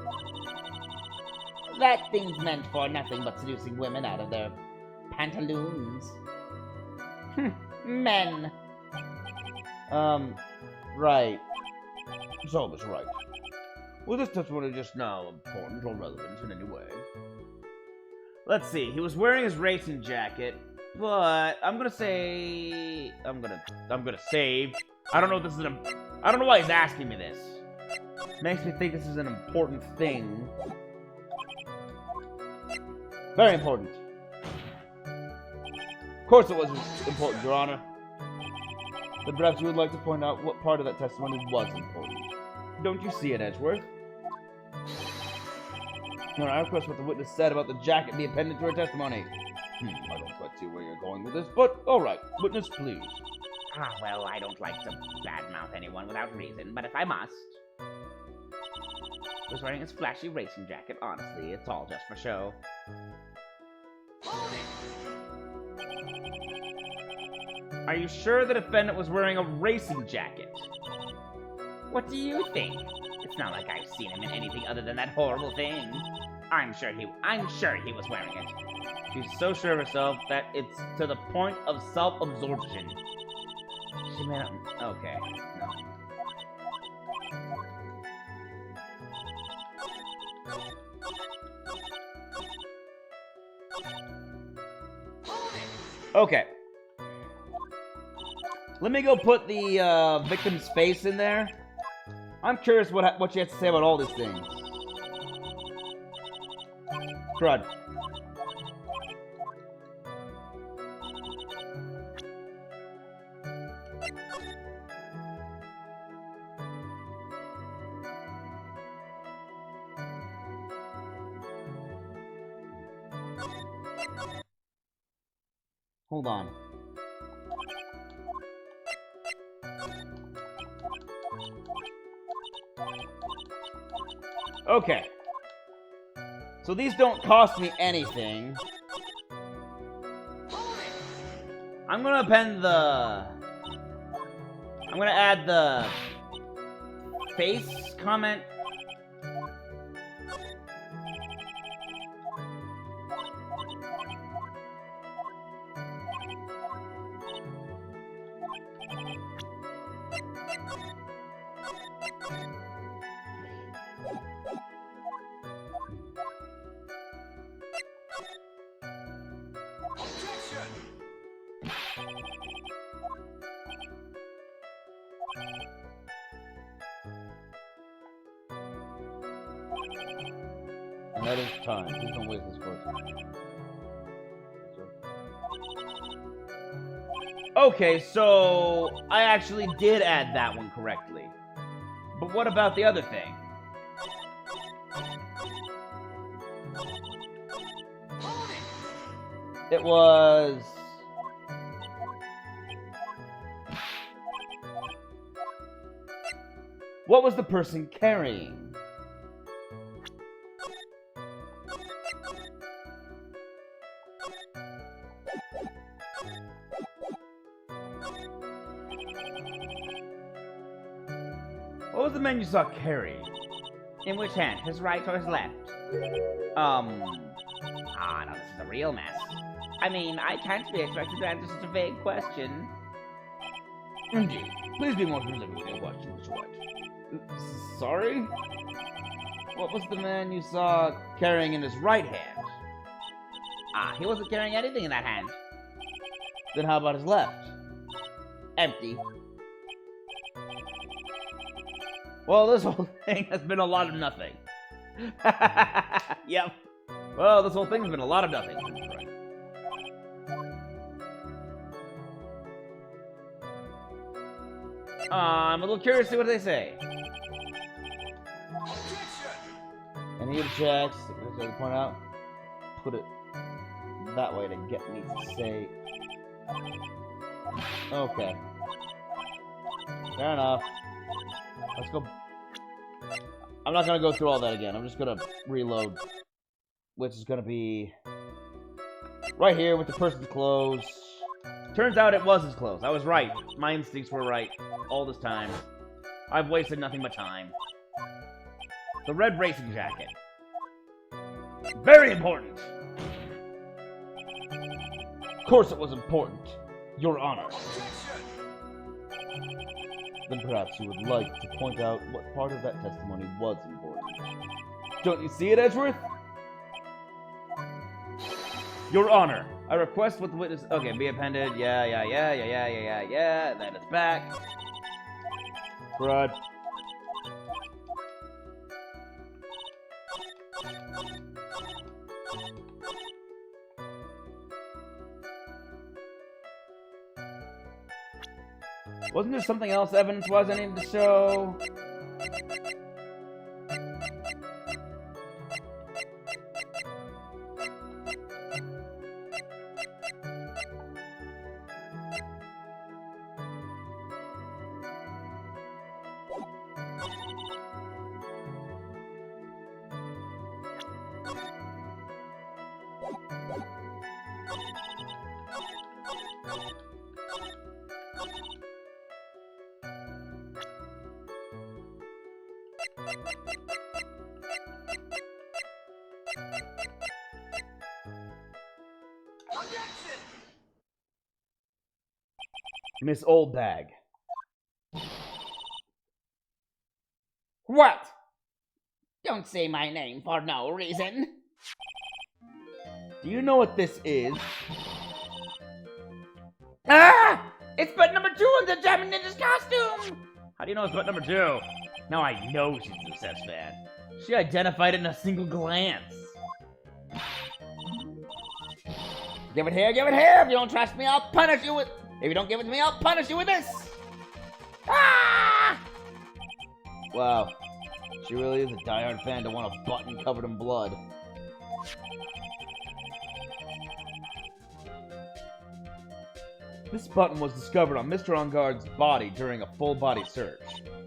That thing's meant for nothing but seducing women out of their pantaloons. Men. Right. So, Miss Wright. Was this testimony just now important or relevant in any way? Let's see. He was wearing his racing jacket, but I'm gonna say I'm gonna save. I don't know if this is I don't know why he's asking me this. Makes me think this is an important thing. Very important. Of course it was important, Your Honor. But perhaps you would like to point out what part of that testimony was important. Don't you see it, Edgeworth? Your Honor, I request what the witness said about the jacket be appended to her testimony. I don't quite see where you're going with this, but alright. Witness, please. Ah, well, I don't like to badmouth anyone without reason, but if I must... He was wearing his flashy racing jacket, honestly. It's all just for show. Are you sure the defendant was wearing a racing jacket? What do you think? It's not like I've seen him in anything other than that horrible thing. I'm sure he was wearing it. She's so sure of herself that it's to the point of self-absorption. She may not... Okay. No. Okay. Let me go put the victim's face in there. I'm curious what she has to say about all these things. Crud. Hold on. Okay. So these don't cost me anything. I'm gonna append the... I'm gonna add the... face comment. And that is time. Please don't waste this question. Okay, so I actually did add that one correctly. But what about the other thing? It was... What was the person carrying? What was the man you saw carrying? In which hand? His right or his left? Ah, now this is a real mess. I mean, I can't be expected to answer such a vague question. Indeed. Please be more specific with your question, Mr. White. Sorry? What was the man you saw carrying in his right hand? Ah, he wasn't carrying anything in that hand. Then how about his left? Empty. Well, this whole thing has been a lot of nothing. Yep. Well, this whole thing has been a lot of nothing. I'm a little curious to see what they say. And he objects. As I point out, put it that way to get me to say. Okay. Fair enough. Let's go. I'm not gonna go through all that again. I'm just gonna reload. Which is gonna be right here with the person's clothes. Turns out it was his clothes. I was right. My instincts were right all this time. I've wasted nothing but time. The red racing jacket. Very important. Of course it was important. Your Honor. Then perhaps you would like to point out what part of that testimony was important. Don't you see it, Edgeworth? Your Honor, I request what the witness... Okay, be appended. Yeah. Then it's back. Right. Wasn't there something else evidence-wise I needed to show? Miss Oldbag. What? Don't say my name for no reason. Do you know what this is? Ah! It's butt number 2 of the Diamond Ninja's costume! How do you know it's butt number 2? Now I know she's an obsessed fan. She identified it in a single glance. Give it here, give it here! If you don't trust me, I'll punish you with... If you don't give it to me, I'll punish you with this! Ah! Wow. She really is a diehard fan to want a button covered in blood. This button was discovered on Mr. Engarde's body during a full-body search.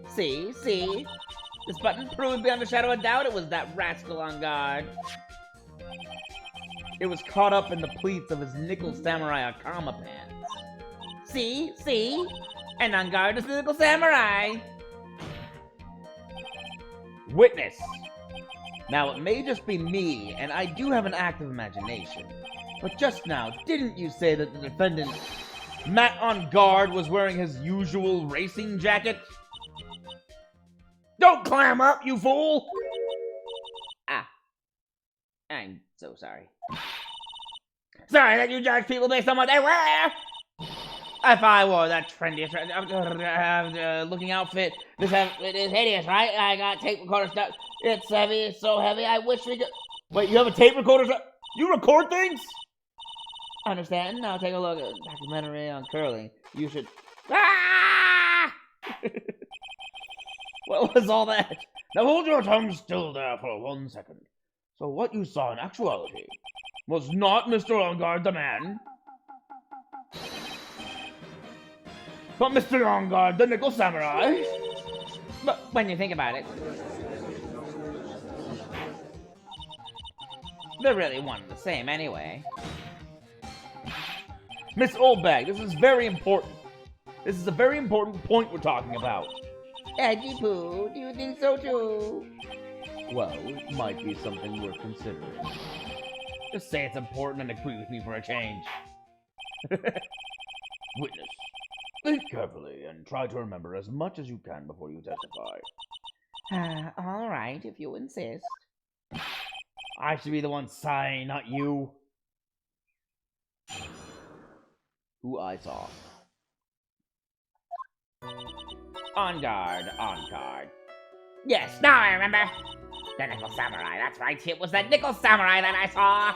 See? This button proved beyond a shadow of doubt it was that rascal on guard. It was caught up in the pleats of his nickel samurai Akama pants. See? And on guard is the nickel samurai. Witness! Now, it may just be me, and I do have an active imagination, but just now, didn't you say that the defendant, Matt on guard, was wearing his usual racing jacket? Don't clam up, you fool! Ah. I'm so sorry. Sorry that you judge people based on what they wear! If I wore that trendiest looking outfit, it is hideous, right? I got tape recorder stuff. It's heavy, it's so heavy, I wish we could... Wait, you have a tape recorder? You record things? Understand? Now take a look at a documentary on curling. You should... Ah! What was all that? Now hold your tongue still there for 1 second. So what you saw in actuality was not Mr. Engarde the man, but Mr. Engarde the nickel samurai? But when you think about it, they're really one and the same anyway. Miss Oldbag, this is very important. This is a very important point we're talking about. Edgy Poo, do you think so too? Well, it might be something worth considering. Just say it's important and agree with me for a change. Witness, think carefully and try to remember as much as you can before you testify. All right, if you insist. I should be the one sighing, not you. Who I saw. On guard. Yes, now I remember. The nickel samurai, that's right. It was the nickel samurai that I saw.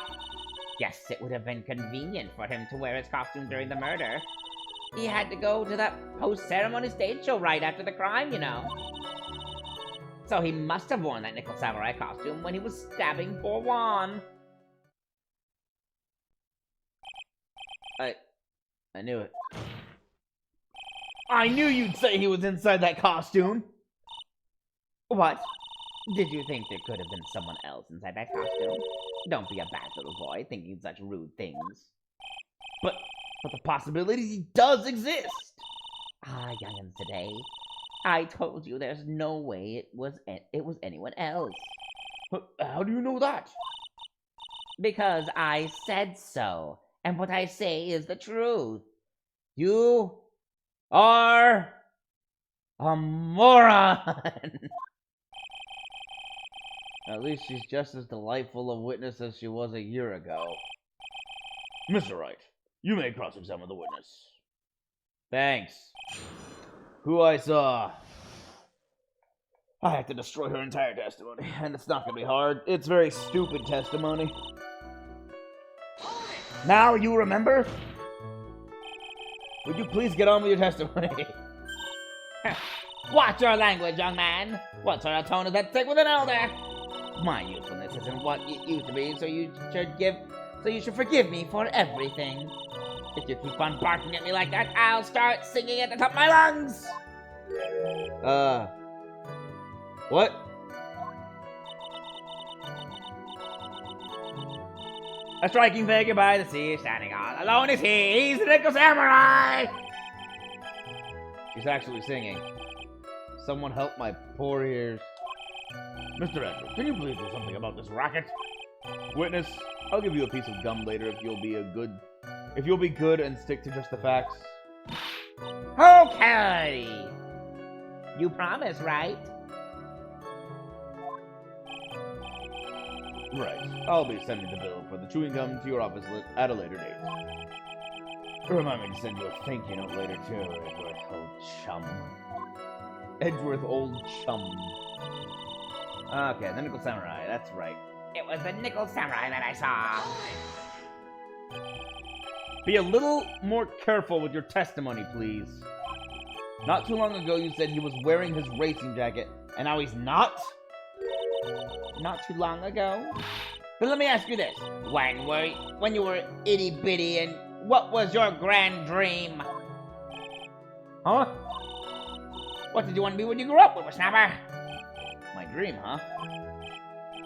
Yes, it would have been convenient for him to wear his costume during the murder. He had to go to that post-ceremony stage show right after the crime, you know. So he must have worn that nickel samurai costume when he was stabbing poor Juan. I knew it. I knew you'd say he was inside that costume. What? Did you think there could have been someone else inside that costume? Don't be a bad little boy thinking such rude things. But the possibility does exist. Ah, youngins today. I told you there's no way it was anyone else. But how do you know that? Because I said so. And what I say is the truth. You are a moron. At least she's just as delightful a witness as she was a year ago. Mr. Wright, you may cross-examine the witness. Thanks. Who I saw. I have to destroy her entire testimony, and it's not going to be hard. It's very stupid testimony. Now you remember? Would you please get on with your testimony? Watch your language, young man. What sort of tone does that take with an elder? My usefulness isn't what it used to be, so you should forgive me for everything. If you keep on barking at me like that, I'll start singing at the top of my lungs. What? A striking figure by the sea, standing all alone is he. He's the Nickel Samurai. She's actually singing. Someone help my poor ears. Mr. Edward, can you please do something about this racket? Witness, I'll give you a piece of gum later if you'll be good and stick to just the facts. Okay. You promise, right? Right. I'll be sending the bill for the chewing gum to your office at a later date. Remind me to send you a thank you note later, too, Edgeworth, old chum. Edgeworth, old chum. Okay, the Nickel Samurai, that's right. It was the Nickel Samurai that I saw. Be a little more careful with your testimony, please. Not too long ago, you said he was wearing his racing jacket, and now he's not? Not too long ago? But let me ask you this. When you were itty bitty, and what was your grand dream? Huh? What did you want to be when you grew up, whippersnapper? My dream, huh?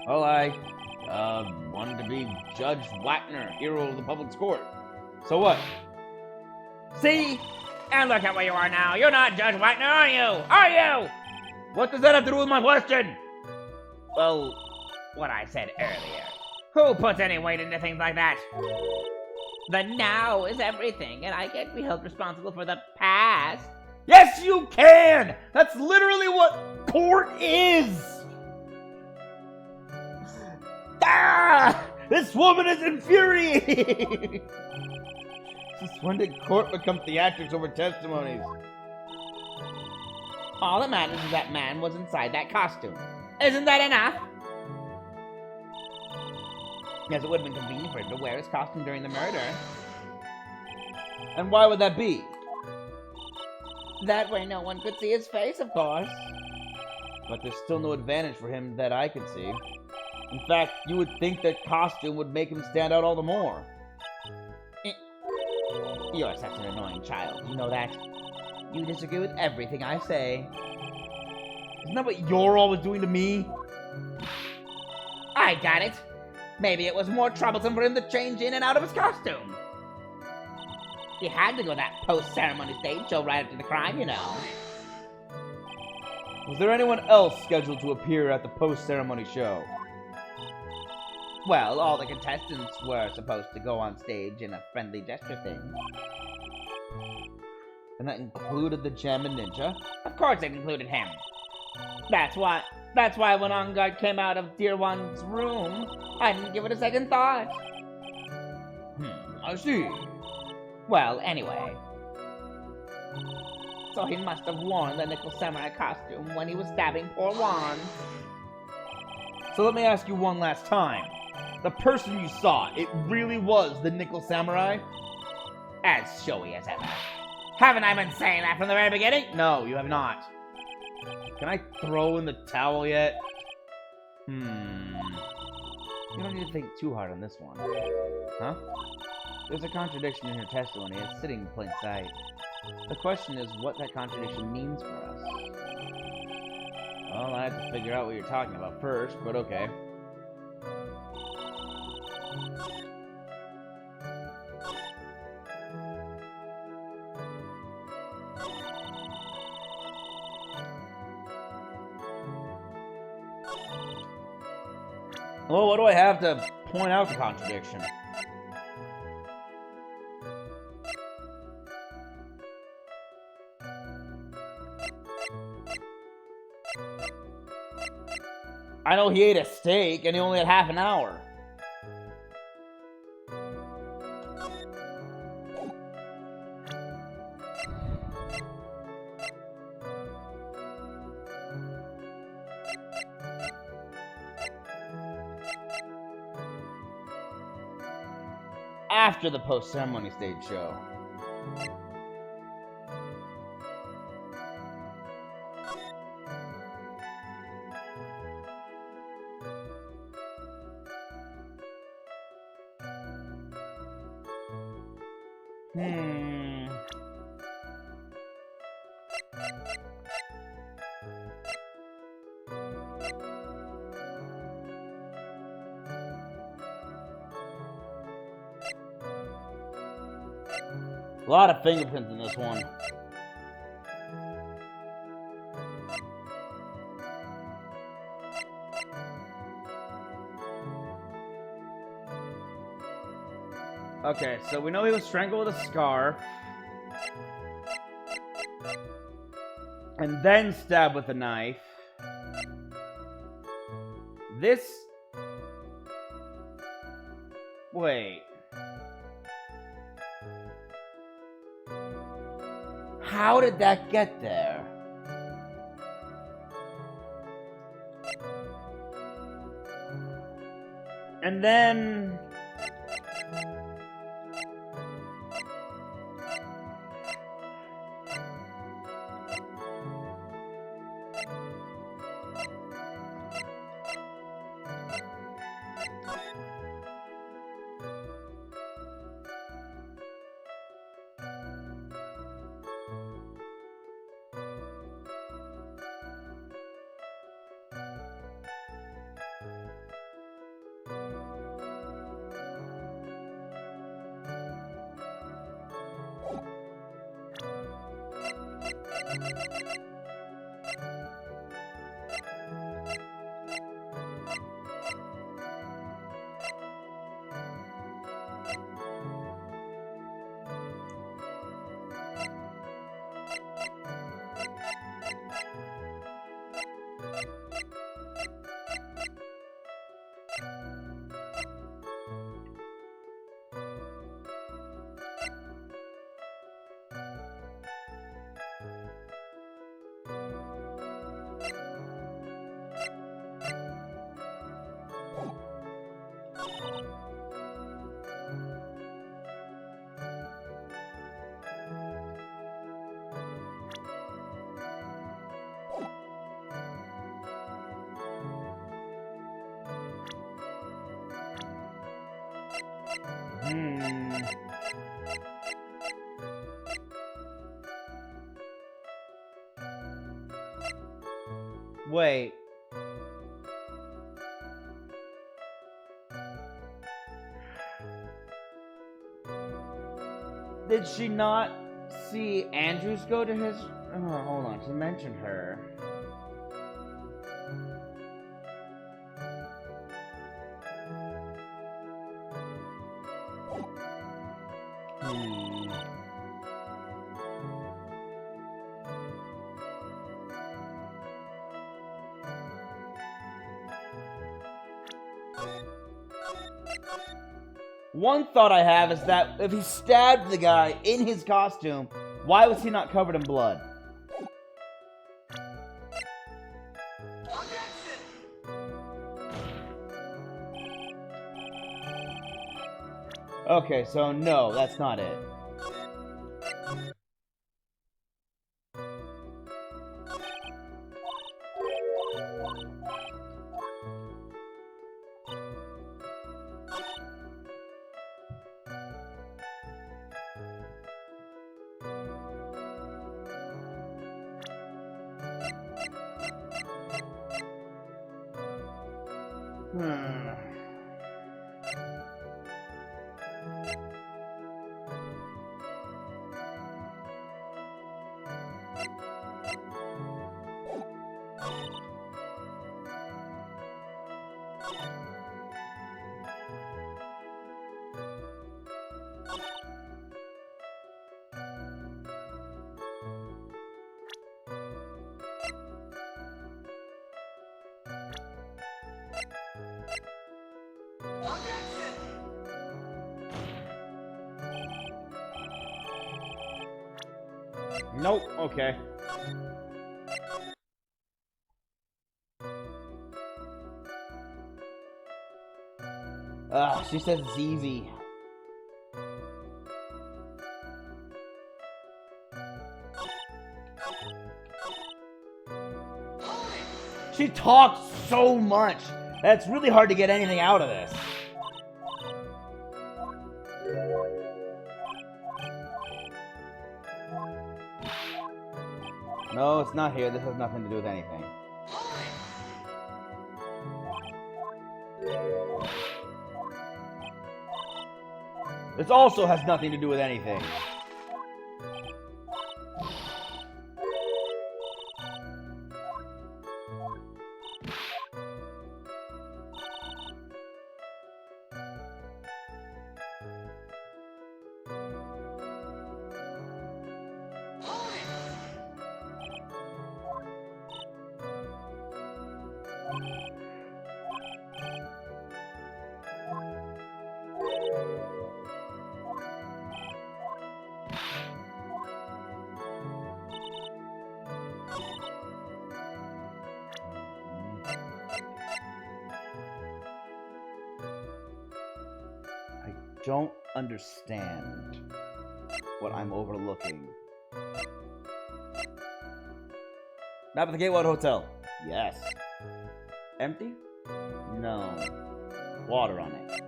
Well, I wanted to be Judge Wagner, hero of the public court. So what? See? And look at where you are now. You're not Judge Wagner, are you? Are you? What does that have to do with my question? Well, what I said earlier. Who puts any weight into things like that? The now is everything, and I can't be held responsible for the past. Yes, you can! That's literally what court is! Ah! This woman is infuriating! Since when did court become theatrics over testimonies? All that matters is that man was inside that costume. Isn't that enough? Yes, it would have been convenient for him to wear his costume during the murder. And why would that be? That way no one could see his face, of course. But there's still no advantage for him that I can see. In fact, you would think that costume would make him stand out all the more. You're such an annoying child, you know that? You disagree with everything I say. Isn't that what you're always doing to me? I got it. Maybe it was more troublesome for him to change in and out of his costume. He had to go to that post-ceremony stage show right after the crime, you know. Was there anyone else scheduled to appear at the post-ceremony show? Well, all the contestants were supposed to go on stage in a friendly gesture thing. And that included the Jammin' Ninja? Of course it included him. That's why when On Guard came out of Dear One's room, I didn't give it a second thought. I see. Well, anyway. So he must have worn the Nickel Samurai costume when he was stabbing poor Juan. So let me ask you one last time. The person you saw, it really was the Nickel Samurai? As showy as ever. Haven't I been saying that from the very beginning? No, you have not. Can I throw in the towel yet? You don't need to think too hard on this one. Huh? There's a contradiction in her testimony. It's sitting in plain sight. The question is what that contradiction means for us. Well, I have to figure out what you're talking about first, but okay. Well, what do I have to point out the contradiction? I know he ate a steak and he only had half an hour. After the post-ceremony stage show. A lot of fingerprints in this one. Okay, so we know he was strangled with a scarf. And then stabbed with a knife. This... Wait. How did that get there? And then... Wait. Did she not see Andrews go to his... Oh, hold on. She mentioned her. One thought I have is that if he stabbed the guy in his costume, why was he not covered in blood? Okay, so no, that's not it. Hmm. Nope. Okay. She says it's easy. She talks so much that it's really hard to get anything out of this. No, it's not here. This has nothing to do with anything. This also has nothing to do with anything. I don't understand what I'm overlooking. Map of the Gatewood Hotel. Yes. Empty? No. Water on it.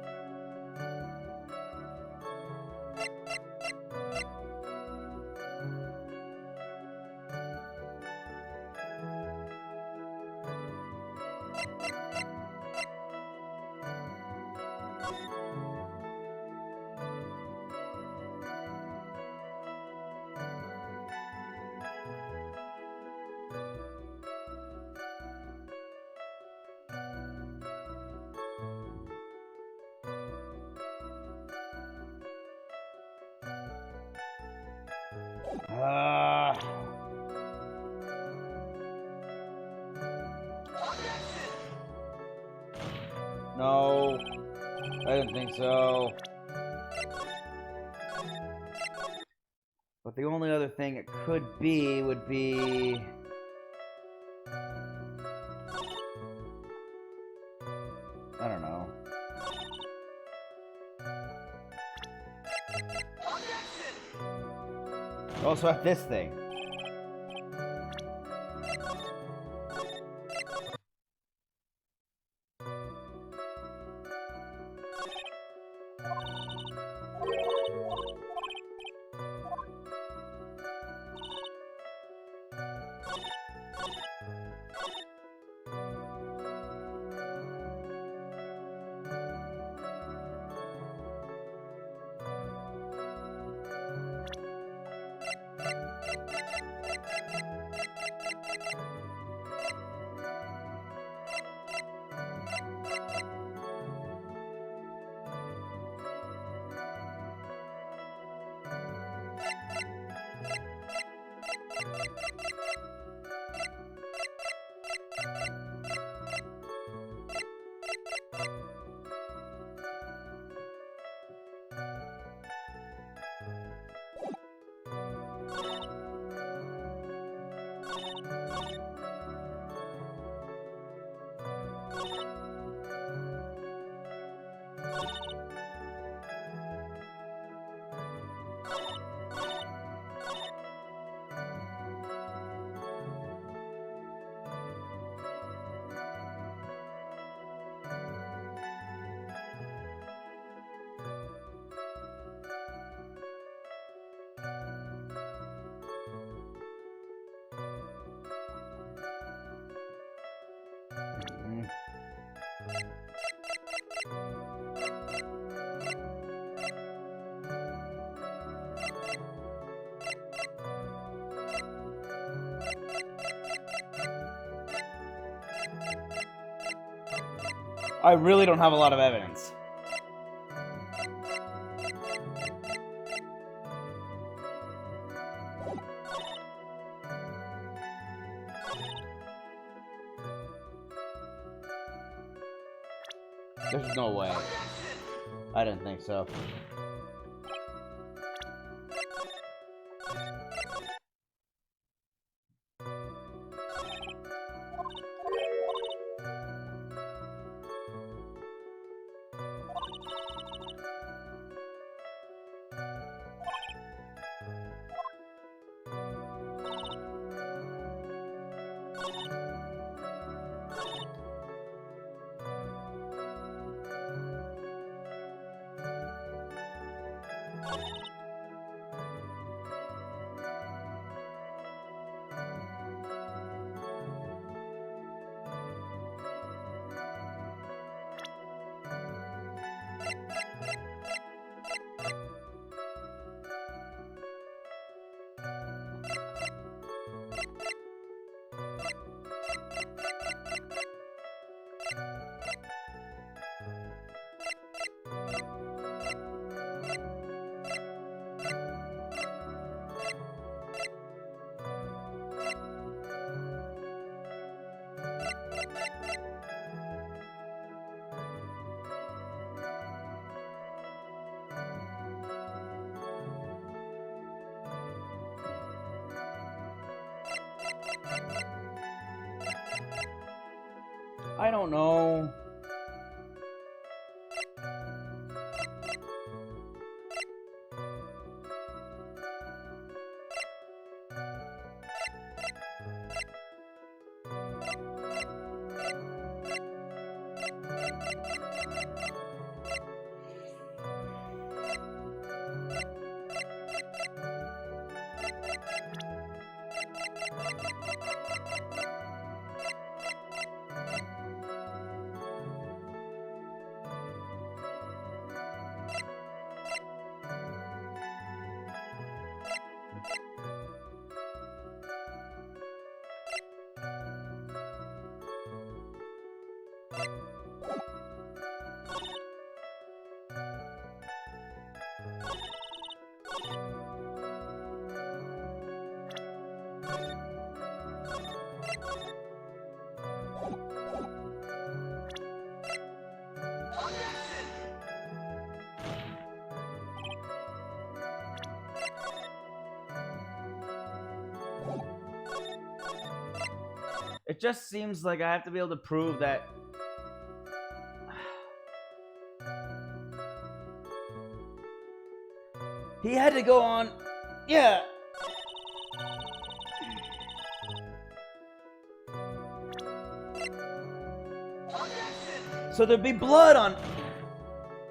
No, I didn't think so. But the only other thing it could be would be... I don't know. Also at this thing. I really don't have a lot of evidence. There's no way. I didn't think so. I don't know. It just seems like I have to be able to prove that. He had to go on. Yeah. So there'd be blood on.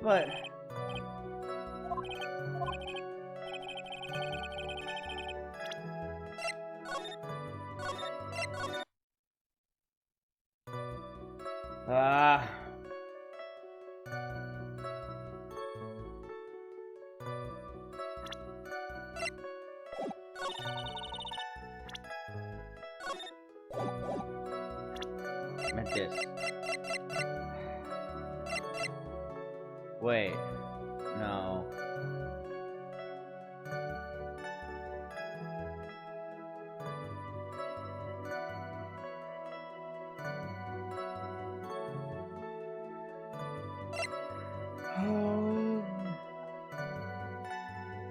But. Ah. Meant this. Wait. No.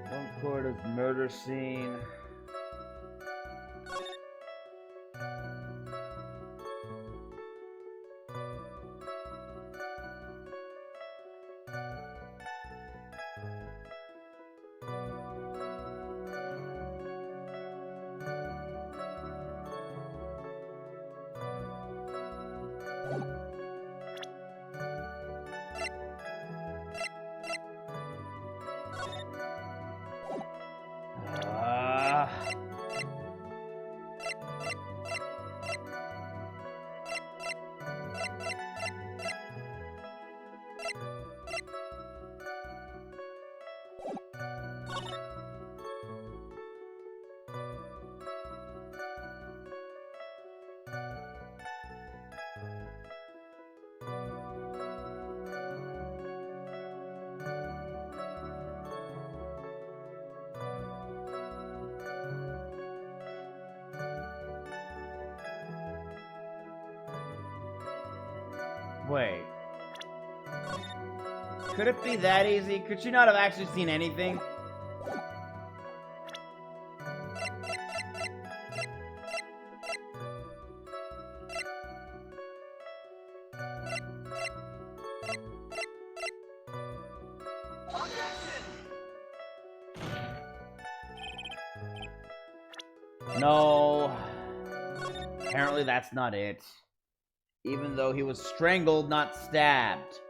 One quarter's murder scene. Wait. Could it be that easy? Could she not have actually seen anything? No. Apparently that's not it. Even though he was strangled, not stabbed.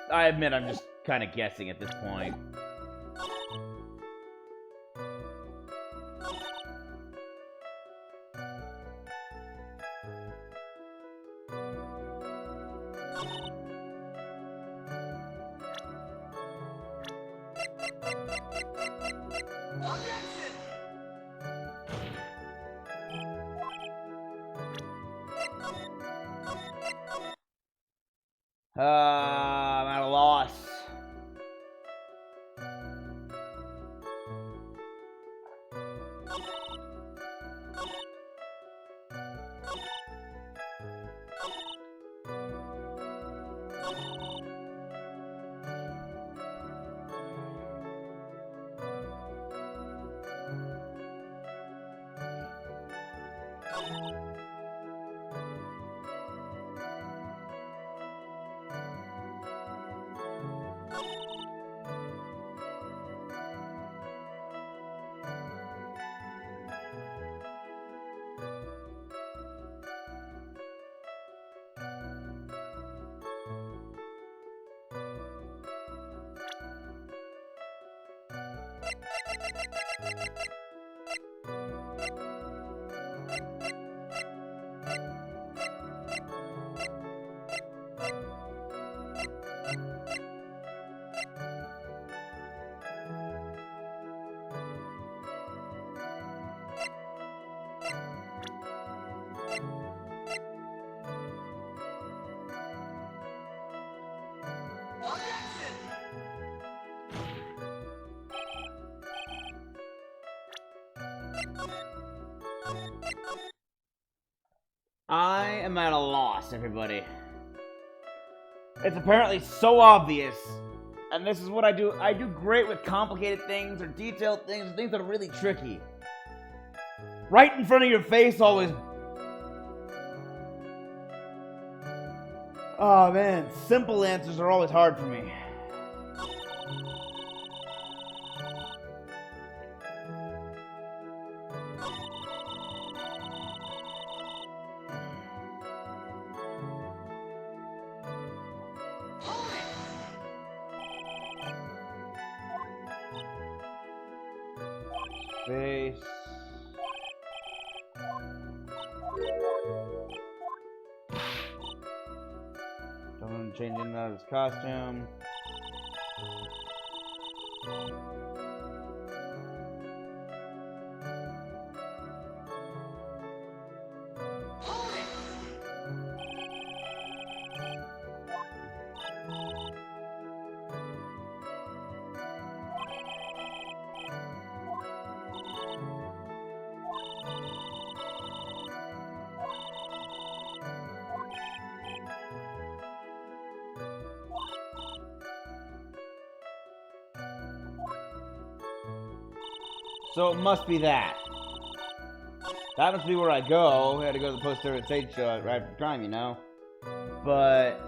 I admit I'm just kind of guessing at this point. I'm at a loss. I am at a loss, everybody. It's apparently so obvious. And this is what I do. I do great with complicated things or detailed things, or things that are really tricky. Right in front of your face always. Oh man, simple answers are always hard for me. Face. Someone changing out of his costume. So it must be that. That must be where I go. I had to go to the post-service stage show right after the crime, you know? But...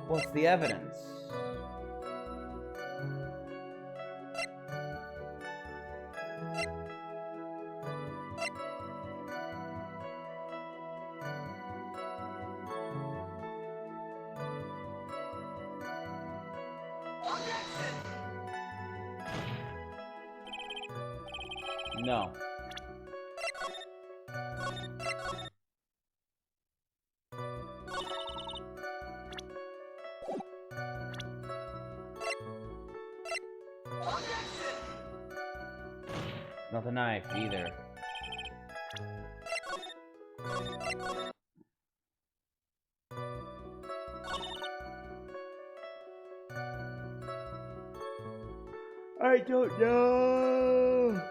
what's the evidence? No. Not the knife, either. I don't know.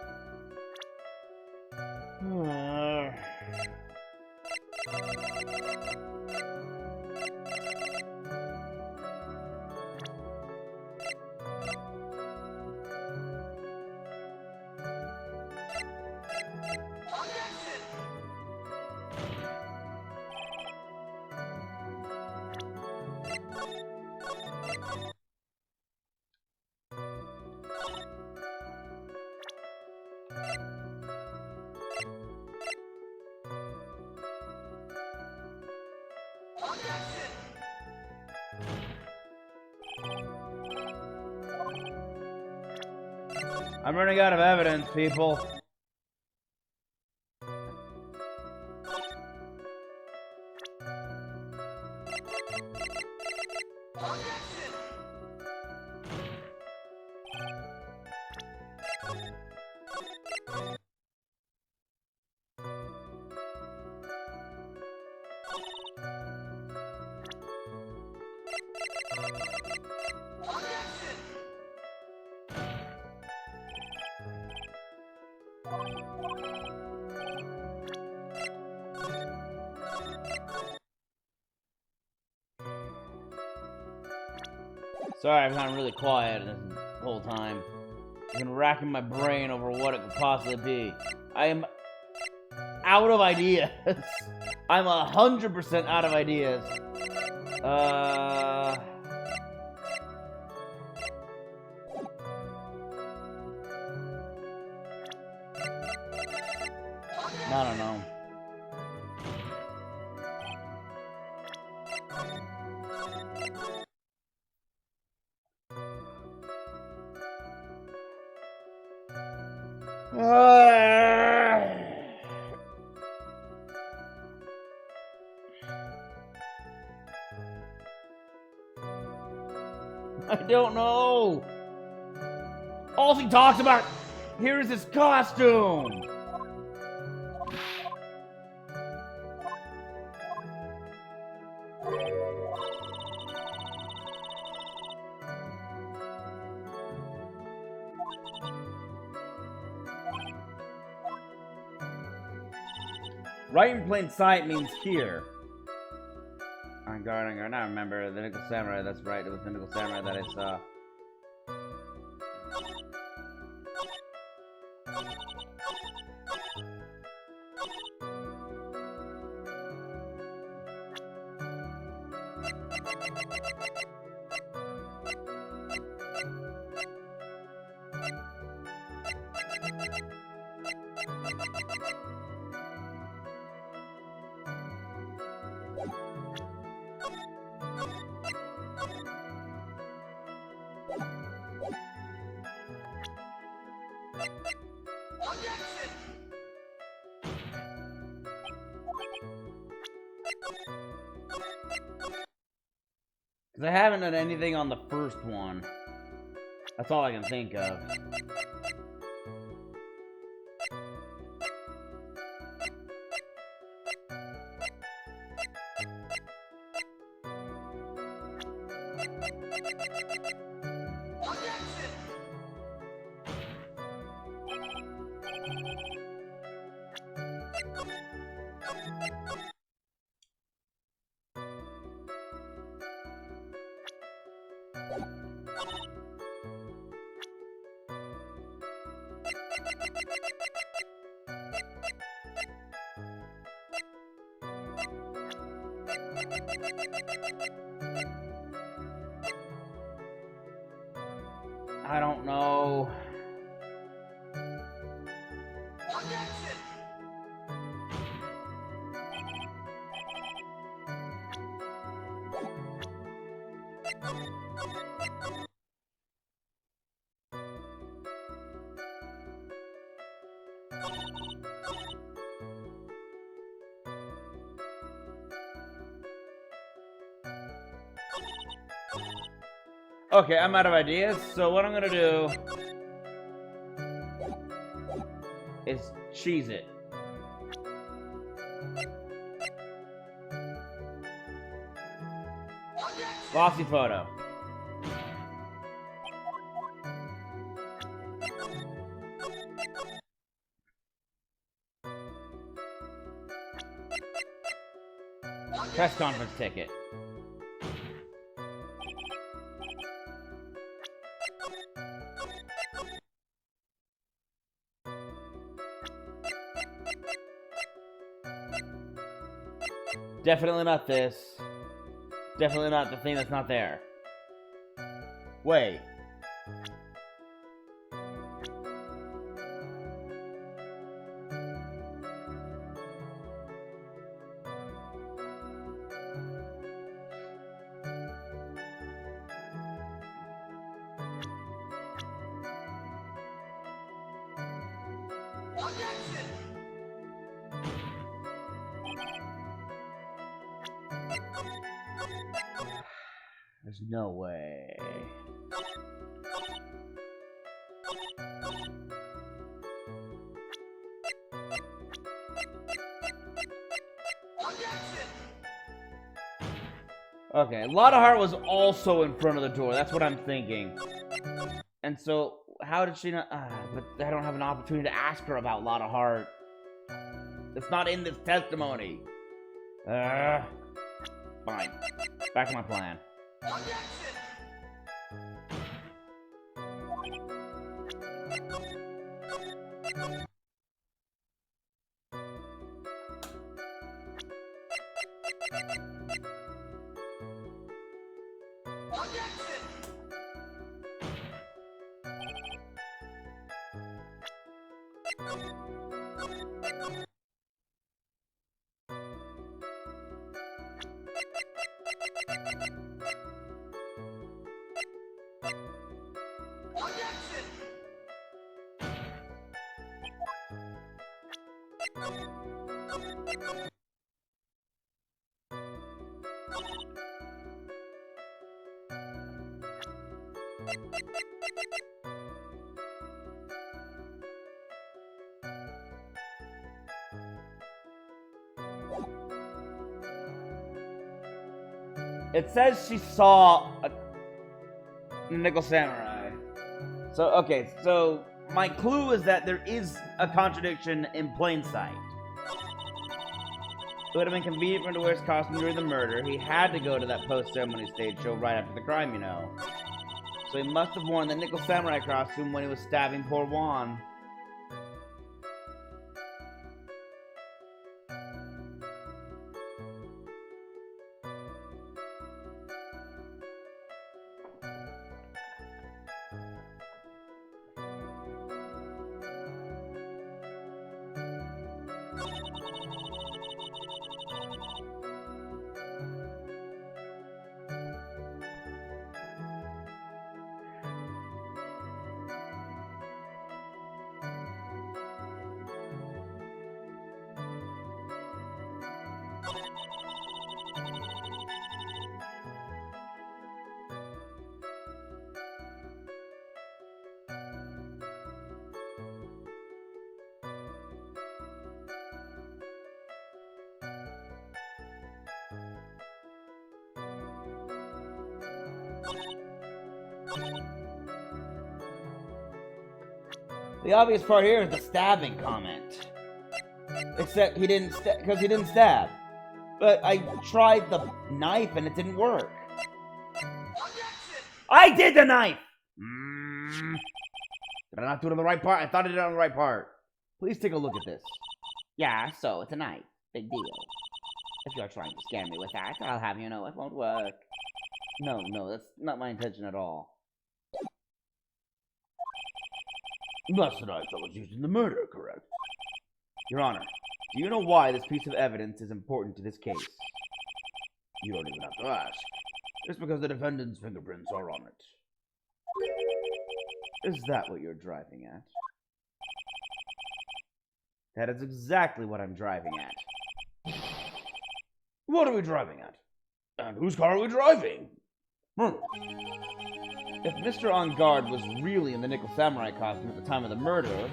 I'm running out of evidence, people. Sorry, I've been really quiet this whole time. I've been racking my brain over what it could possibly be. I am out of ideas. I'm 100% out of ideas. I don't know. I don't know. All he talks about here is his costume. Right in plain sight means here. I'm guarding her. Now remember the Nickel Samurai. That's right. It was the Nickel Samurai that I saw. Because I haven't done anything on the first one. That's all I can think of. I don't know. Okay, I'm out of ideas, so what I'm gonna do is cheese it. Glossy photo. Press conference ticket. Definitely not this. Definitely not the thing that's not there. Wait. There's no way. Okay, Lotta Heart was also in front of the door. That's what I'm thinking. And so, how did she not? But I don't have an opportunity to ask her about Lotta Heart. It's not in this testimony. Fine. Back to my plan. It says she saw a Nickel Samurai. So, okay, so my clue is that there is a contradiction in plain sight. It would have been convenient for him to wear his costume during the murder. He had to go to that post-ceremony stage show right after the crime, you know. So he must have worn the Nickel Samurai costume when he was stabbing poor Juan. The obvious part here is the stabbing comment. Except he didn't because he didn't stab. But I tried the knife and it didn't work. I did the knife! Did I not do it on the right part? I thought I did it on the right part. Please take a look at this. Yeah, so it's a knife. Big deal. If you're trying to scare me with that, I'll have you know it won't work. No, that's not my intention at all. That's the knife that was used in the murder, correct? Your Honor, do you know why this piece of evidence is important to this case? You don't even have to ask. It's because the defendant's fingerprints are on it. Is that what you're driving at? That is exactly what I'm driving at. What are we driving at? And whose car are we driving? If Mr. On Guard was really in the Nickel Samurai costume at the time of the murder,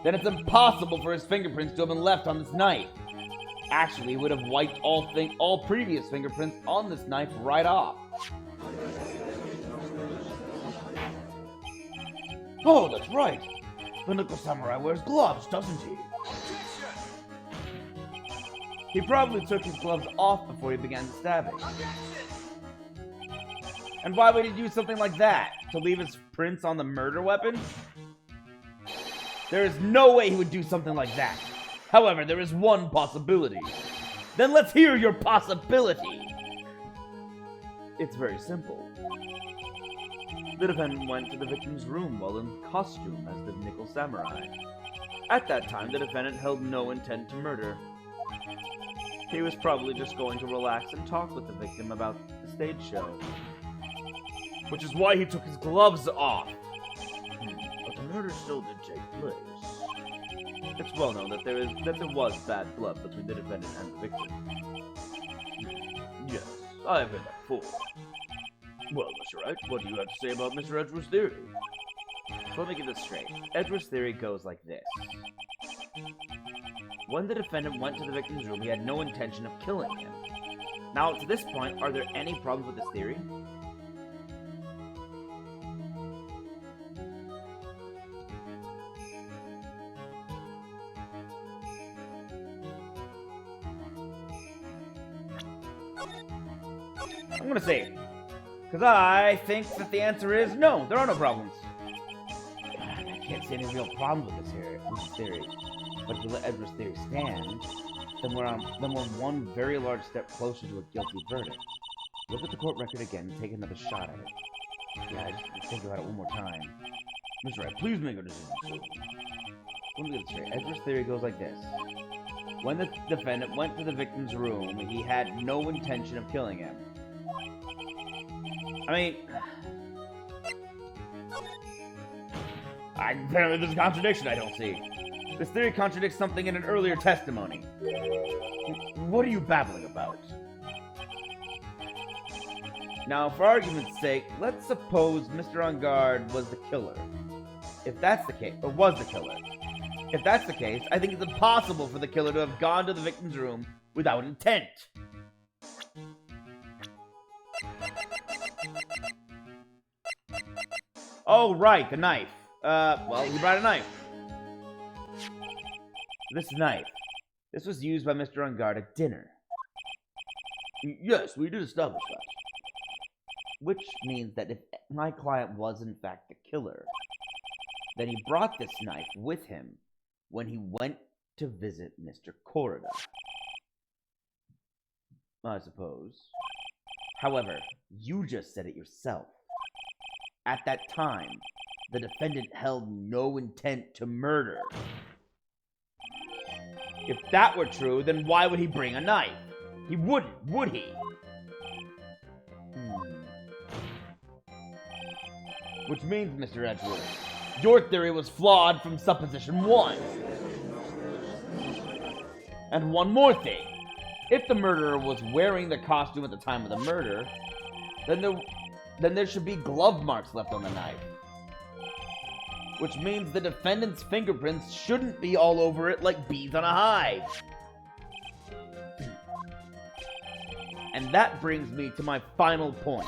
then it's impossible for his fingerprints to have been left on this knife. Actually, he would have wiped all previous fingerprints on this knife right off. Oh, that's right. The Nickel Samurai wears gloves, doesn't he? He probably took his gloves off before he began stabbing. And why would he do something like that? To leave his prints on the murder weapon? There is no way he would do something like that. However, there is one possibility. Then let's hear your possibility. It's very simple. The defendant went to the victim's room while in costume as the Nickel Samurai. At that time, the defendant held no intent to murder. He was probably just going to relax and talk with the victim about the stage show. Which is why he took his gloves off. But the murder still did take place. It's well known that there was bad blood between the defendant and the victim. Yes, I have heard that before. Well, Mr. Wright, what do you have to say about Mr. Edgeworth's theory? So let me get this straight. Edgeworth's theory goes like this. When the defendant went to the victim's room, he had no intention of killing him. Now, to this point, are there any problems with this theory? I'm gonna say it. Because I think that the answer is no, there are no problems. I can't see any real problems with this theory. But if we let Edward's theory stand, then we're one very large step closer to a guilty verdict. Look at the court record again and take another shot at it. Yeah, just think about it one more time. Mr. Wright, please make a decision soon. Let me get it straight. Edward's theory goes like this. When the defendant went to the victim's room, he had no intention of killing him. I mean, apparently there's a contradiction I don't see. This theory contradicts something in an earlier testimony. What are you babbling about? Now, for argument's sake, let's suppose Mr. On Guard was the killer. If that's the case, or was the killer. If that's the case, I think it's impossible for the killer to have gone to the victim's room without intent. Oh, right, the knife. Well, he brought a knife. This knife. This was used by Mr. On Guard at dinner. Yes, we did establish that. Which means that if my client was in fact the killer, then he brought this knife with him when he went to visit Mr. Corrida. I suppose. However, you just said it yourself. At that time, the defendant held no intent to murder. If that were true, then why would he bring a knife? He wouldn't, would he? Which means, Mr. Edgeworth, your theory was flawed from supposition 1. And one more thing. If the murderer was wearing the costume at the time of the murder, then there should be glove marks left on the knife. Which means the defendant's fingerprints shouldn't be all over it like bees on a hive. And that brings me to my final point.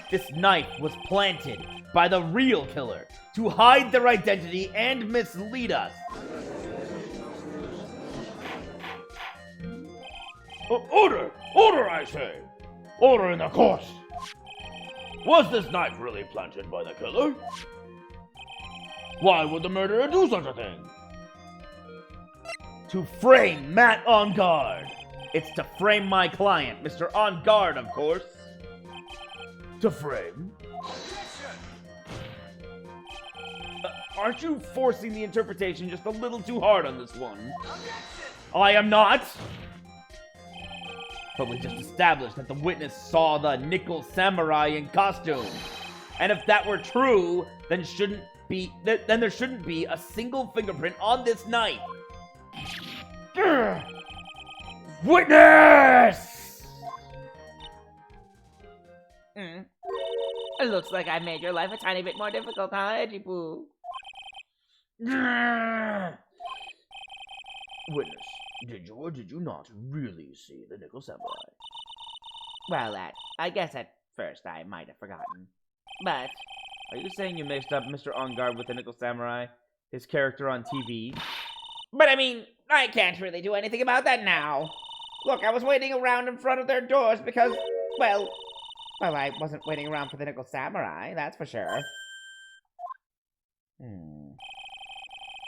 This knife was planted by the real killer to hide their identity and mislead us. Order! Order, I say! Order in the court! Was this knife really planted by the killer? Why would the murderer do such a thing? To frame Matt On Guard. It's to frame my client, Mr. On Guard, of course. To frame? Aren't you forcing the interpretation just a little too hard on this one? I am not! But we just established that the witness saw the nickel samurai in costume. And if that were true, then there shouldn't be a single fingerprint on this knife. Witness! It looks like I made your life a tiny bit more difficult, huh, Edgy Poo? Witness, did you or did you not really see the nickel samurai? Well, I guess at first I might have forgotten. But Are you saying you mixed up Mr. On Guard with the nickel samurai? His character on TV? I mean, I can't really do anything about that now. Look, I was waiting around in front of their doors because, well, I wasn't waiting around for the nickel samurai, that's for sure.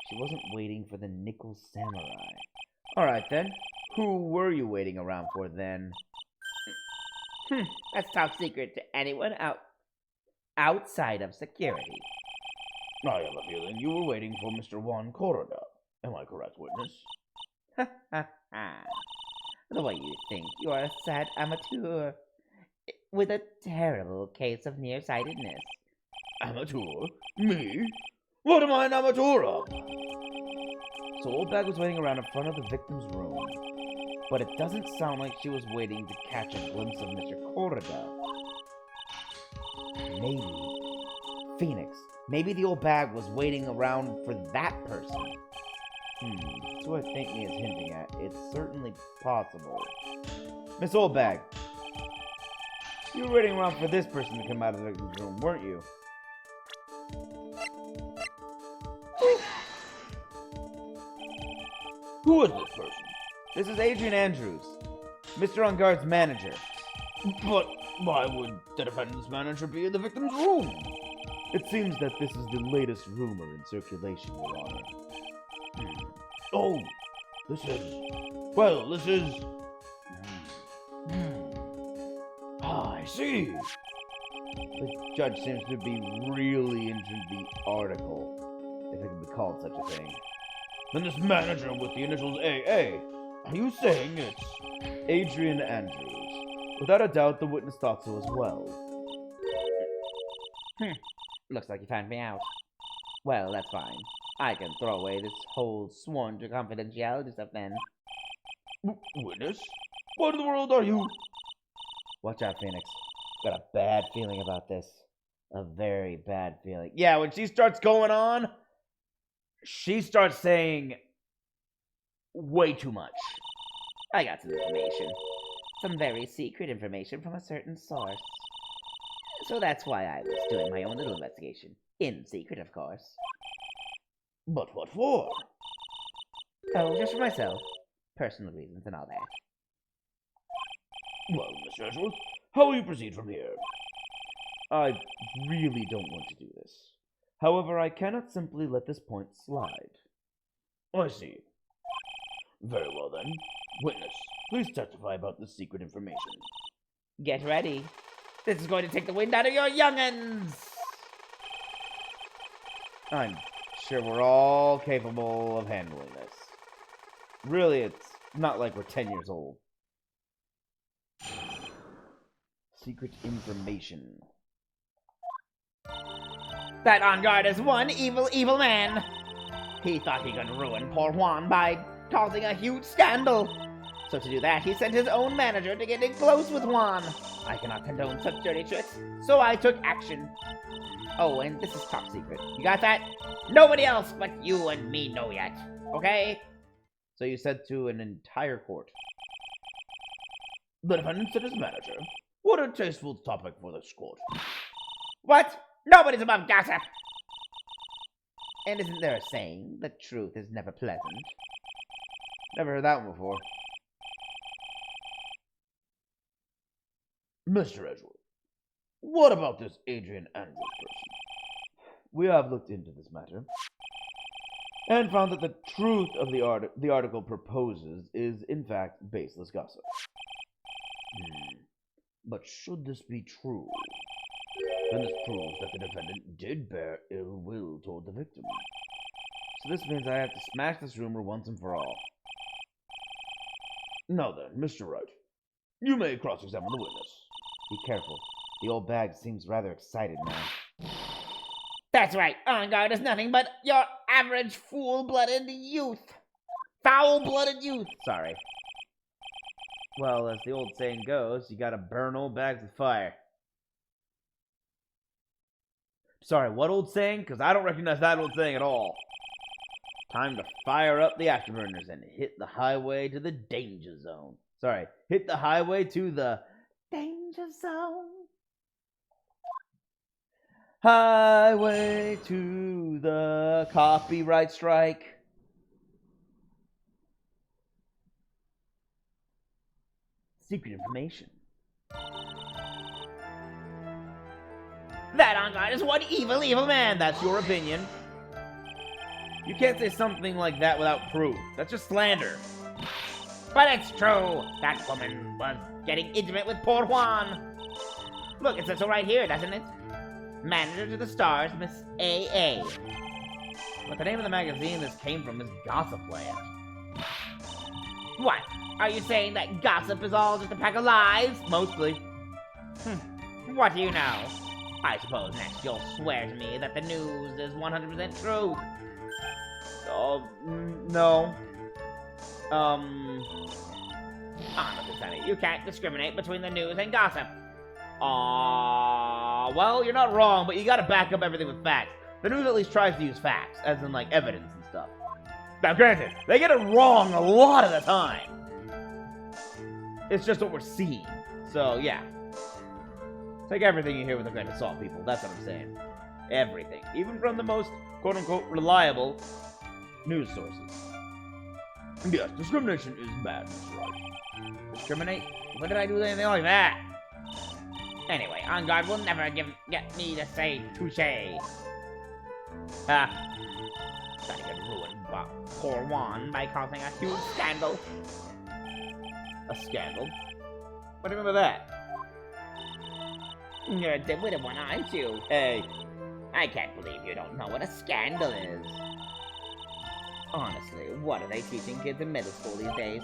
She wasn't waiting for the nickel samurai. Alright then. Who were you waiting around for then? That's top secret to anyone outside of security. I have a feeling you were waiting for Mr. Juan Corrida. Am I correct, witness? The way you think you are a sad amateur with a terrible case of nearsightedness. Amateur? Me? What am I an amateur of? So Old Bag was waiting around in front of the victim's room, but it doesn't sound like she was waiting to catch a glimpse of Mr. Corrida. Maybe Phoenix. Maybe the Old Bag was waiting around for that person. That's what I think me is hinting at. It's certainly possible. Miss Old Bag, you were waiting around for this person to come out of the victim's room, weren't you? Who is this person? This is Adrian Andrews, Mr. On Guard's manager. But why would the defendant's manager be in the victim's room? It seems that this is the latest rumor in circulation, Your Honor. Oh, this is... I see. The judge seems to be really into the article, if it can be called such a thing. Then this manager with the initials AA, are you saying it's Adrian Andrews? Without a doubt, the witness thought so as well. Looks like you found me out. Well, that's fine. I can throw away this whole sworn to confidentiality stuff then. Witness? What in the world are you? Watch out, Phoenix. Got a bad feeling about this. A very bad feeling. Yeah, when she starts going on, she starts saying way too much. I got some information. Some very secret information from a certain source. So that's why I was doing my own little investigation. In secret, of course. But what for? Oh, just for myself. Personal reasons and all that. Well, Mr. Edgeworth, how will you proceed from here? I really don't want to do this. However, I cannot simply let this point slide. I see. Very well then. Witness, please testify about this secret information. Get ready. This is going to take the wind out of your young'uns! I'm sure we're all capable of handling this. Really, it's not like we're 10 years old. Secret information. That On Guard is one evil, evil man. He thought he could ruin poor Juan by causing a huge scandal. So to do that, he sent his own manager to get in close with Juan. I cannot condone such dirty tricks, so I took action. Oh, and this is top secret. You got that? Nobody else but you and me know yet, okay? So you said to an entire court. The defendant said his manager. What a tasteful topic for this court. What? Nobody's above gossip. And isn't there a saying, the truth is never pleasant? Never heard that one before. Mr. Edgeworth, what about this Adrian Andrews person? We have looked into this matter. and found that the truth of the article proposes is, in fact, baseless gossip. But should this be true, then this proves that the defendant did bear ill will toward the victim. So this means I have to smash this rumor once and for all. Now then, Mr. Wright, you may cross-examine the witness. Be careful. The old bag seems rather excited now. That's right, On Guard is nothing but your average fool-blooded youth. Foul-blooded youth. Sorry. Well, as the old saying goes, you gotta burn old bags with fire. Sorry, what old saying? Because I don't recognize that old saying at all. Time to fire up the afterburners and hit the highway to the danger zone. Sorry, hit the highway to the danger zone. Highway to the copyright strike. Secret information. That On Guard is one evil, evil man. That's your opinion. You can't say something like that without proof. That's just slander. But it's true. That woman was getting intimate with poor Juan. Look, it says so right here, doesn't it? Manager to the stars, Miss A.A. But the name of the magazine this came from is Gossipland. What? Are you saying that gossip is all just a pack of lies? Mostly. What do you know? I suppose next you'll swear to me that the news is 100% true. No. Honestly, Sonny, you can't discriminate between the news and gossip. Well, you're not wrong, but you gotta back up everything with facts. The news at least tries to use facts, as in, like, evidence and stuff. Now, granted, they get it wrong a lot of the time. It's just what we're seeing. So, yeah. Take everything you hear with a grain of salt, people. That's what I'm saying. Everything. Even from the most, quote-unquote, reliable news sources. Yes, discrimination is bad, Mr. Wright. Discriminate? When did I do anything like that? Anyway, On Guard will never get me to say touche. Trying to get ruined by poor Juan by causing a huge scandal. A scandal? What do you mean by that? You're a dim-witted one, aren't you? Hey. I can't believe you don't know what a scandal is. Honestly, what are they teaching kids in middle school these days?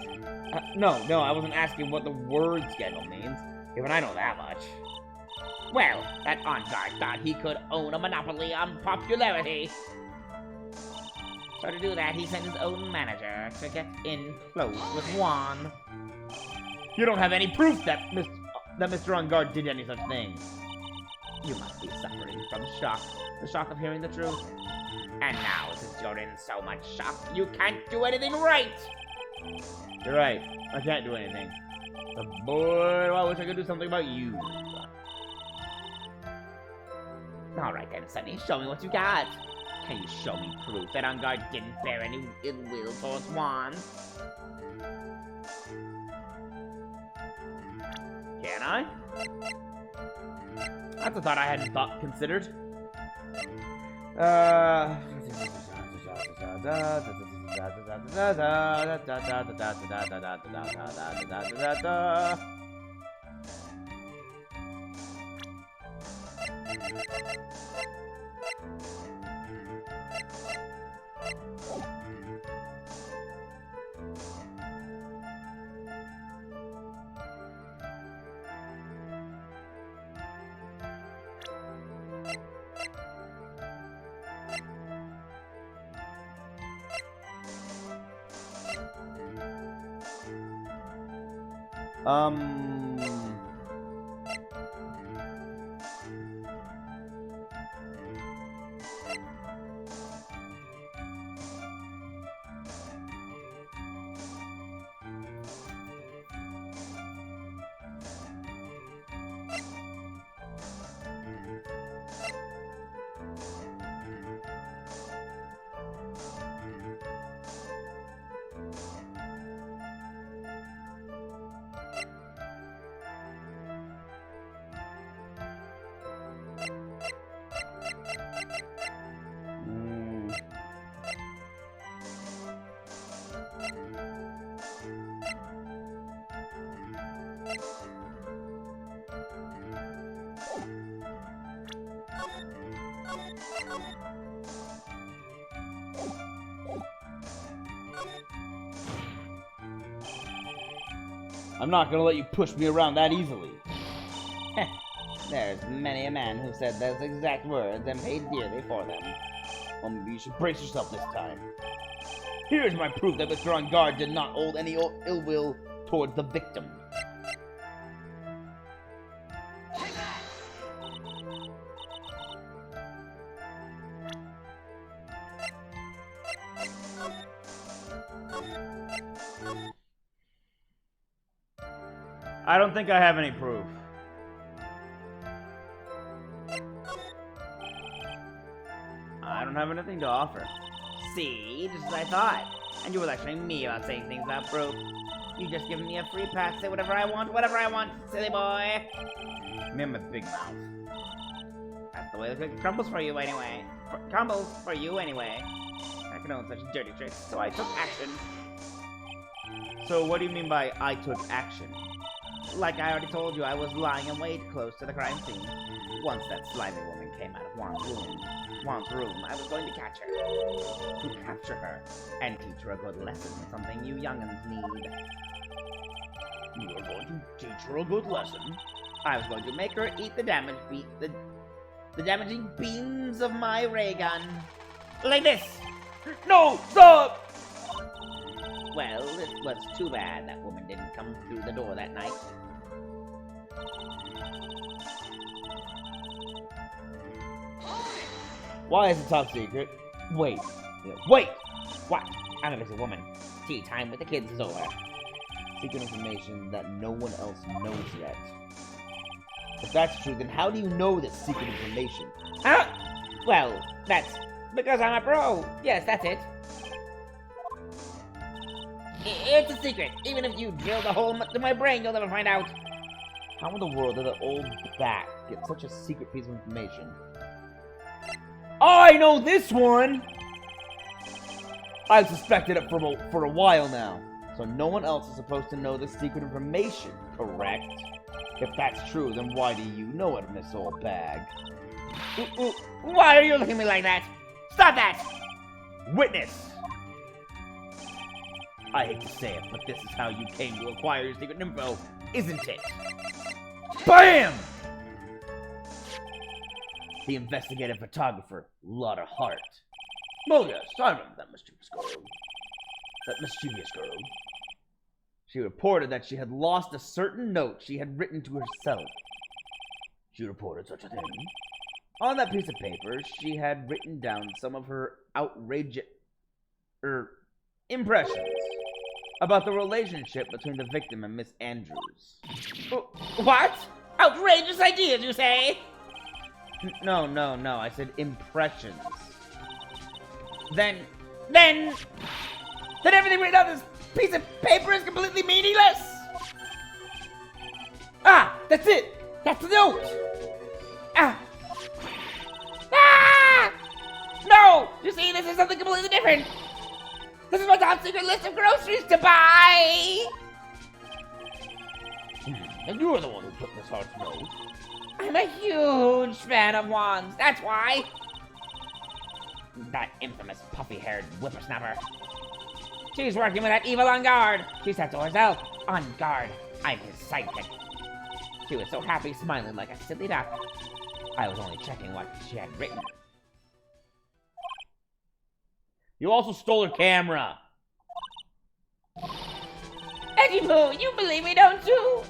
No, I wasn't asking what the word scandal means. Even I know that much. Well, that On Guard thought he could own a monopoly on popularity. So to do that, he sent his own manager to get in close with Juan. You don't have any proof that Mr. On Guard did any such thing. You must be suffering from shock. The shock of hearing the truth. And now, since you're in so much shock, you can't do anything right! You're right. I can't do anything. But boy, do I wish I could do something about you. Alright then, Sonny, show me what you got. Can you show me proof that On Guard didn't bear any ill will towards Juan? Can I? That's a thought I hadn't considered. I'm not gonna let you push me around that easily. There's many a man who said those exact words and paid dearly for them. Well, maybe you should brace yourself this time. Here's my proof that Mr. On Guard did not hold any ill will towards the victim. I don't think I have any proof. I don't have anything to offer. See, just as I thought. And you were lecturing me about saying things without proof. You just giving me a free pass to say whatever I want, silly boy. Remember the big mouth. That's the way the cookie crumbles for you anyway. Crumbles for you anyway. I can own such dirty tricks, so I took action. So what do you mean by I took action? Like I already told you, I was lying in wait close to the crime scene. Once that slimy woman came out of Juan's room, I was going to catch her. To capture her and teach her a good lesson, something you young'uns need. You were going to teach her a good lesson? I was going to make her eat the damaging beams of my ray gun. Like this! No! Stop! Well, it was too bad that woman didn't come through the door that night. Why is it top secret? Wait. Wait! What? I'm a busy woman. Tea time with the kids is over. Secret information that no one else knows yet. If that's true, then how do you know this secret information? Well, that's because I'm a pro. Yes, that's it. It's a secret. Even if you drill the hole to my brain, you'll never find out. How in the world did the old bat get such a secret piece of information? I know this one! I've suspected it for a while now. So no one else is supposed to know this secret information, correct? If that's true, then why do you know it, Miss Old Bag? Why are you looking at me like that? Stop that! Witness! I hate to say it, but this is how you came to acquire your secret info, isn't it? BAM! The investigative photographer, lot of heart. Oh yes, I remember that mischievous girl. She reported that she had lost a certain note she had written to herself. She reported such a thing. On that piece of paper, she had written down some of her outrageous impressions about the relationship between the victim and Miss Andrews. What? Outrageous ideas, you say? No, I said impressions. Then everything written on this piece of paper is completely meaningless? Ah, that's it! That's the note! Ah! No! You see, this is something completely different! This is my top secret list of groceries to buy! And you were the one who took this heart's note. I'm a huge fan of Juan's, that's why! That infamous puffy-haired whippersnapper. She's working with that evil On Guard. She said to herself, On Guard, I'm his sidekick. She was so happy, smiling like a silly duck. I was only checking what she had written. You also stole her camera. Edgy Pooh, you believe me, don't you?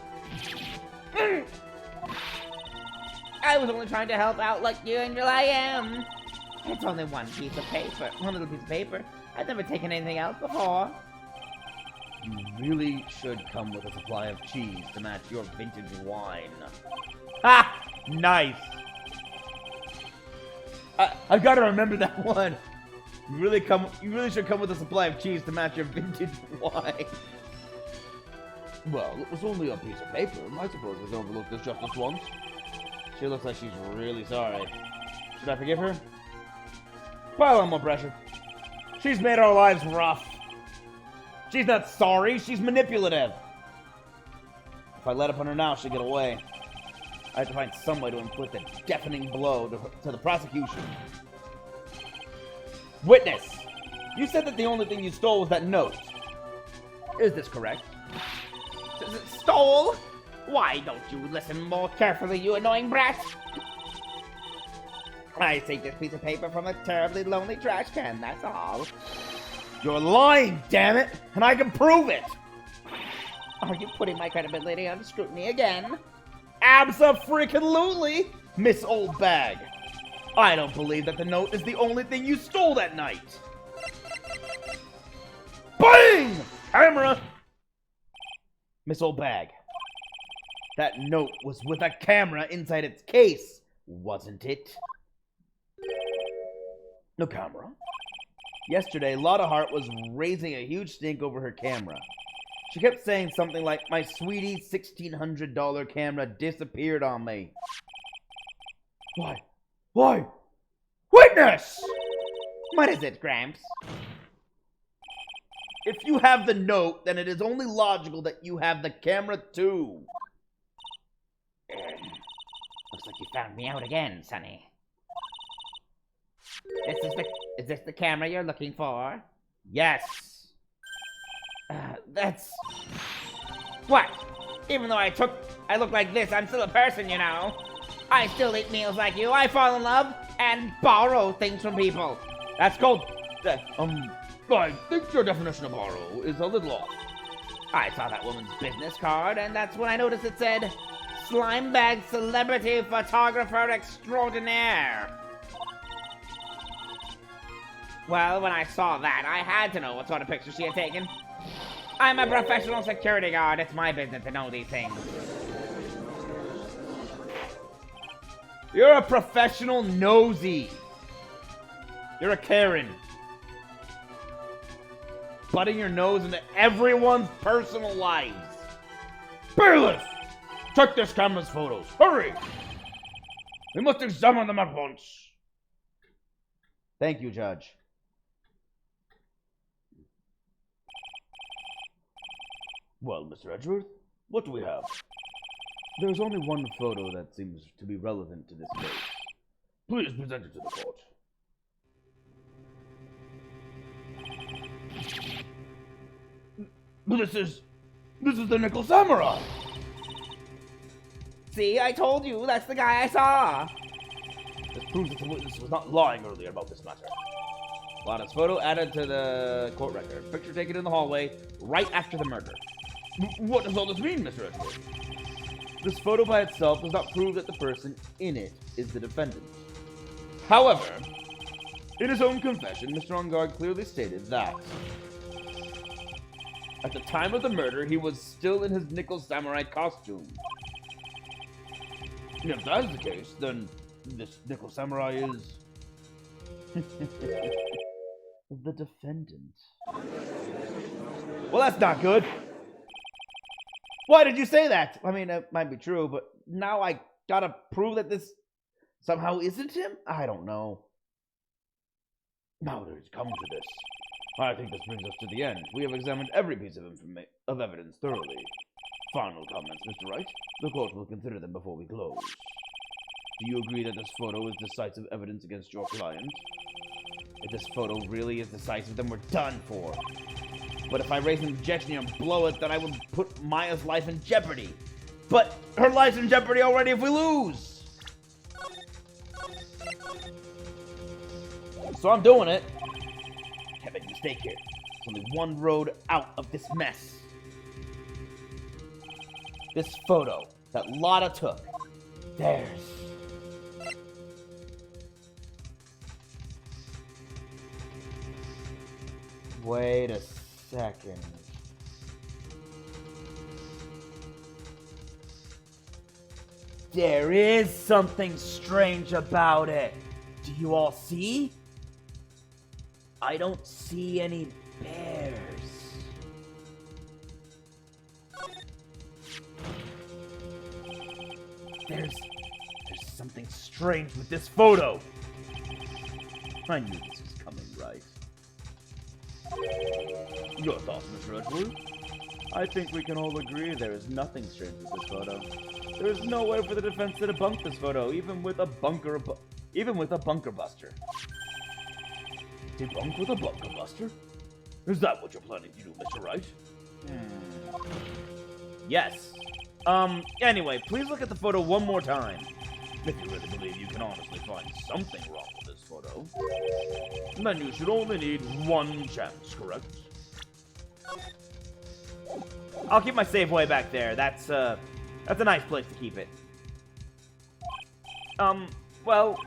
I was only trying to help out like you angel I am. It's only one little piece of paper. I've never taken anything else before. You really should come with a supply of cheese to match your vintage wine. Ha! Nice! I've got to remember that one. You really should come with a supply of cheese to match your vintage wine. Well, it was only a piece of paper. I suppose we can overlook this just this once. She looks like she's really sorry. Should I forgive her? Pile on more pressure. She's made our lives rough. She's not sorry, she's manipulative. If I let up on her now, she'll get away. I have to find some way to inflict a deafening blow to the prosecution. Witness! You said that the only thing you stole was that note. Is this correct? Stole? Why don't you listen more carefully, you annoying brat? I saved this piece of paper from a terribly lonely trash can, that's all. You're lying, damn it! And I can prove it! Are you putting my credibility under scrutiny again? Abso-freaking-lutely, Miss Old Bag. I don't believe that the note is the only thing you stole that night. Bang! Camera! Miss Old Bag. That note was with a camera inside its case, wasn't it? No camera. Yesterday, Lotta Hart was raising a huge stink over her camera. She kept saying something like, my sweetie $1,600 camera disappeared on me. Why? Why? Witness! What is it, Gramps? If you have the note, then it is only logical that you have the camera too. Looks like you found me out again, Sonny. Is this the camera you're looking for? Yes. That's... What? Even though I look like this, I'm still a person, you know. I still eat meals like you, I fall in love, and borrow things from people. That's called... I think your definition of borrow is a little off. I saw that woman's business card, and that's when I noticed it said, Slimebag Celebrity Photographer Extraordinaire. Well, when I saw that, I had to know what sort of picture she had taken. I'm a professional security guard. It's my business to know these things. You're a professional nosy. You're a Karen. Butting your nose into everyone's personal lives. Bailiff! Check this camera's photos. Hurry! We must examine them at once. Thank you, Judge. Well, Mr. Edgeworth, what do we have? There's only one photo that seems to be relevant to this case. Please present it to the court. This is the Nickel Samurai! See, I told you, that's the guy I saw. This proves that the witness was not lying earlier about this matter. Lotta's photo added to the court record. Picture taken in the hallway right after the murder. What does all this mean, Mr. Edgeworth? This photo by itself does not prove that the person in it is the defendant. However, in his own confession, Mr. Engard clearly stated that at the time of the murder, he was still in his Nickel Samurai costume. And if that is the case, then this Nickel Samurai is the defendant. Well, that's not good. Why did you say that? I mean, it might be true, but now I gotta prove that this somehow isn't him? I don't know. Now that it's come to this, I think this brings us to the end. We have examined every piece of evidence thoroughly. Final comments, Mr. Wright? The court will consider them before we close. Do you agree that this photo is decisive evidence against your client? If this photo really is decisive, then we're done for. But if I raise an objection and blow it, then I would put Maya's life in jeopardy. But her life's in jeopardy already if we lose. So I'm doing it. Can't make a mistake here. There's only one road out of this mess. This photo that Lotta took. Theirs. Wait a second. There is something strange about it. Do you all see? I don't see any bears. There's something strange with this photo. I knew this was coming, right? Your thoughts, Mr. Edgeworth? I think we can all agree there is nothing strange with this photo. There is no way for the defense to debunk this photo, even with a bunker buster. Debunk with a bunker buster? Is that what you're planning to do, Mr. Wright? Yes. Anyway, please look at the photo one more time. If you really believe you can honestly find something wrong with this photo, then you should only need one chance, correct? I'll keep my save way back there. That's a nice place to keep it. Well,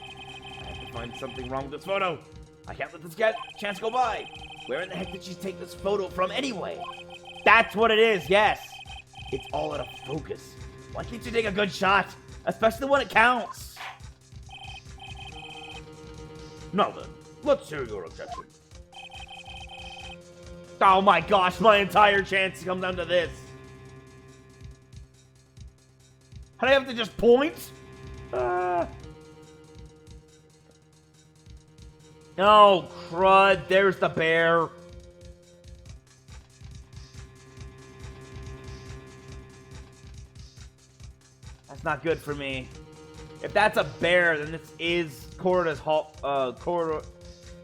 I have to find something wrong with this photo. I can't let this chance go by. Where in the heck did she take this photo from anyway? That's what it is, yes. It's all out of focus. Why can't you take a good shot? Especially when it counts. Now then, let's hear your objection. Oh my gosh, my entire chance comes down to this. And I have to just point? Oh, crud. There's the bear. That's not good for me. If that's a bear, then this is Corrida's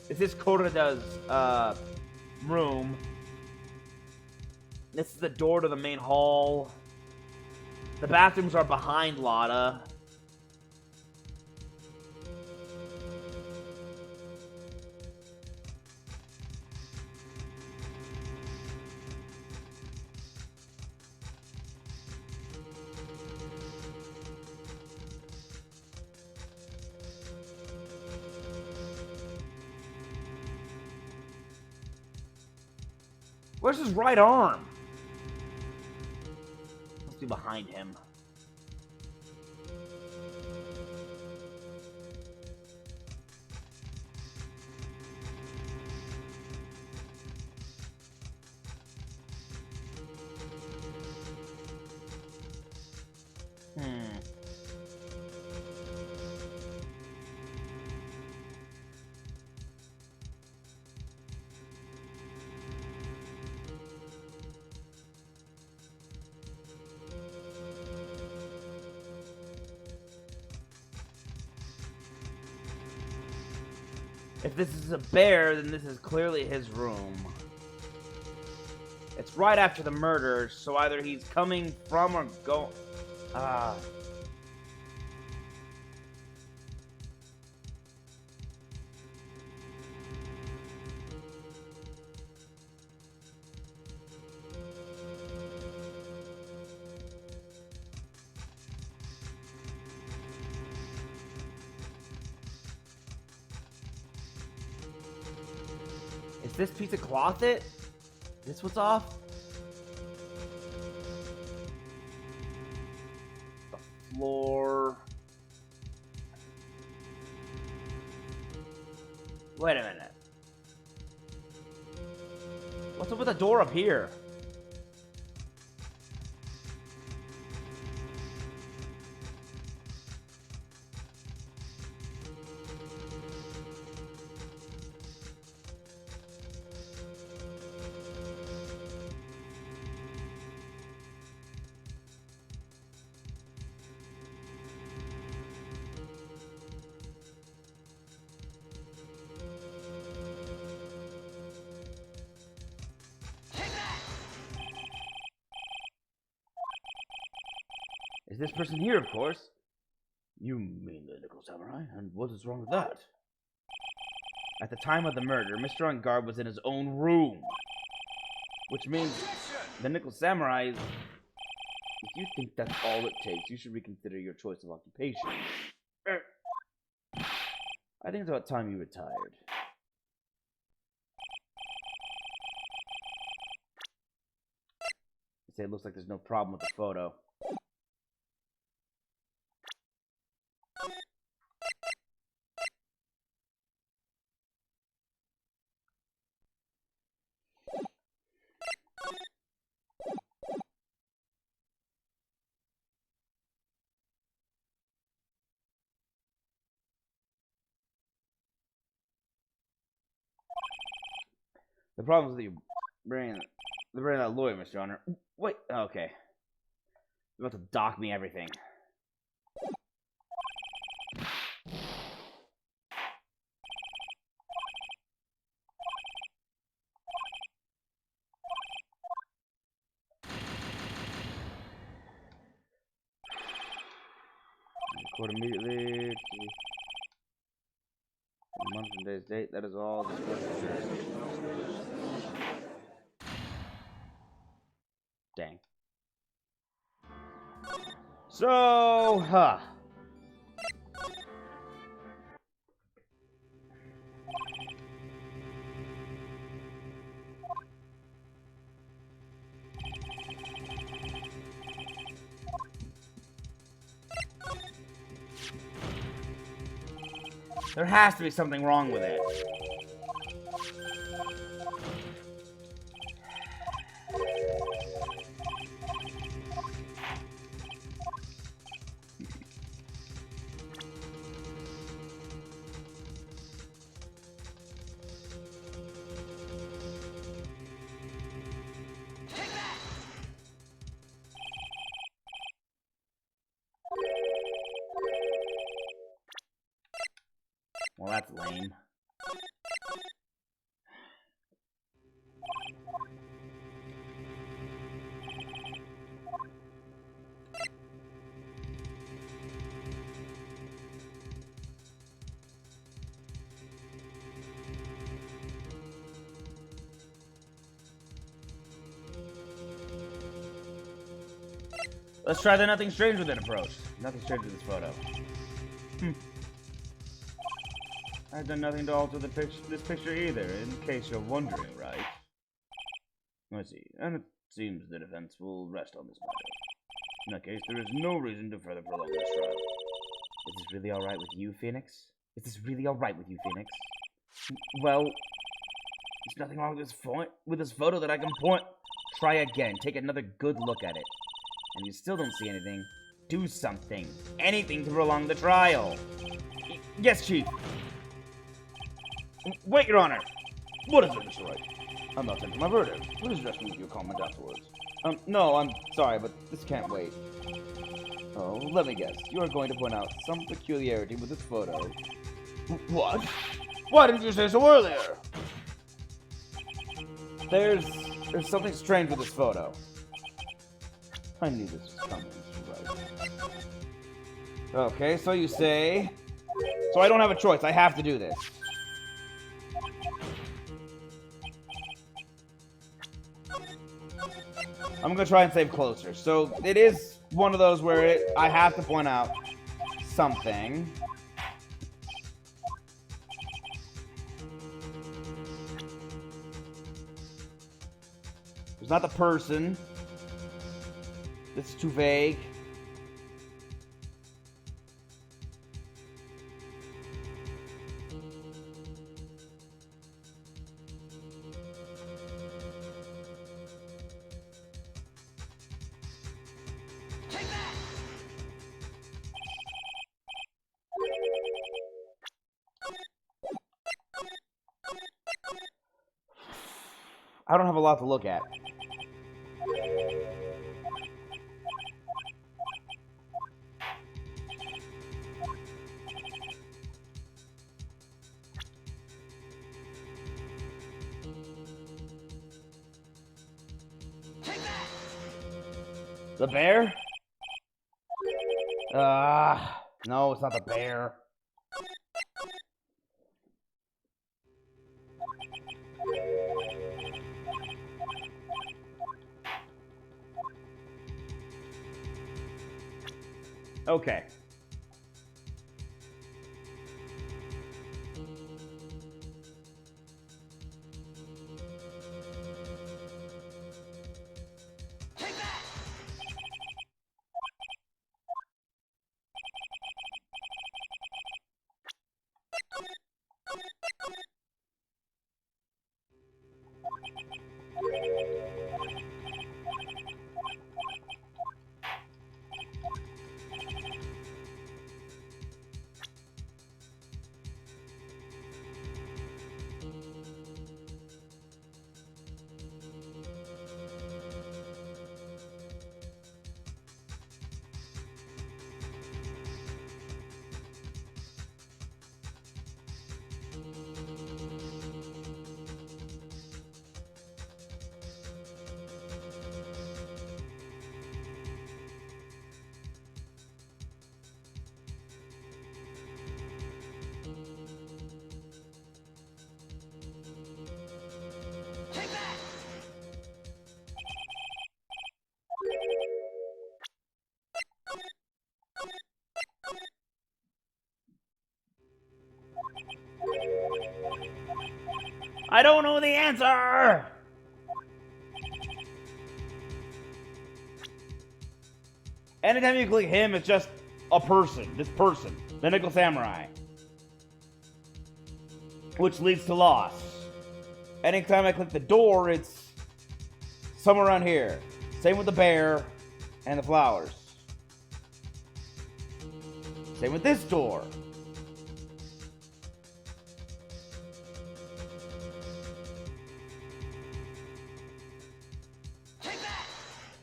This is Corrida's room. This is the door to the main hall. The bathrooms are behind Lotta. Where's his right arm? Must be behind him. If this is a bear, then this is clearly his room. It's right after the murder, so either he's coming from or going... Is this piece of cloth it? This what's off? The floor. Wait a minute. What's up with the door up here? Is this person here, of course? You mean the Nickel Samurai? And what is wrong with that? At the time of the murder, Mr. On Guard was in his own room. Which means the Nickel Samurai is... If you think that's all it takes, you should reconsider your choice of occupation. I think it's about time you retired. I say it looks like there's no problem with the photo. The problem is that Bring that lawyer, Mr. Honor. Wait, okay. You're about to dock me everything. Record immediately. Month and day's date. That is all. Dang. So, there has to be something wrong with it. Well, that's lame. Let's try the nothing strange with it approach. Nothing strange with this photo. I've done nothing to alter this picture either, in case you're wondering, right? I see, and it seems the defense will rest on this matter. In that case, there is no reason to further prolong this trial. Is this really alright with you, Phoenix? Is this really alright with you, Phoenix? Well, there's nothing wrong with this photo that I can point. Try again. Take another good look at it. And you still don't see anything. Do something. Anything to prolong the trial. Yes, Chief. Wait, Your Honor. What is it, Mr. Wright? I'm not taking my verdict. Please address me with your comment afterwards. No, I'm sorry, but this can't wait. Oh, let me guess. You are going to point out some peculiarity with this photo. What? Why didn't you say so earlier? There's something strange with this photo. I knew this was coming, Mr. Wright. Okay, so you say... So I don't have a choice. I have to do this. I'm gonna try and save closer. So it is one of those where I have to point out something. It's not the person. This is too vague. I don't have a lot to look at. The bear? No, it's not the bear. Okay. I don't know the answer! Anytime you click him, it's just a person. This person. The Nickel Samurai. Which leads to loss. Anytime I click the door, it's somewhere around here. Same with the bear and the flowers. Same with this door.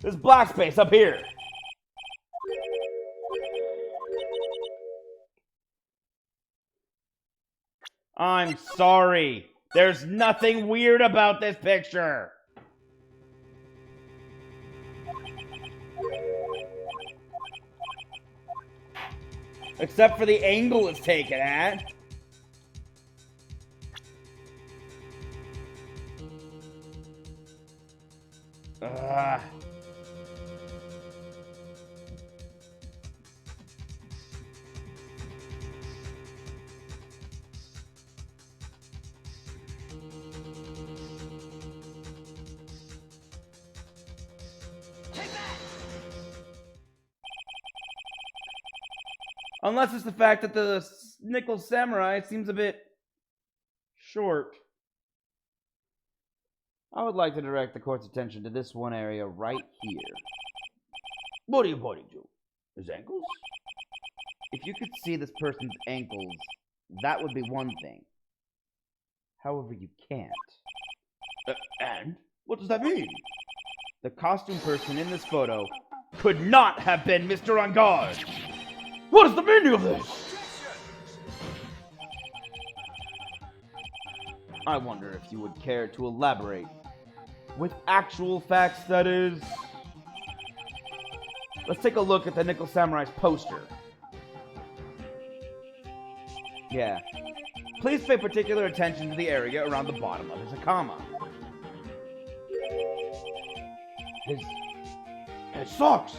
There's black space up here. I'm sorry. There's nothing weird about this picture. Except for the angle it's taken at. Ugh. Unless it's the fact that the Nickel Samurai seems a bit short. I would like to direct the court's attention to this one area right here. What are you pointing to? His ankles? If you could see this person's ankles, that would be one thing. However, you can't. And? What does that mean? The costume person in this photo could not have been Mr. On Guard. What is the meaning of this? I wonder if you would care to elaborate. With actual facts, that is. Let's take a look at the Nickel Samurai's poster. Yeah. Please pay particular attention to the area around the bottom of his hakama. His socks!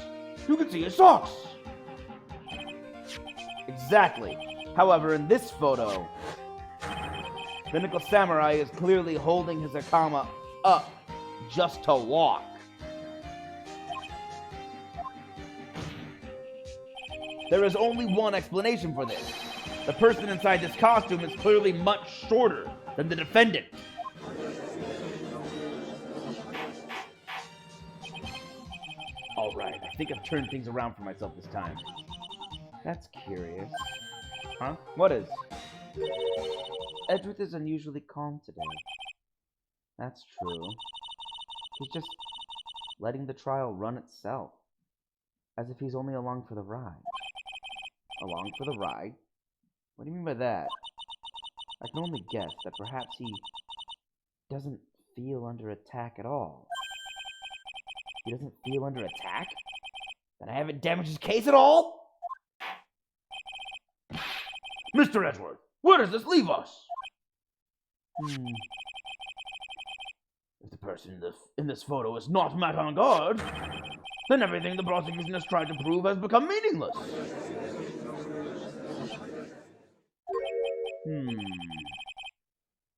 You can see his socks! Exactly. However, in this photo, the Nickel Samurai is clearly holding his hakama up just to walk. There is only one explanation for this. The person inside this costume is clearly much shorter than the defendant. Alright, I think I've turned things around for myself this time. That's curious. Huh? What is? Edgeworth is unusually calm today. That's true. He's just letting the trial run itself. As if he's only along for the ride. Along for the ride? What do you mean by that? I can only guess that perhaps he doesn't feel under attack at all. He doesn't feel under attack? Then I haven't damaged his case at all? Mr. Edgeworth, where does this leave us? If the person in this photo is not Matt on Guard, then everything the prosecution has tried to prove has become meaningless.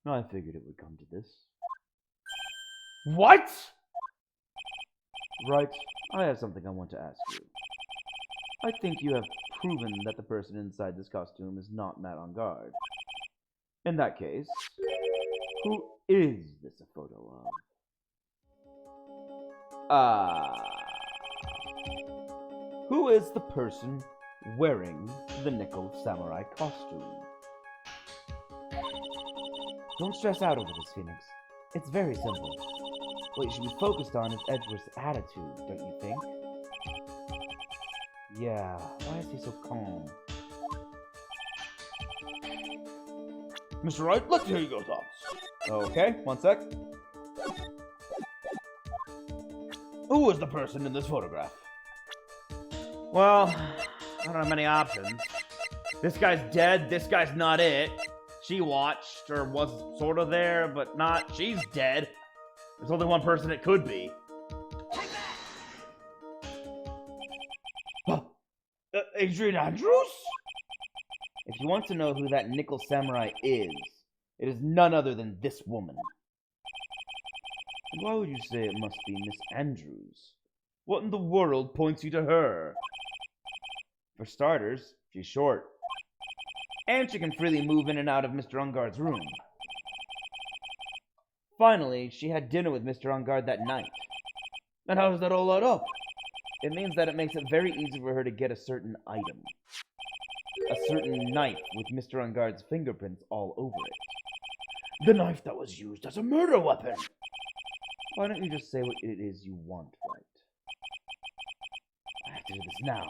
I figured it would come to this. What? Right, I have something I want to ask you. I think you have proven that the person inside this costume is not Matt on Guard. In that case, who is this a photo of? Who is the person wearing the Nickel Samurai costume? Don't stress out over this, Phoenix. It's very simple. What you should be focused on is Edgeworth's attitude, don't you think? Yeah, why is he so calm? Mr. Wright, let's hear your thoughts. Okay, one sec. Who is the person in this photograph? Well, I don't have many options. This guy's dead, this guy's not it. She watched, or was sort of there, but not. She's dead. There's only one person it could be. Adrian Andrews? If you want to know who that Nickel Samurai is, It is none other than this woman. And why would you say it must be Miss Andrews? What in the world points you to her? For starters, she's short. And she can freely move in and out of Mr. Ungard's room. Finally, she had dinner with Mr. Ungard that night. And how does that all add up? It means that it makes it very easy for her to get a certain item. A certain knife with Mr. Ungard's fingerprints all over it. The knife that was used as a murder weapon! Why don't you just say what it is you want, Wright? I have to do this now.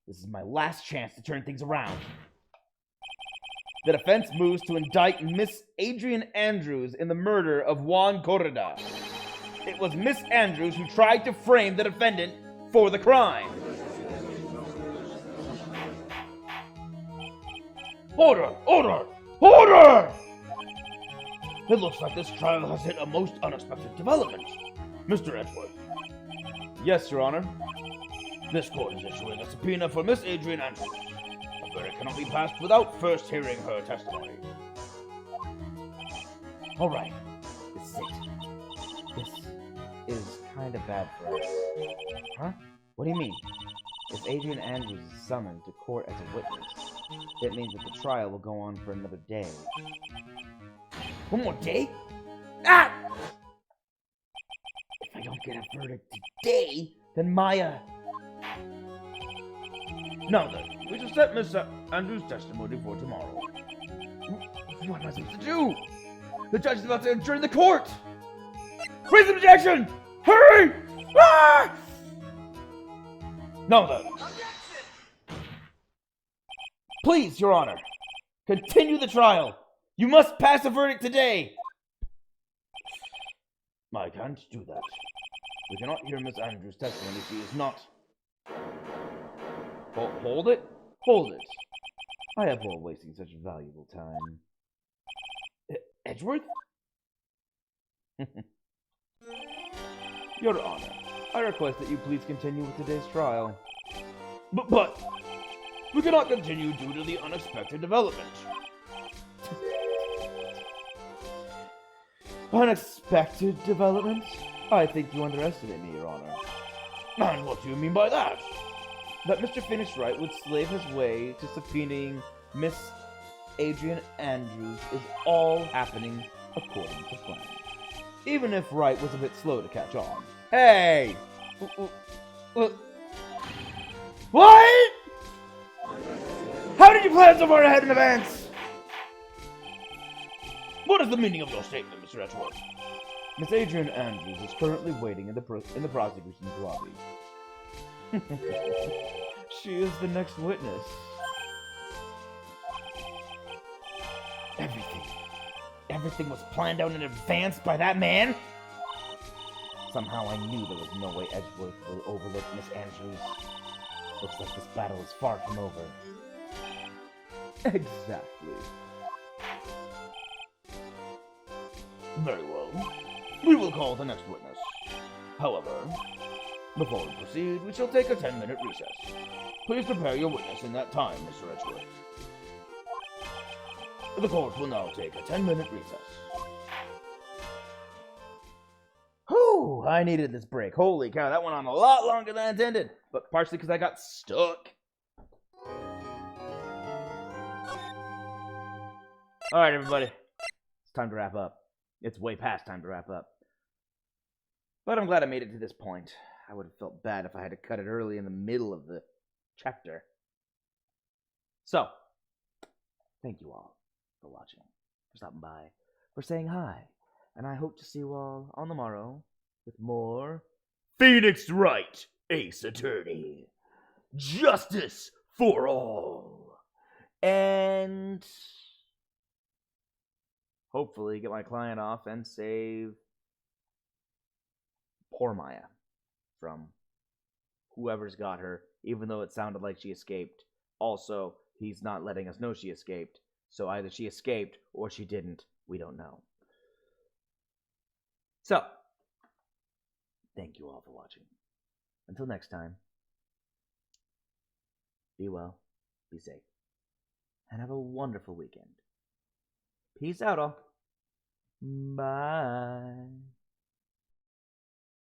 This is my last chance to turn things around. The defense moves to indict Miss Adrian Andrews in the murder of Juan Corrida. It was Miss Andrews who tried to frame the defendant for the crime. Order! Order! Order! It looks like this trial has hit a most unexpected development. Mr. Edgeworth. Yes, Your Honor. This court is issuing a subpoena for Miss Adrian Andrews. A verdict cannot be passed without first hearing her testimony. All right. This is it. This is kind of bad for us. Huh? What do you mean? If Adrian Andrews is summoned to court as a witness, it means that the trial will go on for another day. One more day? Ah! If I don't get a verdict today, then Maya... Now then, we shall set Miss Andrews' testimony for tomorrow. What am I supposed to do? The judge is about to adjourn the court! Raise objection! Hurry! Ah! Now then. Please, Your Honor, continue the trial. You must pass a verdict today. I can't do that. We cannot hear Miss Andrews' testimony. She is not. Hold it? Hold it. I abhor wasting such valuable time. Edgeworth? Your Honor, I request that you please continue with today's trial. But we cannot continue due to the unexpected development. Unexpected developments? I think you underestimate me, Your Honor. And what do you mean by that? That Mr. Finished Wright would slave his way to subpoenaing Miss Adrian Andrews is all happening according to plan. Even if Wright was a bit slow to catch on. Hey! What? How did you plan so far ahead in advance? What is the meaning of your statement, Mr. Edgeworth? Miss Adrian Andrews is currently waiting in the prosecution's lobby. She is the next witness. Everything was planned out in advance by that man? Somehow I knew there was no way Edgeworth will overlook Miss Andrews. Looks like this battle is far from over. Exactly. Very well. We will call the next witness. However, before we proceed, we shall take a 10-minute recess. Please prepare your witness in that time, Mr. Edgeworth. The court will now take a 10-minute recess. Whew, I needed this break. Holy cow, that went on a lot longer than I intended. But partially because I got stuck. Alright, everybody. It's time to wrap up. It's way past time to wrap up. But I'm glad I made it to this point. I would have felt bad if I had to cut it early in the middle of the chapter. So, thank you all for watching, for stopping by, for saying hi. And I hope to see you all on the morrow with more Phoenix Wright, Ace Attorney. Justice for all. and hopefully get my client off and save poor Maya from whoever's got her, even though it sounded like she escaped. Also, he's not letting us know she escaped, so either she escaped or she didn't. We don't know. So, thank you all for watching. Until next time, be well, be safe, and have a wonderful weekend. Peace out, all. Bye.